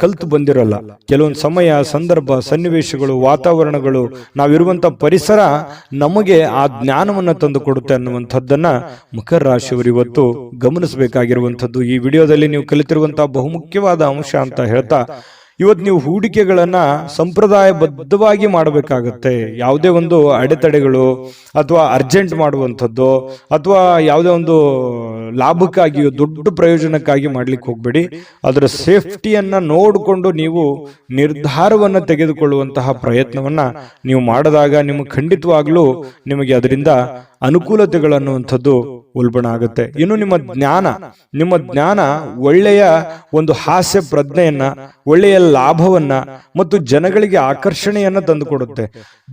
ಕಲ್ತು ಬಂದಿರಲ್ಲ. ಕೆಲವೊಂದು ಸಮಯ, ಸಂದರ್ಭ, ಸನ್ನಿವೇಶಗಳು, ವಾತಾವರಣಗಳು, ನಾವಿರುವಂತ ಪರಿಸರ ನಮಗೆ ಆ ಜ್ಞಾನವನ್ನು ತಂದು ಕೊಡುತ್ತೆ ಅನ್ನುವಂಥದ್ದನ್ನ ಮಕರ ರಾಶಿಯವರು ಇವತ್ತು ಗಮನಿಸಬೇಕಾಗಿರುವಂಥದ್ದು. ಈ ವಿಡಿಯೋದಲ್ಲಿ ನೀವು ಕಲಿತಿರುವಂತಹ ಬಹುಮುಖ್ಯವಾದ ಅಂಶ ಅಂತ ಹೇಳ್ತಾ, ಇವತ್ತು ನೀವು ಹೂಡಿಕೆಗಳನ್ನ ಸಂಪ್ರದಾಯಬದ್ಧವಾಗಿ ಮಾಡಬೇಕಾಗತ್ತೆ. ಯಾವುದೇ ಒಂದು ಅಡೆತಡೆಗಳು ಅಥವಾ ಅರ್ಜೆಂಟ್ ಮಾಡುವಂಥದ್ದು ಅಥವಾ ಯಾವುದೇ ಒಂದು ಲಾಭಕ್ಕಾಗಿ, ದೊಡ್ಡ ಪ್ರಯೋಜನಕ್ಕಾಗಿ ಮಾಡ್ಲಿಕ್ಕೆ ಹೋಗ್ಬೇಡಿ. ಅದರ ಸೇಫ್ಟಿಯನ್ನ ನೋಡಿಕೊಂಡು ನೀವು ನಿರ್ಧಾರವನ್ನ ತೆಗೆದುಕೊಳ್ಳುವಂತಹ ಪ್ರಯತ್ನವನ್ನ ನೀವು ಮಾಡಿದಾಗ ನಿಮಗೆ ಖಂಡಿತವಾಗ್ಲೂ ನಿಮಗೆ ಅದರಿಂದ ಅನುಕೂಲತೆಗಳನ್ನುವಂಥದ್ದು ಉಲ್ಬಣ ಆಗುತ್ತೆ. ಇನ್ನು ನಿಮ್ಮ ಜ್ಞಾನ ಒಳ್ಳೆಯ ಒಂದು ಹಾಸ್ಯ ಪ್ರಜ್ಞೆಯನ್ನ, ಒಳ್ಳೆಯ ಲಾಭವನ್ನ ಮತ್ತು ಜನಗಳಿಗೆ ಆಕರ್ಷಣೆಯನ್ನ ತಂದುಕೊಡುತ್ತೆ.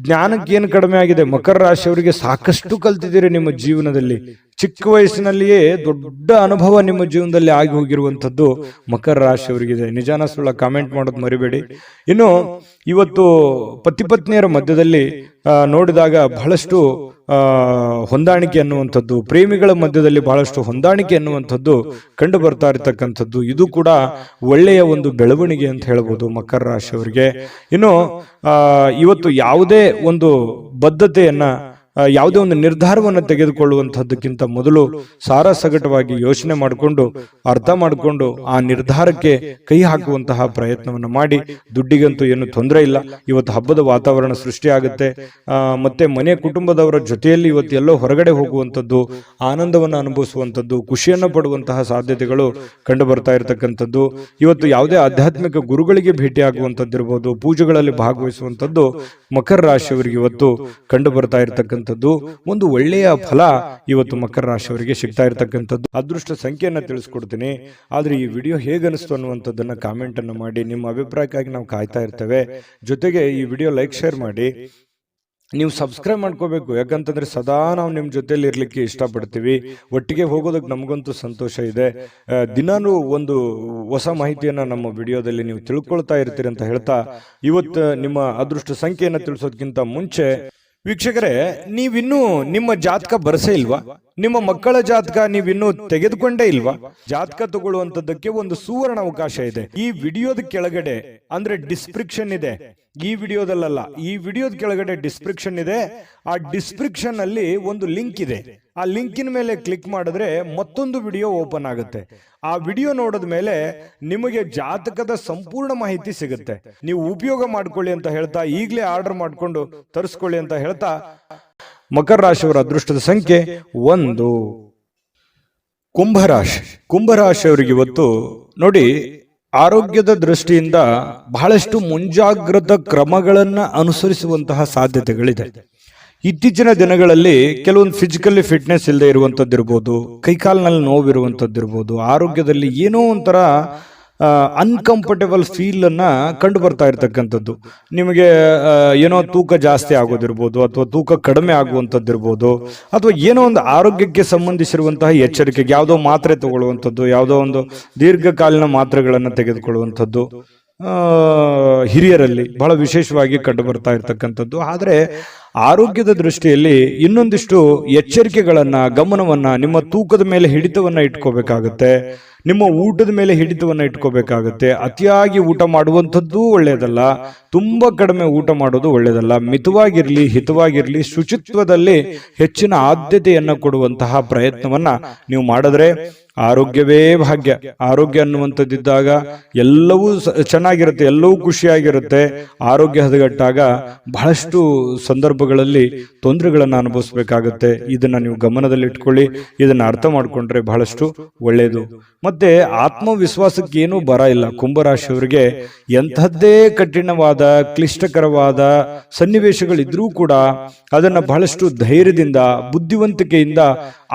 ಜ್ಞಾನಕ್ಕೆ ಏನು ಕಡಿಮೆ ಆಗಿದೆ? ಮಕರ ರಾಶಿಯವರಿಗೆ ಸಾಕಷ್ಟು ಕಲ್ತಿದ್ದೀರಿ ನಿಮ್ಮ ಜೀವನದಲ್ಲಿ. ಚಿಕ್ಕ ವಯಸ್ಸಿನಲ್ಲಿಯೇ ದೊಡ್ಡ ಅನುಭವ ನಿಮ್ಮ ಜೀವನದಲ್ಲಿ ಆಗಿ ಹೋಗಿರುವಂಥದ್ದು ಮಕರ ರಾಶಿಯವರಿಗಿದೆ. ನಿಜಾನ ಸುಳ್ಳ ಕಾಮೆಂಟ್ ಮಾಡೋದು ಮರಿಬೇಡಿ. ಇನ್ನು ಇವತ್ತು ಪತಿ ಪತ್ನಿಯರ ಮಧ್ಯದಲ್ಲಿ ನೋಡಿದಾಗ ಬಹಳಷ್ಟು ಹೊಂದಾಣಿಕೆ ಅನ್ನುವಂಥದ್ದು, ಪ್ರೇಮಿಗಳ ಮಧ್ಯದಲ್ಲಿ ಬಹಳಷ್ಟು ಹೊಂದಾಣಿಕೆ ಅನ್ನುವಂಥದ್ದು ಕಂಡು ಬರ್ತಾ ಇರತಕ್ಕಂಥದ್ದು, ಇದು ಕೂಡ ಒಳ್ಳೆಯ ಒಂದು ಬೆಳವಣಿಗೆ ಅಂತ ಹೇಳ್ಬೋದು ಮಕರ ರಾಶಿಯವರಿಗೆ. ಇನ್ನು ಇವತ್ತು ಯಾವುದೇ ಒಂದು ಬದ್ಧತೆಯನ್ನ, ಯಾವುದೇ ಒಂದು ನಿರ್ಧಾರವನ್ನು ತೆಗೆದುಕೊಳ್ಳುವಂತಹದ್ದಕ್ಕಿಂತ ಮೊದಲು ಸಾರಾಸಗಟವಾಗಿ ಯೋಚನೆ ಮಾಡಿಕೊಂಡು, ಅರ್ಥ ಮಾಡಿಕೊಂಡು ಆ ನಿರ್ಧಾರಕ್ಕೆ ಕೈ ಹಾಕುವಂತಹ ಪ್ರಯತ್ನವನ್ನು ಮಾಡಿ. ದುಡ್ಡಿಗಂತೂ ಏನು ತೊಂದರೆ ಇಲ್ಲ. ಇವತ್ತು ಹಬ್ಬದ ವಾತಾವರಣ ಸೃಷ್ಟಿಯಾಗುತ್ತೆ. ಮತ್ತೆ ಮನೆ ಕುಟುಂಬದವರ ಜೊತೆಯಲ್ಲಿ ಇವತ್ತು ಎಲ್ಲೋ ಹೊರಗಡೆ ಹೋಗುವಂಥದ್ದು, ಆನಂದವನ್ನು ಅನುಭವಿಸುವಂಥದ್ದು, ಖುಷಿಯನ್ನು ಪಡುವಂತಹ ಸಾಧ್ಯತೆಗಳು ಕಂಡು ಬರ್ತಾ ಇರತಕ್ಕಂಥದ್ದು. ಇವತ್ತು ಯಾವುದೇ ಆಧ್ಯಾತ್ಮಿಕ ಗುರುಗಳಿಗೆ ಭೇಟಿ ಆಗುವಂಥದ್ದಿರ್ಬೋದು, ಪೂಜೆಗಳಲ್ಲಿ ಭಾಗವಹಿಸುವಂಥದ್ದು ಮಕರ ರಾಶಿಯವರಿಗೆ ಇವತ್ತು ಕಂಡು ಬರ್ತಾ ಇರತಕ್ಕಂಥದ್ದು. ಒಂದು ಒಳ್ಳೆಯ ಫಲ ಇವತ್ತು ಮಕರ ರಾಶಿಯವರಿಗೆ ಸಿಗ್ತಾ ಇರತಕ್ಕಂಥದ್ದು. ಅದೃಷ್ಟ ಸಂಖ್ಯೆಯನ್ನ ತಿಳಿಸ್ಕೊಡ್ತೀನಿ. ಆದ್ರೆ ಈ ವಿಡಿಯೋ ಹೇಗನಿಸ್ತು ಅನ್ನುವಂಥದ್ದನ್ನ ಕಾಮೆಂಟ್ ಅನ್ನು ಮಾಡಿ. ನಿಮ್ಮ ಅಭಿಪ್ರಾಯಕ್ಕಾಗಿ ನಾವು ಕಾಯ್ತಾ ಇರ್ತೇವೆ. ಜೊತೆಗೆ ಈ ವಿಡಿಯೋ ಲೈಕ್, ಶೇರ್ ಮಾಡಿ. ನೀವು ಸಬ್ಸ್ಕ್ರೈಬ್ ಮಾಡ್ಕೋಬೇಕು. ಯಾಕಂತಂದ್ರೆ ಸದಾ ನಾವು ನಿಮ್ಮ ಜೊತೆಲಿ ಇರ್ಲಿಕ್ಕೆ ಇಷ್ಟಪಡ್ತೀವಿ. ಒಟ್ಟಿಗೆ ಹೋಗೋದಕ್ಕೆ ನಮಗಂತೂ ಸಂತೋಷ ಇದೆ. ದಿನಾನು ಒಂದು ಹೊಸ ಮಾಹಿತಿಯನ್ನ ನಮ್ಮ ವಿಡಿಯೋದಲ್ಲಿ ನೀವು ತಿಳ್ಕೊಳ್ತಾ ಇರ್ತೀರಿ ಅಂತ ಹೇಳ್ತಾ, ಇವತ್ತು ನಿಮ್ಮ ಅದೃಷ್ಟ ಸಂಖ್ಯೆಯನ್ನ ತಿಳಿಸೋದಕ್ಕಿಂತ ಮುಂಚೆ ವೀಕ್ಷಕರೇ, ನೀವಿನ್ನೂ ನಿಮ್ಮ ಜಾತಕ ಬರಸೇ ಇಲ್ವಾ? ನಿಮ್ಮ ಮಕ್ಕಳ ಜಾತಕ ನೀವಿನ್ನೂ ತೆಗೆದುಕೊಂಡೇ ಇಲ್ವಾ? ಜಾತಕ ತಗೊಳ್ಳುವಂತದ್ದಕ್ಕೆ ಒಂದು ಸುವರ್ಣ ಅವಕಾಶ ಇದೆ. ಈ ವಿಡಿಯೋದ ಕೆಳಗಡೆ, ಅಂದ್ರೆ ಡಿಸ್ಕ್ರಿಪ್ಷನ್ ಇದೆ, ಈ ವಿಡಿಯೋದಲ್ಲ, ಈ ವಿಡಿಯೋದ ಕೆಳಗಡೆ ಡಿಸ್ಕ್ರಿಪ್ಷನ್ ಇದೆ. ಆ ಡಿಸ್ಕ್ರಿಪ್ಷನ್ ಅಲ್ಲಿ ಒಂದು ಲಿಂಕ್ ಇದೆ. ಆ ಲಿಂಕಿನ ಮೇಲೆ ಕ್ಲಿಕ್ ಮಾಡಿದ್ರೆ ಮತ್ತೊಂದು ವಿಡಿಯೋ ಓಪನ್ ಆಗುತ್ತೆ. ಆ ವಿಡಿಯೋ ನೋಡಿದ ಮೇಲೆ ನಿಮಗೆ ಜಾತಕದ ಸಂಪೂರ್ಣ ಮಾಹಿತಿ ಸಿಗುತ್ತೆ. ನೀವು ಉಪಯೋಗ ಮಾಡ್ಕೊಳ್ಳಿ ಅಂತ ಹೇಳ್ತಾ, ಈಗಲೇ ಆರ್ಡರ್ ಮಾಡ್ಕೊಂಡು ತರಿಸ್ಕೊಳ್ಳಿ ಅಂತ ಹೇಳ್ತಾ, ಮಕರ ರಾಶಿಯವರ ಅದೃಷ್ಟದ ಸಂಖ್ಯೆ 1. ಕುಂಭರಾಶಿಯವರಿಗೆ ಇವತ್ತು ನೋಡಿ, ಆರೋಗ್ಯದ ದೃಷ್ಟಿಯಿಂದ ಬಹಳಷ್ಟು ಮುಂಜಾಗ್ರತಾ ಕ್ರಮಗಳನ್ನ ಅನುಸರಿಸುವಂತಹ ಸಾಧ್ಯತೆಗಳಿದೆ. ಇತ್ತೀಚಿನ ದಿನಗಳಲ್ಲಿ ಕೆಲವೊಂದು ಫಿಸಿಕಲಿ ಫಿಟ್ನೆಸ್ ಇಲ್ಲದೆ ಇರುವಂತದ್ದಿರ್ಬೋದು, ಕೈಕಾಲಿನಲ್ಲಿ ನೋವಿರುವಂತದ್ದಿರ್ಬೋದು, ಆರೋಗ್ಯದಲ್ಲಿ ಏನೋ ಒಂಥರ ಅನ್ಕಂಫರ್ಟೇಬಲ್ ಫೀಲ್ ಅನ್ನ ಕಂಡು ಬರ್ತಾ ಇರ್ತಕ್ಕಂಥದ್ದು. ನಿಮಗೆ ಏನೋ ತೂಕ ಜಾಸ್ತಿ ಆಗೋದಿರ್ಬೋದು, ಅಥವಾ ತೂಕ ಕಡಿಮೆ ಆಗುವಂಥದ್ದಿರ್ಬೋದು, ಅಥವಾ ಏನೋ ಒಂದು ಆರೋಗ್ಯಕ್ಕೆ ಸಂಬಂಧಿಸಿರುವಂತಹ ಎಚ್ಚರಿಕೆಗೆ ಯಾವುದೋ ಮಾತ್ರೆ ತಗೊಳ್ಳುವಂಥದ್ದು, ಯಾವುದೋ ಒಂದು ದೀರ್ಘಕಾಲೀನ ಮಾತ್ರೆಗಳನ್ನು ತೆಗೆದುಕೊಳ್ಳುವಂಥದ್ದು ಹಿರಿಯರಲ್ಲಿ ಬಹಳ ವಿಶೇಷವಾಗಿ ಕಂಡು ಬರ್ತಾ ಇರ್ತಕ್ಕಂಥದ್ದು. ಆದರೆ ಆರೋಗ್ಯದ ದೃಷ್ಟಿಯಲ್ಲಿ ಇನ್ನೊಂದಿಷ್ಟು ಎಚ್ಚರಿಕೆಗಳನ್ನ, ಗಮನವನ್ನ, ನಿಮ್ಮ ತೂಕದ ಮೇಲೆ ಹಿಡಿತವನ್ನ ಇಟ್ಕೋಬೇಕಾಗತ್ತೆ. ನಿಮ್ಮ ಊಟದ ಮೇಲೆ ಹಿಡಿತವನ್ನ ಇಟ್ಕೋಬೇಕಾಗತ್ತೆ. ಅತಿಯಾಗಿ ಊಟ ಮಾಡುವಂಥದ್ದು ಒಳ್ಳೆಯದಲ್ಲ, ತುಂಬಾ ಕಡಿಮೆ ಊಟ ಮಾಡೋದು ಒಳ್ಳೆಯದಲ್ಲ. ಮಿತವಾಗಿರ್ಲಿ, ಹಿತವಾಗಿರ್ಲಿ, ಶುಚಿತ್ವದಲ್ಲಿ ಹೆಚ್ಚಿನ ಆದ್ಯತೆಯನ್ನ ಕೊಡುವಂತಹ ಪ್ರಯತ್ನವನ್ನ ನೀವು ಮಾಡಿದ್ರೆ ಆರೋಗ್ಯವೇ ಭಾಗ್ಯ. ಆರೋಗ್ಯ ಅನ್ನುವಂಥದ್ದಿದ್ದಾಗ ಎಲ್ಲವೂ ಚೆನ್ನಾಗಿರುತ್ತೆ, ಎಲ್ಲವೂ ಖುಷಿಯಾಗಿರುತ್ತೆ. ಆರೋಗ್ಯ ಹದಗೆಟ್ಟಾಗ ಬಹಳಷ್ಟು ಸಂದರ್ಭಗಳಲ್ಲಿ ತೊಂದರೆಗಳನ್ನು ಅನುಭವಿಸಬೇಕಾಗತ್ತೆ. ಇದನ್ನ ನೀವು ಗಮನದಲ್ಲಿ ಇಟ್ಕೊಳ್ಳಿ. ಇದನ್ನ ಅರ್ಥ ಮಾಡ್ಕೊಂಡ್ರೆ ಬಹಳಷ್ಟು ಒಳ್ಳೆಯದು. ಮತ್ತೆ ಆತ್ಮವಿಶ್ವಾಸಕ್ಕೆ ಏನೂ ಬರ ಇಲ್ಲ. ಕುಂಭರಾಶಿಯವರಿಗೆ ಎಂಥದ್ದೇ ಕಠಿಣವಾದ, ಕ್ಲಿಷ್ಟಕರವಾದ ಸನ್ನಿವೇಶಗಳಿದ್ರೂ ಕೂಡ ಅದನ್ನ ಬಹಳಷ್ಟು ಧೈರ್ಯದಿಂದ, ಬುದ್ಧಿವಂತಿಕೆಯಿಂದ,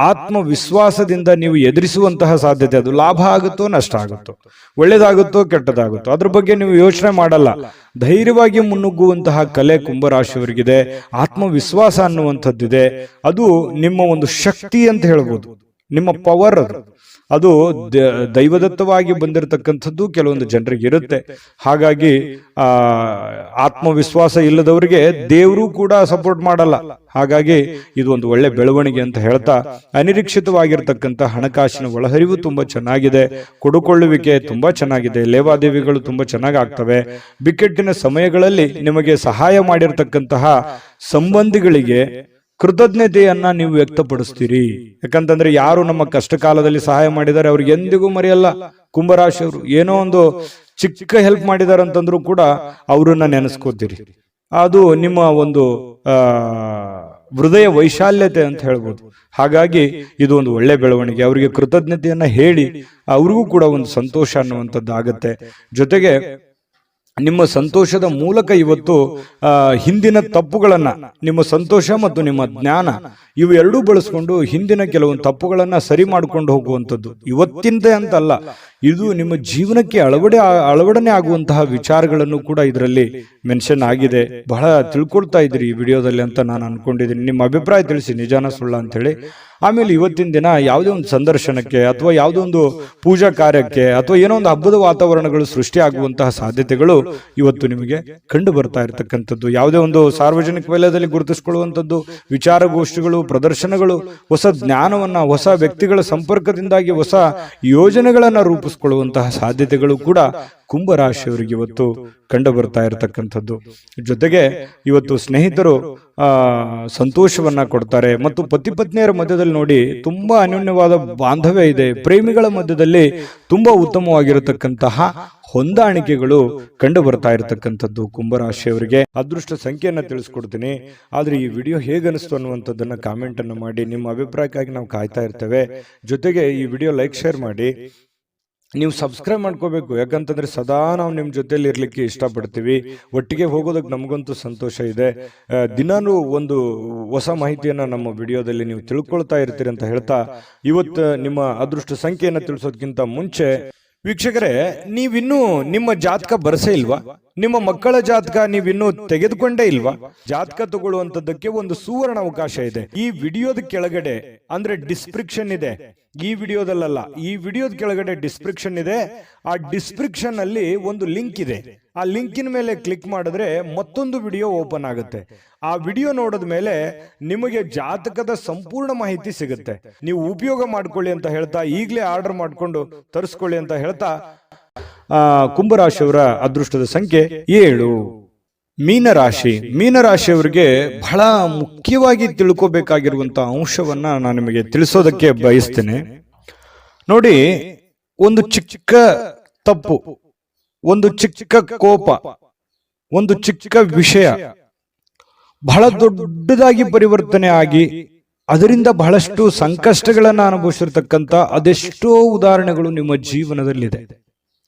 ಆತ್ಮವಿಶ್ವಾಸದಿಂದ ನೀವು ಎದುರಿಸುವಂತಹ ಸಾಧ್ಯತೆ. ಅದು ಲಾಭ ಆಗುತ್ತೋ ನಷ್ಟ ಆಗುತ್ತೋ, ಒಳ್ಳೇದಾಗುತ್ತೋ ಕೆಟ್ಟದಾಗುತ್ತೋ, ಅದ್ರ ಬಗ್ಗೆ ನೀವು ಯೋಚನೆ ಮಾಡಲ್ಲ. ಧೈರ್ಯವಾಗಿ ಮುನ್ನುಗ್ಗುವಂತಹ ಕಲೆ ಕುಂಭರಾಶಿಯವರಿಗಿದೆ. ಆತ್ಮವಿಶ್ವಾಸ ಅನ್ನುವಂಥದ್ದಿದೆ. ಅದು ನಿಮ್ಮ ಒಂದು ಶಕ್ತಿ ಅಂತ ಹೇಳ್ಬೋದು, ನಿಮ್ಮ ಪವರ್ ಅದು. ಅದು ದೈವದತ್ತವಾಗಿ ಬಂದಿರತಕ್ಕಂಥದ್ದು ಕೆಲವೊಂದು ಜನರಿಗೆ ಇರುತ್ತೆ. ಹಾಗಾಗಿ ಆತ್ಮವಿಶ್ವಾಸ ಇಲ್ಲದವರಿಗೆ ದೇವರು ಕೂಡ ಸಪೋರ್ಟ್ ಮಾಡಲ್ಲ. ಹಾಗಾಗಿ ಇದು ಒಂದು ಒಳ್ಳೆ ಬೆಳವಣಿಗೆ ಅಂತ ಹೇಳ್ತಾ, ಅನಿರೀಕ್ಷಿತವಾಗಿರ್ತಕ್ಕಂಥ ಹಣಕಾಸಿನ ಒಳಹರಿವು ತುಂಬಾ ಚೆನ್ನಾಗಿದೆ, ಕೊಡುಕೊಳ್ಳುವಿಕೆ ತುಂಬಾ ಚೆನ್ನಾಗಿದೆ, ಲೇವಾದೇವಿಗಳು ತುಂಬಾ ಚೆನ್ನಾಗಿ ಆಗ್ತವೆ. ಬಿಕ್ಕಟ್ಟಿನ ಸಮಯಗಳಲ್ಲಿ ನಿಮಗೆ ಸಹಾಯ ಮಾಡಿರ್ತಕ್ಕಂತಹ ಸಂಬಂಧಿಗಳಿಗೆ ಕೃತಜ್ಞತೆಯನ್ನ ನೀವು ವ್ಯಕ್ತಪಡಿಸ್ತೀರಿ. ಯಾಕಂತಂದ್ರೆ ಯಾರು ನಮ್ಮ ಕಷ್ಟ ಕಾಲದಲ್ಲಿ ಸಹಾಯ ಮಾಡಿದ್ದಾರೆ ಅವ್ರಿಗೆ ಎಂದಿಗೂ ಮರೆಯಲ್ಲ. ಕುಂಭರಾಶಿಯವರು ಏನೋ ಒಂದು ಚಿಕ್ಕ ಹೆಲ್ಪ್ ಮಾಡಿದಾರೆ ಅಂತಂದ್ರೂ ಕೂಡ ಅವ್ರನ್ನ ನೆನೆಸ್ಕೋತೀರಿ. ಅದು ನಿಮ್ಮ ಒಂದು ಹೃದಯ ವೈಶಾಲ್ಯತೆ ಅಂತ ಹೇಳ್ಬೋದು. ಹಾಗಾಗಿ ಇದು ಒಂದು ಒಳ್ಳೆ ಬೆಳವಣಿಗೆ. ಅವರಿಗೆ ಕೃತಜ್ಞತೆಯನ್ನ ಹೇಳಿ ಅವ್ರಿಗೂ ಕೂಡ ಒಂದು ಸಂತೋಷ ಅನ್ನುವಂಥದ್ದು ಆಗತ್ತೆ. ಜೊತೆಗೆ ನಿಮ್ಮ ಸಂತೋಷದ ಮೂಲಕ ಇವತ್ತು ಹಿಂದಿನ ತಪ್ಪುಗಳನ್ನ, ನಿಮ್ಮ ಸಂತೋಷ ಮತ್ತು ನಿಮ್ಮ ಜ್ಞಾನ ಇವು ಎರಡೂ ಬಳಸ್ಕೊಂಡು ಹಿಂದಿನ ಕೆಲವೊಂದು ತಪ್ಪುಗಳನ್ನ ಸರಿ ಮಾಡ್ಕೊಂಡು ಹೋಗುವಂಥದ್ದು. ಇವತ್ತಿಂದ ಅಂತಲ್ಲ, ಇದು ನಿಮ್ಮ ಜೀವನಕ್ಕೆ ಅಳವಡನೆ ಆಗುವಂತಹ ವಿಚಾರಗಳನ್ನು ಕೂಡ ಇದರಲ್ಲಿ ಮೆನ್ಷನ್ ಆಗಿದೆ. ಬಹಳ ತಿಳ್ಕೊಳ್ತಾ ಇದ್ರಿ ಈ ವಿಡಿಯೋದಲ್ಲಿ ಅಂತ ನಾನು ಅನ್ಕೊಂಡಿದ್ದೀನಿ. ನಿಮ್ಮ ಅಭಿಪ್ರಾಯ ತಿಳಿಸಿ, ನಿಜಾನ ಸುಳ್ಳ ಅಂತ ಹೇಳಿ. ಆಮೇಲೆ ಇವತ್ತಿನ ದಿನ ಯಾವುದೇ ಒಂದು ಸಂದರ್ಶನಕ್ಕೆ ಅಥವಾ ಯಾವುದೋ ಒಂದು ಪೂಜಾ ಕಾರ್ಯಕ್ಕೆ ಅಥವಾ ಏನೋ ಒಂದು ಹಬ್ಬದ ವಾತಾವರಣಗಳು ಸೃಷ್ಟಿ ಆಗುವಂತಹ ಸಾಧ್ಯತೆಗಳು ಇವತ್ತು ನಿಮಗೆ ಕಂಡು ಬರ್ತಾ ಇರತಕ್ಕಂಥದ್ದು. ಯಾವುದೇ ಒಂದು ಸಾರ್ವಜನಿಕ ವಲಯದಲ್ಲಿ ಗುರುತಿಸಿಕೊಳ್ಳುವಂಥದ್ದು, ವಿಚಾರಗೋಷ್ಠಿಗಳು, ಪ್ರದರ್ಶನಗಳು, ಹೊಸ ಜ್ಞಾನವನ್ನ, ಹೊಸ ವ್ಯಕ್ತಿಗಳ ಸಂಪರ್ಕದಿಂದಾಗಿ ಹೊಸ ಯೋಜನೆಗಳನ್ನ ರೂಪಿಸಿಕೊಳ್ಳುವಂತಹ ಸಾಧ್ಯತೆಗಳು ಕೂಡ ಕುಂಭರಾಶಿಯವರಿಗೆ ಇವತ್ತು ಕಂಡು ಬರ್ತಾ ಇರತಕ್ಕಂಥದ್ದು. ಜೊತೆಗೆ ಇವತ್ತು ಸ್ನೇಹಿತರು ಸಂತೋಷವನ್ನ ಕೊಡ್ತಾರೆ ಮತ್ತು ಪತಿ ಪತ್ನಿಯರ ಮಧ್ಯದಲ್ಲಿ ನೋಡಿ ತುಂಬಾ ಅನ್ಯೋನ್ಯವಾದ ಬಾಂಧವ್ಯ ಇದೆ. ಪ್ರೇಮಿಗಳ ಮಧ್ಯದಲ್ಲಿ ತುಂಬಾ ಉತ್ತಮವಾಗಿರತಕ್ಕಂತಹ ಹೊಂದಾಣಿಕೆಗಳು ಕಂಡು ಬರ್ತಾ ಇರತಕ್ಕಂಥದ್ದು ಕುಂಭರಾಶಿಯವರಿಗೆ. ಅದೃಷ್ಟ ಸಂಖ್ಯೆಯನ್ನ ತಿಳಿಸ್ಕೊಡ್ತೀನಿ. ಆದ್ರೆ ಈ ವಿಡಿಯೋ ಹೇಗನಿಸ್ತು ಅನ್ನುವಂಥದ್ದನ್ನ ಕಾಮೆಂಟ್ ಅನ್ನು ಮಾಡಿ. ನಿಮ್ಮ ಅಭಿಪ್ರಾಯಕ್ಕಾಗಿ ನಾವು ಕಾಯ್ತಾ ಇರ್ತೇವೆ. ಜೊತೆಗೆ ಈ ವಿಡಿಯೋ ಲೈಕ್, ಶೇರ್ ಮಾಡಿ. ನೀವು ಸಬ್ಸ್ಕ್ರೈಬ್ ಮಾಡ್ಕೋಬೇಕು. ಯಾಕಂತಂದ್ರೆ ಸದಾ ನಾವು ನಿಮ್ಮ ಜೊತೆಲಿ ಇರ್ಲಿಕ್ಕೆ ಇಷ್ಟಪಡ್ತೀವಿ. ಒಟ್ಟಿಗೆ ಹೋಗೋದಕ್ಕೆ ನಮಗಂತೂ ಸಂತೋಷ ಇದೆ. ದಿನಾನು ಒಂದು ಹೊಸ ಮಾಹಿತಿಯನ್ನ ನಮ್ಮ ವಿಡಿಯೋದಲ್ಲಿ ನೀವು ತಿಳ್ಕೊಳ್ತಾ ಇರ್ತೀರಿ ಅಂತ ಹೇಳ್ತಾ, ಇವತ್ತು ನಿಮ್ಮ ಅದೃಷ್ಟ ಸಂಖ್ಯೆಯನ್ನು ತಿಳಿಸೋದಕ್ಕಿಂತ ಮುಂಚೆ ವೀಕ್ಷಕರೇ, ನೀವಿನ್ನೂ ನಿಮ್ಮ ಜಾತಕ ಬರಸೇ ಇಲ್ವಾ? ನಿಮ್ಮ ಮಕ್ಕಳ ಜಾತಕ ನೀವಿನ್ನೂ ತೆಗೆದುಕೊಂಡೇ ಇಲ್ವಾ? ಜಾತಕ ತಗೊಳ್ಳುವಂತದ್ದಕ್ಕೆ ಒಂದು ಸುವರ್ಣ ಅವಕಾಶ ಇದೆ. ಈ ವಿಡಿಯೋದ ಕೆಳಗಡೆ ಅಂದ್ರೆ ಡಿಸ್ಕ್ರಿಪ್ಷನ್ ಇದೆ. ಈ ವಿಡಿಯೋದಲ್ಲ, ಈ ವಿಡಿಯೋದ ಕೆಳಗಡೆ ಡಿಸ್ಕ್ರಿಪ್ಷನ್ ಇದೆ. ಆ ಡಿಸ್ಕ್ರಿಪ್ಷನ್ ಅಲ್ಲಿ ಒಂದು ಲಿಂಕ್ ಇದೆ. ಆ ಲಿಂಕಿನ ಮೇಲೆ ಕ್ಲಿಕ್ ಮಾಡಿದ್ರೆ ಮತ್ತೊಂದು ವಿಡಿಯೋ ಓಪನ್ ಆಗುತ್ತೆ. ಆ ವಿಡಿಯೋ ನೋಡಿದ ಮೇಲೆ ನಿಮಗೆ ಜಾತಕದ ಸಂಪೂರ್ಣ ಮಾಹಿತಿ ಸಿಗುತ್ತೆ. ನೀವು ಉಪಯೋಗ ಮಾಡ್ಕೊಳ್ಳಿ ಅಂತ ಹೇಳ್ತಾ, ಈಗಲೇ ಆರ್ಡರ್ ಮಾಡ್ಕೊಂಡು ತರಿಸ್ಕೊಳ್ಳಿ ಅಂತ ಹೇಳ್ತಾ, ಕುಂಭರಾಶಿಯವರ ಅದೃಷ್ಟದ ಸಂಖ್ಯೆ 7. ಮೀನರಾಶಿಯವರಿಗೆ ಬಹಳ ಮುಖ್ಯವಾಗಿ ತಿಳ್ಕೋಬೇಕಾಗಿರುವಂತಹ ಅಂಶವನ್ನ ನಾನು ನಿಮಗೆ ತಿಳಿಸೋದಕ್ಕೆ ಬಯಸ್ತೇನೆ. ನೋಡಿ, ಒಂದು ಚಿಕ್ಕ ತಪ್ಪು, ಒಂದು ಚಿಕ್ಕ ಕೋಪ, ಒಂದು ಚಿಕ್ಕ ವಿಷಯ ಬಹಳ ದೊಡ್ಡದಾಗಿ ಪರಿವರ್ತನೆ ಆಗಿ ಅದರಿಂದ ಬಹಳಷ್ಟು ಸಂಕಷ್ಟಗಳನ್ನ ಅನುಭವಿಸಿರ್ತಕ್ಕಂಥ ಅದೆಷ್ಟೋ ಉದಾಹರಣೆಗಳು ನಿಮ್ಮ ಜೀವನದಲ್ಲಿದೆ.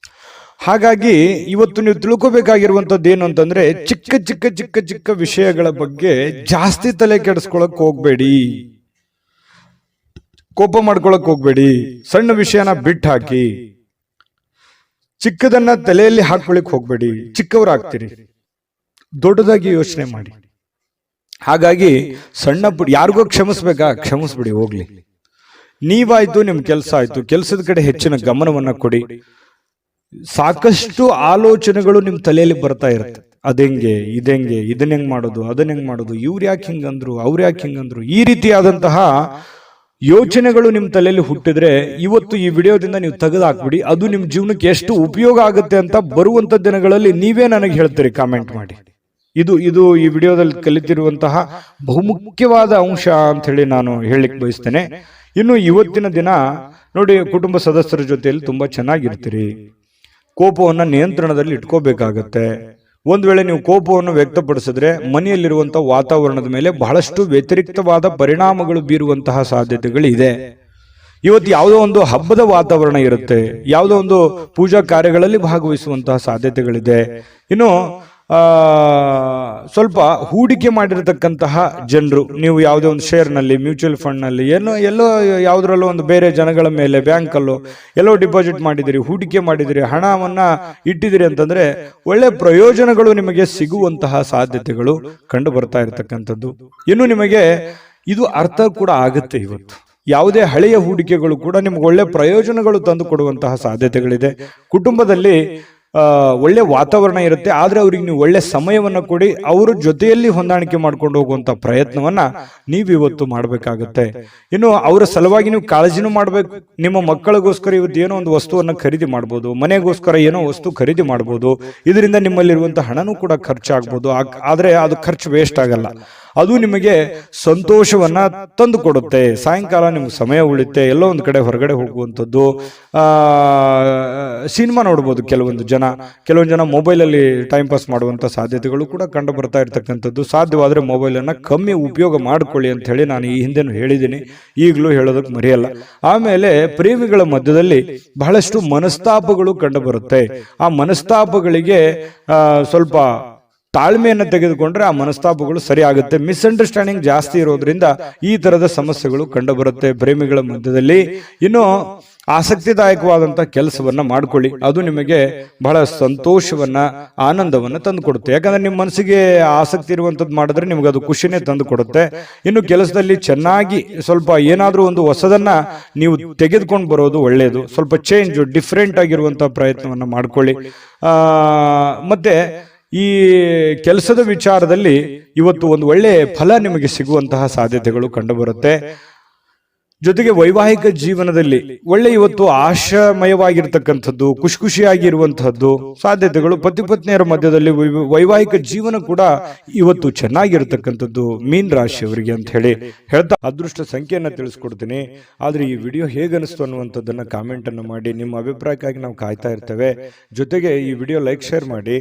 ಹಾಗಾಗಿ ಇವತ್ತು ನೀವು ತಿಳ್ಕೋಬೇಕಾಗಿರುವಂತದ್ದು ಏನು ಅಂತಂದ್ರೆ, ಚಿಕ್ಕ ಚಿಕ್ಕ ಚಿಕ್ಕ ಚಿಕ್ಕ ವಿಷಯಗಳ ಬಗ್ಗೆ ಜಾಸ್ತಿ ತಲೆ ಕೆಡಿಸ್ಕೊಳಕ್ ಹೋಗ್ಬೇಡಿ, ಕೋಪ ಮಾಡ್ಕೊಳಕ್ ಹೋಗ್ಬೇಡಿ. ಸಣ್ಣ ವಿಷಯನ ಬಿಟ್ಟು ಹಾಕಿ, ಚಿಕ್ಕದನ್ನ ತಲೆಯಲ್ಲಿ ಹಾಕೊಳ್ಳಿಕ್ ಹೋಗ್ಬೇಡಿ. ಚಿಕ್ಕವರಾಗ್ತೀರಿ, ದೊಡ್ಡದಾಗಿ ಯೋಚನೆ ಮಾಡಿ. ಹಾಗಾಗಿ ಸಣ್ಣ ಪುಟ್ಟ ಯಾರಿಗೋ ಕ್ಷಮಿಸ್ಬೇಕಾ, ಕ್ಷಮಿಸ್ಬಿಡಿ, ಹೋಗ್ಲಿ. ನೀವಾಯ್ತು, ನಿಮ್ ಕೆಲಸ ಆಯ್ತು, ಕೆಲಸದ ಕಡೆ ಹೆಚ್ಚಿನ ಗಮನವನ್ನ ಕೊಡಿ. ಸಾಕಷ್ಟು ಆಲೋಚನೆಗಳು ನಿಮ್ ತಲೆಯಲ್ಲಿ ಬರ್ತಾ ಇರುತ್ತೆ. ಅದೆಂಗೆ, ಇದೆಂಗೆ, ಇದನ್ನ ಹೆಂಗ್ ಮಾಡೋದು, ಅದನ್ನ ಹೆಂಗ್ ಮಾಡೋದು, ಇವ್ರು ಯಾಕೆ ಹಿಂಗಂದ್ರು, ಅವ್ರು ಯಾಕೆ ಹಿಂಗಂದ್ರು, ಈ ರೀತಿಯಾದಂತಹ ಯೋಚನೆಗಳು ನಿಮ್ ತಲೆಯಲ್ಲಿ ಹುಟ್ಟಿದ್ರೆ ಇವತ್ತು ಈ ವಿಡಿಯೋದಿಂದ ನೀವು ತೆಗೆದುಹಾಕ್ಬಿಡಿ. ಅದು ನಿಮ್ ಜೀವನಕ್ಕೆ ಎಷ್ಟು ಉಪಯೋಗ ಆಗುತ್ತೆ ಅಂತ ಬರುವಂತ ದಿನಗಳಲ್ಲಿ ನೀವೇ ನನಗೆ ಹೇಳ್ತೀರಿ, ಕಾಮೆಂಟ್ ಮಾಡಿ. ಇದು ಈ ವಿಡಿಯೋದಲ್ಲಿ ಕಲಿತಿರುವಂತಹ ಬಹುಮುಖ್ಯವಾದ ಅಂಶ ಅಂತ ಹೇಳಿ ನಾನು ಹೇಳಲಿಕ್ಕೆ ಬಯಸ್ತೇನೆ. ಇನ್ನು ಇವತ್ತಿನ ದಿನ ನೋಡಿ, ಕುಟುಂಬ ಸದಸ್ಯರ ಜೊತೆಯಲ್ಲಿ ತುಂಬಾ ಚೆನ್ನಾಗಿರ್ತೀರಿ. ಕೋಪವನ್ನ ನಿಯಂತ್ರಣದಲ್ಲಿ ಇಟ್ಕೋಬೇಕಾಗತ್ತೆ. ಒಂದ್ ವೇಳೆ ನೀವು ಕೋಪವನ್ನು ವ್ಯಕ್ತಪಡಿಸಿದ್ರೆ ಮನೆಯಲ್ಲಿರುವಂತಹ ವಾತಾವರಣದ ಮೇಲೆ ಬಹಳಷ್ಟು ವ್ಯತಿರಿಕ್ತವಾದ ಪರಿಣಾಮಗಳು ಬೀರುವಂತಹ ಸಾಧ್ಯತೆಗಳಿದೆ. ಇವತ್ತು ಯಾವುದೋ ಒಂದು ಹಬ್ಬದ ವಾತಾವರಣ ಇರುತ್ತೆ, ಯಾವುದೋ ಒಂದು ಪೂಜಾ ಕಾರ್ಯಗಳಲ್ಲಿ ಭಾಗವಹಿಸುವಂತಹ ಸಾಧ್ಯತೆಗಳಿದೆ. ಇನ್ನು ಸ್ವಲ್ಪ ಹೂಡಿಕೆ ಮಾಡಿರತಕ್ಕಂತಹ ಜನರು, ನೀವು ಯಾವುದೇ ಒಂದು ಶೇರ್ ನಲ್ಲಿ, ಮ್ಯೂಚುವಲ್ ಫಂಡ್ ನಲ್ಲಿ, ಎಲ್ಲೋ ಯಾವುದ್ರಲ್ಲೋ ಒಂದು ಬೇರೆ ಜನಗಳ ಮೇಲೆ, ಬ್ಯಾಂಕ್ ಅಲ್ಲೋ ಎಲ್ಲೋ ಡಿಪಾಸಿಟ್ ಮಾಡಿದಿರಿ, ಹೂಡಿಕೆ ಮಾಡಿದಿರಿ, ಹಣವನ್ನ ಇಟ್ಟಿದಿರಿ ಅಂತಂದ್ರೆ ಒಳ್ಳೆ ಪ್ರಯೋಜನಗಳು ನಿಮಗೆ ಸಿಗುವಂತಹ ಸಾಧ್ಯತೆಗಳು ಕಂಡು ಬರ್ತಾ ಇರತಕ್ಕಂಥದ್ದು. ಇನ್ನು ನಿಮಗೆ ಇದು ಅರ್ಥ ಕೂಡ ಆಗುತ್ತೆ. ಇವತ್ತು ಯಾವುದೇ ಹಳೆಯ ಹೂಡಿಕೆಗಳು ಕೂಡ ನಿಮ್ಗೆ ಒಳ್ಳೆ ಪ್ರಯೋಜನಗಳು ತಂದು ಕೊಡುವಂತಹ ಸಾಧ್ಯತೆಗಳಿದೆ. ಕುಟುಂಬದಲ್ಲಿ ಒಳ್ಳೆ ವಾತಾವರಣ ಇರುತ್ತೆ, ಆದ್ರೆ ಅವ್ರಿಗೆ ನೀವು ಒಳ್ಳೆ ಸಮಯವನ್ನ ಕೊಡಿ, ಅವರ ಜೊತೆಯಲ್ಲಿ ಹೊಂದಾಣಿಕೆ ಮಾಡ್ಕೊಂಡು ಹೋಗುವಂತ ಪ್ರಯತ್ನವನ್ನ ನೀವಿವತ್ತು ಮಾಡಬೇಕಾಗುತ್ತೆ. ಇನ್ನು ಅವರ ಸಲುವಾಗಿ ನೀವು ಕಾಳಜಿನೂ ಮಾಡ್ಬೇಕು. ನಿಮ್ಮ ಮಕ್ಕಳಿಗೋಸ್ಕರ ಇವತ್ತು ಏನೋ ಒಂದು ವಸ್ತುವನ್ನ ಖರೀದಿ ಮಾಡ್ಬೋದು, ಮನೆಗೋಸ್ಕರ ಏನೋ ವಸ್ತು ಖರೀದಿ ಮಾಡ್ಬೋದು. ಇದರಿಂದ ನಿಮ್ಮಲ್ಲಿರುವಂತಹ ಹಣನೂ ಕೂಡ ಖರ್ಚಾಗ್ಬೋದು. ಆದ್ರೆ ಅದು ಖರ್ಚು ವೇಸ್ಟ್ ಆಗಲ್ಲ, ಅದು ನಿಮಗೆ ಸಂತೋಷವನ್ನ ತಂದು ಕೊಡುತ್ತೆ. ಸಾಯಂಕಾಲ ನಿಮ್ಗೆ ಸಮಯ ಉಳಿತೆ, ಎಲ್ಲೋ ಒಂದು ಕಡೆ ಹೊರಗಡೆ ಹೋಗುವಂಥದ್ದು, ಸಿನಿಮಾ ನೋಡ್ಬೋದು. ಕೆಲವೊಂದು ಜನ ಮೊಬೈಲಲ್ಲಿ ಟೈಮ್ ಪಾಸ್ ಮಾಡುವಂತ ಸಾಧ್ಯತೆಗಳು ಕೂಡ ಕಂಡು ಬರ್ತಾ ಇರ್ತಕ್ಕಂಥದ್ದು. ಸಾಧ್ಯವಾದ್ರೆ ಮೊಬೈಲನ್ನು ಕಮ್ಮಿ ಉಪಯೋಗ ಮಾಡ್ಕೊಳ್ಳಿ ಅಂತ ಹೇಳಿ ನಾನು ಈ ಹಿಂದೆನೂ ಹೇಳಿದ್ದೀನಿ, ಈಗಲೂ ಹೇಳೋದಕ್ಕೆ ಮರೆಯಲ್ಲ. ಆಮೇಲೆ ಪ್ರೇಮಿಗಳ ಮಧ್ಯದಲ್ಲಿ ಬಹಳಷ್ಟು ಮನಸ್ತಾಪಗಳು ಕಂಡು ಬರುತ್ತೆ. ಆ ಮನಸ್ತಾಪಗಳಿಗೆ ಸ್ವಲ್ಪ ತಾಳ್ಮೆಯನ್ನು ತೆಗೆದುಕೊಂಡ್ರೆ ಆ ಮನಸ್ತಾಪಗಳು ಸರಿ ಆಗುತ್ತೆ. ಮಿಸ್ಅಂಡರ್ಸ್ಟ್ಯಾಂಡಿಂಗ್ ಜಾಸ್ತಿ ಇರೋದ್ರಿಂದ ಈ ತರದ ಸಮಸ್ಯೆಗಳು ಕಂಡು ಬರುತ್ತೆ ಪ್ರೇಮಿಗಳ ಮಧ್ಯದಲ್ಲಿ. ಇನ್ನು ಆಸಕ್ತಿದಾಯಕವಾದಂತಹ ಕೆಲಸವನ್ನ ಮಾಡ್ಕೊಳ್ಳಿ, ಅದು ನಿಮಗೆ ಬಹಳ ಸಂತೋಷವನ್ನ ಆನಂದವನ್ನ ತಂದು ಕೊಡುತ್ತೆ. ಯಾಕಂದ್ರೆ ನಿಮ್ಮ ಮನಸ್ಸಿಗೆ ಆಸಕ್ತಿ ಇರುವಂತದ್ದು ಮಾಡಿದ್ರೆ ನಿಮ್ಗೆ ಅದು ಖುಷಿನೇ ತಂದು ಕೊಡುತ್ತೆ. ಇನ್ನು ಕೆಲಸದಲ್ಲಿ ಚೆನ್ನಾಗಿ ಸ್ವಲ್ಪ ಏನಾದ್ರೂ ಒಂದು ಹೊಸದನ್ನ ನೀವು ತೆಗೆದುಕೊಂಡು ಬರೋದು ಒಳ್ಳೆಯದು. ಸ್ವಲ್ಪ ಚೇಂಜ್, ಡಿಫ್ರೆಂಟ್ ಆಗಿರುವಂತಹ ಪ್ರಯತ್ನವನ್ನ ಮಾಡ್ಕೊಳ್ಳಿ. ಮತ್ತೆ ಈ ಕೆಲಸದ ವಿಚಾರದಲ್ಲಿ ಇವತ್ತು ಒಂದು ಒಳ್ಳೆ ಫಲ ನಿಮಗೆ ಸಿಗುವಂತಹ ಸಾಧ್ಯತೆಗಳು ಕಂಡುಬರುತ್ತೆ. ಜೊತೆಗೆ ವೈವಾಹಿಕ ಜೀವನದಲ್ಲಿ ಒಳ್ಳೆ ಇವತ್ತು ಆಶಾಮಯವಾಗಿರ್ತಕ್ಕಂಥದ್ದು, ಖುಷಿಯಾಗಿರುವಂತಹದ್ದು ಸಾಧ್ಯತೆಗಳು. ಪತಿ ಪತ್ನಿಯರ ಮಧ್ಯದಲ್ಲಿ ವೈವಾಹಿಕ ಜೀವನ ಕೂಡ ಇವತ್ತು ಚೆನ್ನಾಗಿರ್ತಕ್ಕಂಥದ್ದು ಮೀನ್ ರಾಶಿಯವರಿಗೆ ಅಂತ ಹೇಳಿ ಹೇಳ್ತಾ ಅದೃಷ್ಟ ಸಂಖ್ಯೆಯನ್ನ ತಿಳಿಸ್ಕೊಡ್ತೀನಿ. ಆದ್ರೆ ಈ ವಿಡಿಯೋ ಹೇಗನಿಸ್ತು ಅನ್ನುವಂಥದ್ದನ್ನ ಕಾಮೆಂಟ್ ಅನ್ನು ಮಾಡಿ. ನಿಮ್ಮ ಅಭಿಪ್ರಾಯಕ್ಕಾಗಿ ನಾವು ಕಾಯ್ತಾ ಇರ್ತೇವೆ. ಜೊತೆಗೆ ಈ ವಿಡಿಯೋ ಲೈಕ್, ಶೇರ್ ಮಾಡಿ.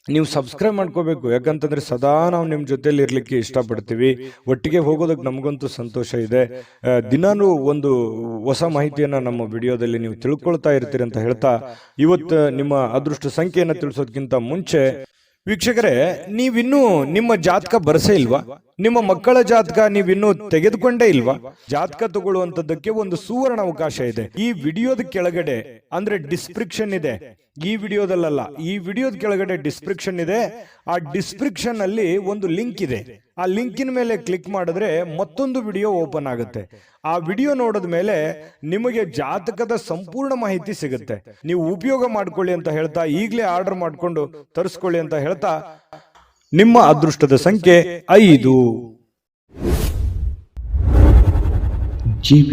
ನೀವು ಸಬ್ಸ್ಕ್ರೈಬ್ ಮಾಡ್ಕೋಬೇಕು, ಯಾಕಂತಂದ್ರೆ ಸದಾ ನಾವು ನಿಮ್ಮ ಜೊತೆಲಿ ಇರ್ಲಿಕ್ಕೆ ಇಷ್ಟಪಡ್ತೀವಿ. ಒಟ್ಟಿಗೆ ಹೋಗೋದಕ್ಕೆ ನಮಗಂತೂ ಸಂತೋಷ ಇದೆ. ದಿನಾನು ಒಂದು ಹೊಸ ಮಾಹಿತಿಯನ್ನ ನಮ್ಮ ವಿಡಿಯೋದಲ್ಲಿ ನೀವು ತಿಳ್ಕೊಳ್ತಾ ಇರ್ತೀರಿ ಅಂತ ಹೇಳ್ತಾ, ಇವತ್ತು ನಿಮ್ಮ ಅದೃಷ್ಟ ಸಂಖ್ಯೆಯನ್ನು ತಿಳಿಸೋದಕ್ಕಿಂತ ಮುಂಚೆ ವೀಕ್ಷಕರೇ, ನೀವಿನ್ನೂ ನಿಮ್ಮ ಜಾತಕ ಬರಸೇ ಇಲ್ವಾ? ನಿಮ್ಮ ಮಕ್ಕಳ ಜಾತಕ ನೀವಿನ್ನೂ ತೆಗೆದುಕೊಂಡೇ ಇಲ್ವಾ? ಜಾತಕ ತಗೊಳ್ಳುವಂತದ್ದಕ್ಕೆ ಒಂದು ಸುವರ್ಣ ಅವಕಾಶ ಇದೆ. ಈ ವಿಡಿಯೋದ ಕೆಳಗಡೆ ಅಂದ್ರೆ ಡಿಸ್ಕ್ರಿಪ್ಷನ್ ಇದೆ, ಈ ವಿಡಿಯೋದಲ್ಲ, ಈ ವಿಡಿಯೋದ ಕೆಳಗಡೆ ಡಿಸ್ಕ್ರಿಪ್ಷನ್ ಇದೆ. ಆ ಡಿಸ್ಕ್ರಿಪ್ಷನ್ ಅಲ್ಲಿ ಒಂದು ಲಿಂಕ್ ಇದೆ. ಆ ಲಿಂಕಿನ ಮೇಲೆ ಕ್ಲಿಕ್ ಮಾಡಿದ್ರೆ ಮತ್ತೊಂದು ವಿಡಿಯೋ ಓಪನ್ ಆಗುತ್ತೆ. ಆ ವಿಡಿಯೋ ನೋಡಿದ ಮೇಲೆ ನಿಮಗೆ ಜಾತಕದ ಸಂಪೂರ್ಣ ಮಾಹಿತಿ ಸಿಗುತ್ತೆ. ನೀವು ಉಪಯೋಗ ಮಾಡ್ಕೊಳ್ಳಿ ಅಂತ ಹೇಳ್ತಾ, ಈಗಲೇ ಆರ್ಡರ್ ಮಾಡ್ಕೊಂಡು ತರಿಸ್ಕೊಳ್ಳಿ ಅಂತ ಹೇಳ್ತಾ, ನಿಮ್ಮ ಅದೃಷ್ಟದ ಸಂಖ್ಯೆ 5. GB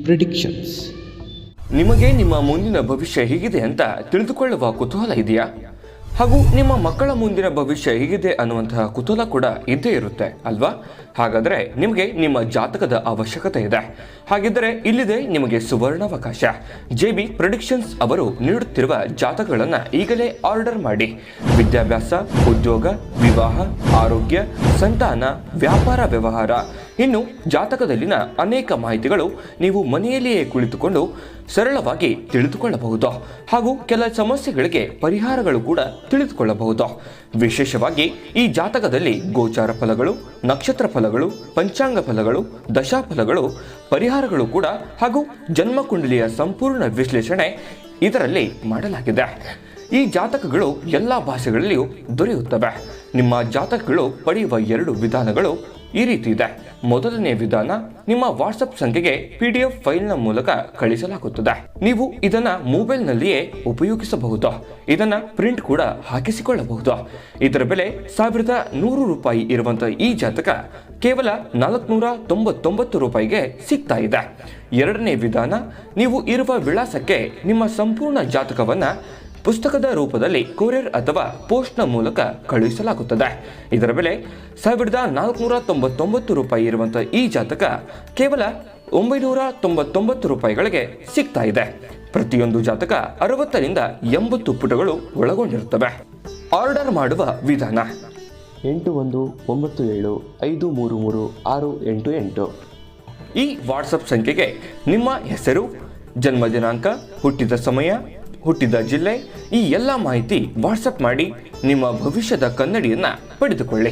predictions. ನಿಮಗೆ ನಿಮ್ಮ ಮುಂದಿನ ಭವಿಷ್ಯ ಹೇಗಿದೆ ಅಂತ ತಿಳಿದುಕೊಳ್ಳುವ ಕುತೂಹಲ ಇದೆಯಾ? ಹಾಗೂ ನಿಮ್ಮ ಮಕ್ಕಳ ಮುಂದಿನ ಭವಿಷ್ಯ ಹೇಗಿದೆ ಅನ್ನುವಂತಹ ಕುತೂಹಲ ಕೂಡ ಇದ್ದೇ ಇರುತ್ತೆ ಅಲ್ವಾ? ಹಾಗಾದರೆ ನಿಮಗೆ ನಿಮ್ಮ ಜಾತಕದ ಅವಶ್ಯಕತೆ ಇದೆ. ಹಾಗಿದ್ದರೆ ಇಲ್ಲಿದೆ ನಿಮಗೆ ಸುವರ್ಣಾವಕಾಶ. JB ಪ್ರೆಡಿಕ್ಷನ್ಸ್ ಅವರು ನೀಡುತ್ತಿರುವ ಜಾತಕಗಳನ್ನು ಈಗಲೇ ಆರ್ಡರ್ ಮಾಡಿ. ವಿದ್ಯಾಭ್ಯಾಸ, ಉದ್ಯೋಗ, ವಿವಾಹ, ಆರೋಗ್ಯ, ಸಂತಾನ, ವ್ಯಾಪಾರ ವ್ಯವಹಾರ, ಇನ್ನು ಜಾತಕದಲ್ಲಿನ ಅನೇಕ ಮಾಹಿತಿಗಳು ನೀವು ಮನೆಯಲ್ಲಿಯೇ ಕುಳಿತುಕೊಂಡು ಸರಳವಾಗಿ ತಿಳಿದುಕೊಳ್ಳಬಹುದು. ಹಾಗೂ ಕೆಲ ಸಮಸ್ಯೆಗಳಿಗೆ ಪರಿಹಾರಗಳು ಕೂಡ ತಿಳಿದುಕೊಳ್ಳಬಹುದು. ವಿಶೇಷವಾಗಿ ಈ ಜಾತಕದಲ್ಲಿ ಗೋಚಾರ ಫಲಗಳು, ನಕ್ಷತ್ರ ಫಲಗಳು, ಪಂಚಾಂಗ ಫಲಗಳು, ದಶಾಫಲಗಳು, ಪರಿಹಾರಗಳು ಕೂಡ ಹಾಗೂ ಜನ್ಮಕುಂಡಲಿಯ ಸಂಪೂರ್ಣ ವಿಶ್ಲೇಷಣೆ ಇದರಲ್ಲಿ ಮಾಡಲಾಗಿದೆ. ಈ ಜಾತಕಗಳು ಎಲ್ಲ ಭಾಷೆಗಳಲ್ಲಿಯೂ ದೊರೆಯುತ್ತವೆ. ನಿಮ್ಮ ಜಾತಕಗಳು ಪಡೆಯುವ 2 ವಿಧಾನಗಳು ಈ ರೀತಿ ಇದೆ. ಮೊದಲನೇ ವಿಧಾನ, ನಿಮ್ಮ ವಾಟ್ಸಪ್ ಸಂಖ್ಯೆಗೆ PDF ಫೈಲ್ನ ಮೂಲಕ ಕಳಿಸಲಾಗುತ್ತದೆ. ನೀವು ಇದನ್ನ ಮೊಬೈಲ್ನಲ್ಲಿಯೇ ಉಪಯೋಗಿಸಬಹುದು. ಇದನ್ನ ಪ್ರಿಂಟ್ ಕೂಡ ಹಾಕಿಸಿಕೊಳ್ಳಬಹುದು. ಇದರ ಬೆಲೆ 1100 ರೂಪಾಯಿ ಇರುವಂತಹ ಈ ಜಾತಕ ಕೇವಲ 499 ರೂಪಾಯಿಗೆ ಸಿಗ್ತಾ ಇದೆ. ಎರಡನೇ ವಿಧಾನ, ನೀವು ಇರುವ ವಿಳಾಸಕ್ಕೆ ನಿಮ್ಮ ಸಂಪೂರ್ಣ ಜಾತಕವನ್ನ ಪುಸ್ತಕದ ರೂಪದಲ್ಲಿ ಕೊರಿಯರ್ ಅಥವಾ ಪೋಸ್ಟ್ನ ಮೂಲಕ ಕಳುಹಿಸಲಾಗುತ್ತದೆ. ಇದರ ಬೆಲೆ 1499 ರೂಪಾಯಿ ಇರುವಂತಹ ಈ ಜಾತಕ ಕೇವಲ 999 ರೂಪಾಯಿಗಳಿಗೆ ಸಿಗ್ತಾ ಇದೆ. ಪ್ರತಿಯೊಂದು ಜಾತಕ 60 ರಿಂದ 80 ಪುಟಗಳು ಒಳಗೊಂಡಿರುತ್ತವೆ. ಆರ್ಡರ್ ಮಾಡುವ ವಿಧಾನ: 8197533688. ಈ ವಾಟ್ಸಪ್ ಸಂಖ್ಯೆಗೆ ನಿಮ್ಮ ಹೆಸರು, ಜನ್ಮ ದಿನಾಂಕ, ಹುಟ್ಟಿದ ಸಮಯ, ಹುಟ್ಟಿದ ಜಿಲ್ಲೆ, ಈ ಎಲ್ಲ ಮಾಹಿತಿ ವಾಟ್ಸಪ್ ಮಾಡಿ ನಿಮ್ಮ ಭವಿಷ್ಯದ ಕನ್ನಡಿಯನ್ನ ಪಡೆದುಕೊಳ್ಳಿ.